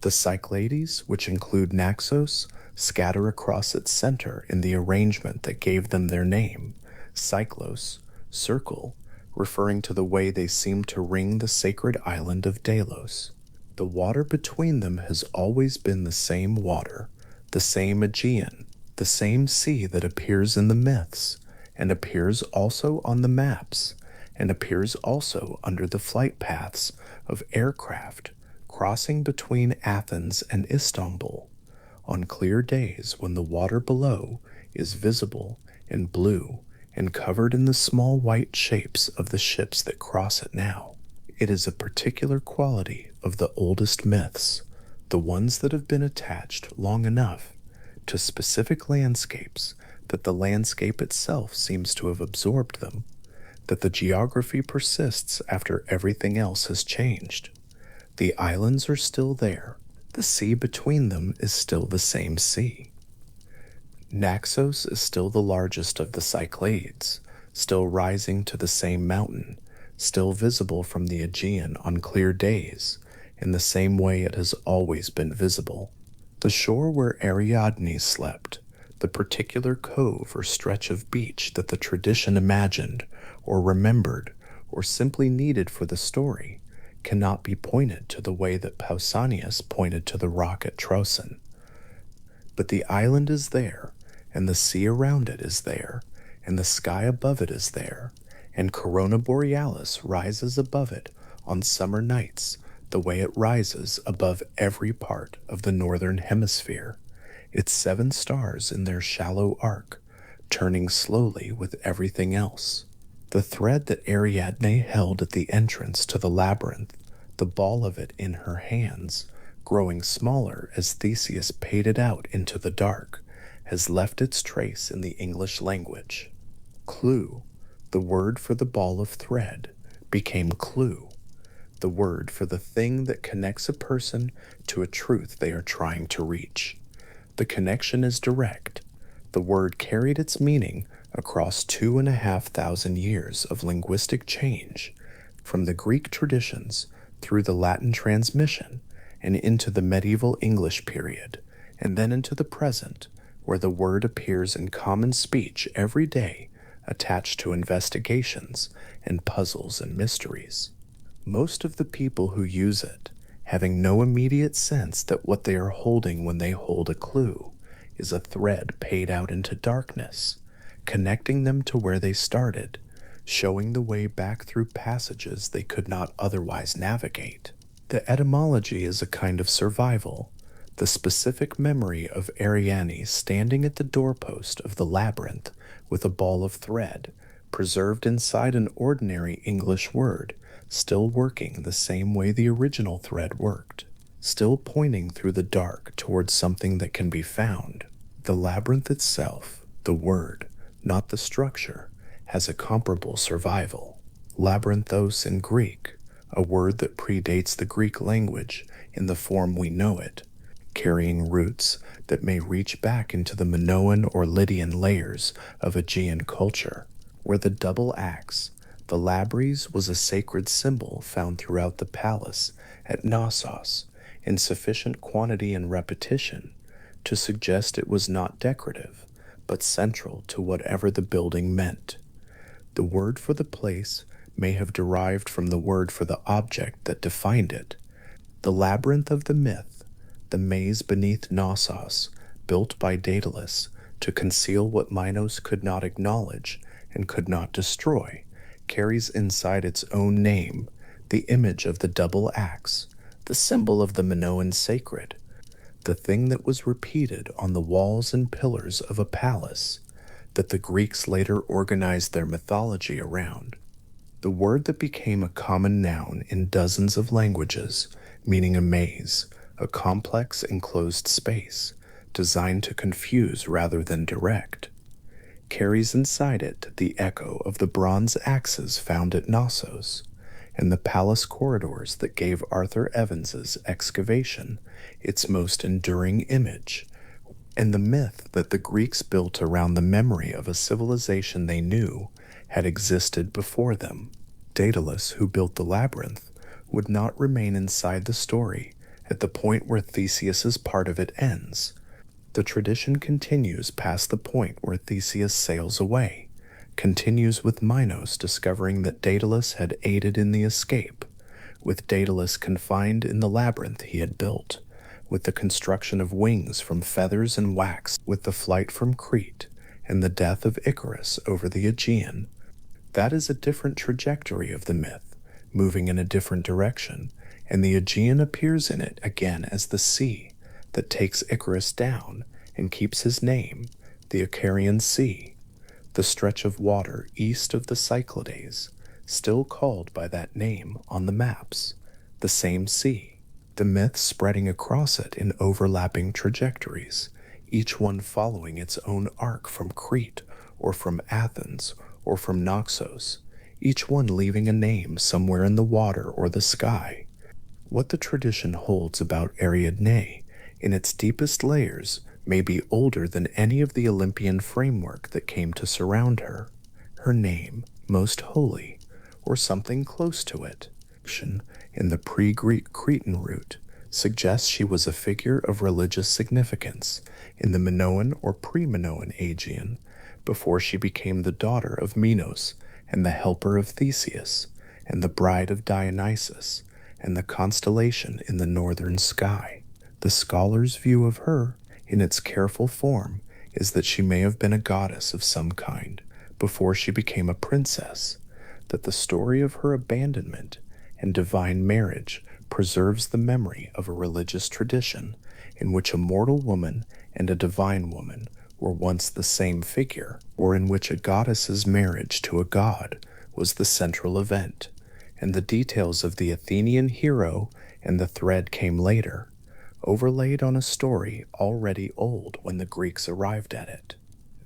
The Cyclades, which include Naxos, scatter across its center in the arrangement that gave them their name, Cyclos, circle, referring to the way they seem to ring the sacred island of Delos. The water between them has always been the same water, the same Aegean, the same sea that appears in the myths, and appears also on the maps, and appears also under the flight paths of aircraft crossing between Athens and Istanbul, on clear days when the water below is visible and blue and covered in the small white shapes of the ships that cross it now. It is a particular quality of the oldest myths, the ones that have been attached long enough to specific landscapes that the landscape itself seems to have absorbed them, that the geography persists after everything else has changed. The islands are still there, the sea between them is still the same sea. Naxos is still the largest of the Cyclades, still rising to the same mountain, still visible from the Aegean on clear days, in the same way it has always been visible. The shore where Ariadne slept, the particular cove or stretch of beach that the tradition imagined, or remembered, or simply needed for the story, cannot be pointed to the way that Pausanias pointed to the rock at Troezen. But the island is there, and the sea around it is there, and the sky above it is there, and Corona Borealis rises above it on summer nights the way it rises above every part of the northern hemisphere, its 7 stars in their shallow arc, turning slowly with everything else. The thread that Ariadne held at the entrance to the labyrinth, the ball of it in her hands, growing smaller as Theseus paid it out into the dark, has left its trace in the English language. Clue, the word for the ball of thread, became clue, the word for the thing that connects a person to a truth they are trying to reach. The connection is direct. The word carried its meaning across 2,500 years of linguistic change, from the Greek traditions through the Latin transmission and into the medieval English period, and then into the present, where the word appears in common speech every day, attached to investigations and puzzles and mysteries. Most of the people who use it, having no immediate sense that what they are holding when they hold a clue is a thread paid out into darkness, connecting them to where they started, showing the way back through passages they could not otherwise navigate. The etymology is a kind of survival, the specific memory of Ariadne standing at the doorpost of the labyrinth with a ball of thread, preserved inside an ordinary English word, still working the same way the original thread worked, still pointing through the dark towards something that can be found. The labyrinth itself, the word, not the structure, has a comparable survival. Labyrinthos in Greek, a word that predates the Greek language in the form we know it, carrying roots that may reach back into the Minoan or Lydian layers of Aegean culture, where the double axe, the labris, was a sacred symbol found throughout the palace at Knossos in sufficient quantity and repetition to suggest it was not decorative, but central to whatever the building meant. The word for the place may have derived from the word for the object that defined it. The labyrinth of the myth, the maze beneath Knossos, built by Daedalus to conceal what Minos could not acknowledge and could not destroy, carries inside its own name the image of the double axe, the symbol of the Minoan sacred, the thing that was repeated on the walls and pillars of a palace that the Greeks later organized their mythology around. The word that became a common noun in dozens of languages, meaning a maze, a complex enclosed space, designed to confuse rather than direct, carries inside it the echo of the bronze axes found at Knossos, and the palace corridors that gave Arthur Evans's excavation its most enduring image, and the myth that the Greeks built around the memory of a civilization they knew had existed before them. Daedalus, who built the labyrinth, would not remain inside the story at the point where Theseus's part of it ends. The tradition continues past the point where Theseus sails away, continues with Minos discovering that Daedalus had aided in the escape, with Daedalus confined in the labyrinth he had built, with the construction of wings from feathers and wax, with the flight from Crete, and the death of Icarus over the Aegean. That is a different trajectory of the myth, moving in a different direction, and the Aegean appears in it again as the sea that takes Icarus down and keeps his name, the Icarian Sea, the stretch of water east of the Cyclades, still called by that name on the maps, the same sea, the myth spreading across it in overlapping trajectories, each one following its own arc from Crete, or from Athens, or from Naxos, each one leaving a name somewhere in the water or the sky. What the tradition holds about Ariadne, in its deepest layers, may be older than any of the Olympian framework that came to surround her. Her name, most holy, or something close to it, in the pre-Greek Cretan root, suggests she was a figure of religious significance in the Minoan or pre-Minoan Aegean, before she became the daughter of Minos and the helper of Theseus, and the bride of Dionysus, and the constellation in the northern sky. The scholar's view of her, in its careful form, is that she may have been a goddess of some kind before she became a princess, that the story of her abandonment and divine marriage preserves the memory of a religious tradition in which a mortal woman and a divine woman were once the same figure, or in which a goddess's marriage to a god was the central event, and the details of the Athenian hero and the thread came later, overlaid on a story already old when the Greeks arrived at it.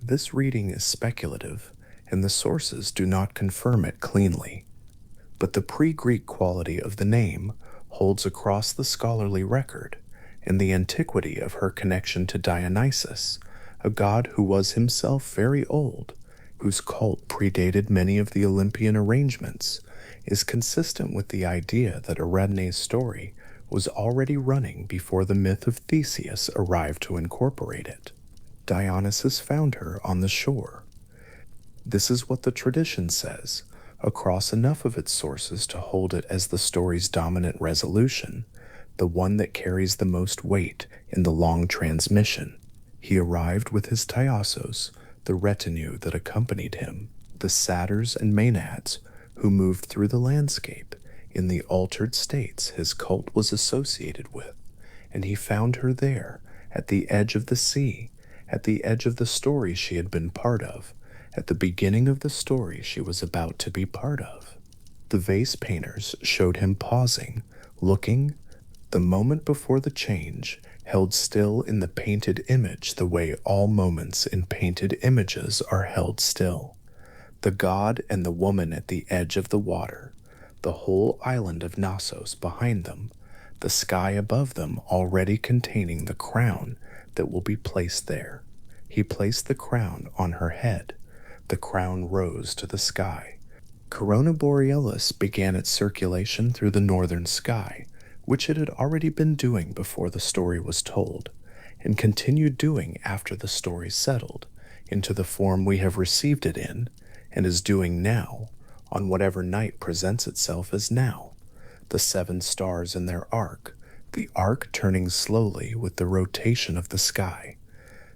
This reading is speculative, and the sources do not confirm it cleanly, but the pre-Greek quality of the name holds across the scholarly record, and the antiquity of her connection to Dionysus, a god who was himself very old, whose cult predated many of the Olympian arrangements, is consistent with the idea that Ariadne's story was already running before the myth of Theseus arrived to incorporate it. Dionysus found her on the shore. This is what the tradition says, across enough of its sources to hold it as the story's dominant resolution, the one that carries the most weight in the long transmission. He arrived with his Tyassos, the retinue that accompanied him, the satyrs and maenads who moved through the landscape in the altered states his cult was associated with, and he found her there, at the edge of the sea, at the edge of the story she had been part of, at the beginning of the story she was about to be part of. The vase painters showed him pausing, looking, the moment before the change, held still in the painted image the way all moments in painted images are held still. The god and the woman at the edge of the water, the whole island of Knossos behind them, the sky above them already containing the crown that will be placed there. He placed the crown on her head. The crown rose to the sky. Corona Borealis began its circulation through the northern sky, which it had already been doing before the story was told, and continued doing after the story settled into the form we have received it in, and is doing now, on whatever night presents itself as now. The 7 stars in their arc, the arc turning slowly with the rotation of the sky,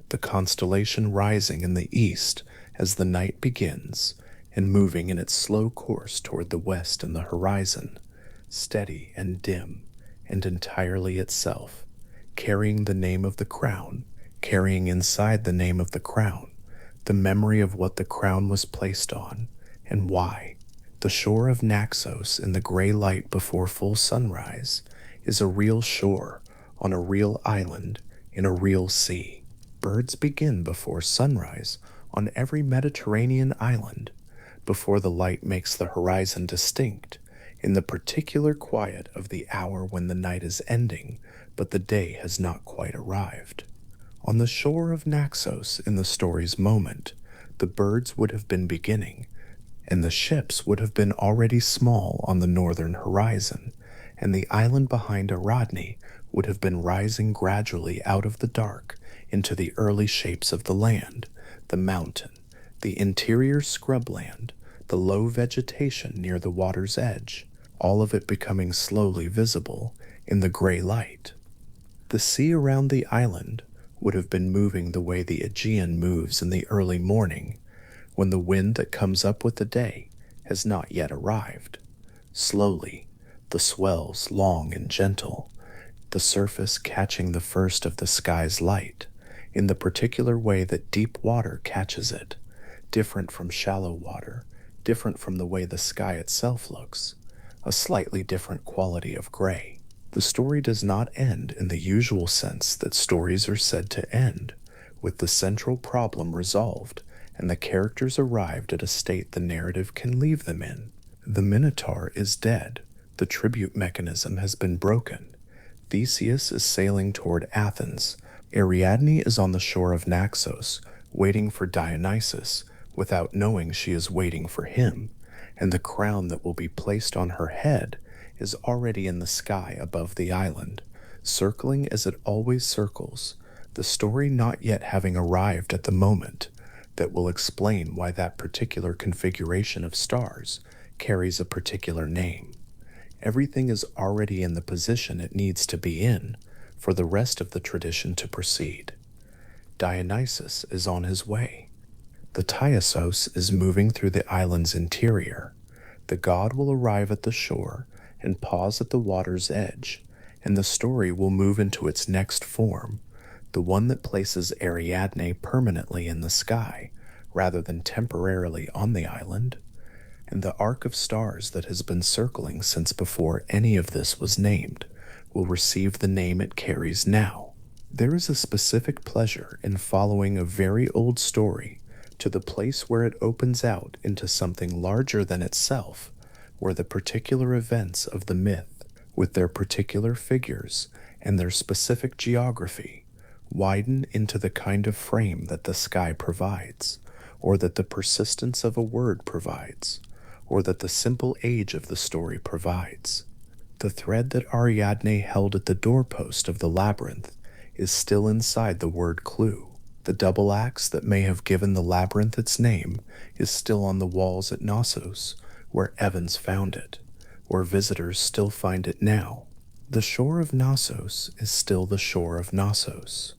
the constellation rising in the east as the night begins, and moving in its slow course toward the west and the horizon, steady and dim, and entirely itself, carrying the name of the crown, carrying inside the name of the crown, the memory of what the crown was placed on, and why. The shore of Naxos in the gray light before full sunrise is a real shore on a real island in a real sea. Birds begin before sunrise on every Mediterranean island, before the light makes the horizon distinct, in the particular quiet of the hour when the night is ending, but the day has not quite arrived. On the shore of Naxos in the story's moment, the birds would have been beginning, and the ships would have been already small on the northern horizon, and the island behind Ariadne would have been rising gradually out of the dark into the early shapes of the land, the mountain, the interior scrubland, the low vegetation near the water's edge, all of it becoming slowly visible in the gray light. The sea around the island would have been moving the way the Aegean moves in the early morning, when the wind that comes up with the day has not yet arrived. Slowly, the swells long and gentle, the surface catching the first of the sky's light, in the particular way that deep water catches it, different from shallow water, different from the way the sky itself looks, a slightly different quality of gray. The story does not end in the usual sense that stories are said to end, with the central problem resolved and the characters arrived at a state the narrative can leave them in. The Minotaur is dead, the tribute mechanism has been broken. Theseus is sailing toward Athens. Ariadne is on the shore of Naxos, waiting for Dionysus, without knowing she is waiting for him, and the crown that will be placed on her head is already in the sky above the island, circling as it always circles, the story not yet having arrived at the moment that will explain why that particular configuration of stars carries a particular name. Everything is already in the position it needs to be in for the rest of the tradition to proceed. Dionysus is on his way. The Theseus is moving through the island's interior. The god will arrive at the shore and pause at the water's edge, and the story will move into its next form, the one that places Ariadne permanently in the sky rather than temporarily on the island, and the arc of stars that has been circling since before any of this was named will receive the name it carries now. There is a specific pleasure in following a very old story to the place where it opens out into something larger than itself, where the particular events of the myth, with their particular figures and their specific geography, widen into the kind of frame that the sky provides, or that the persistence of a word provides, or that the simple age of the story provides. The thread that Ariadne held at the doorpost of the labyrinth is still inside the word clue. The double axe that may have given the labyrinth its name is still on the walls at Knossos, where Evans found it, where visitors still find it now. The shore of Knossos is still the shore of Knossos.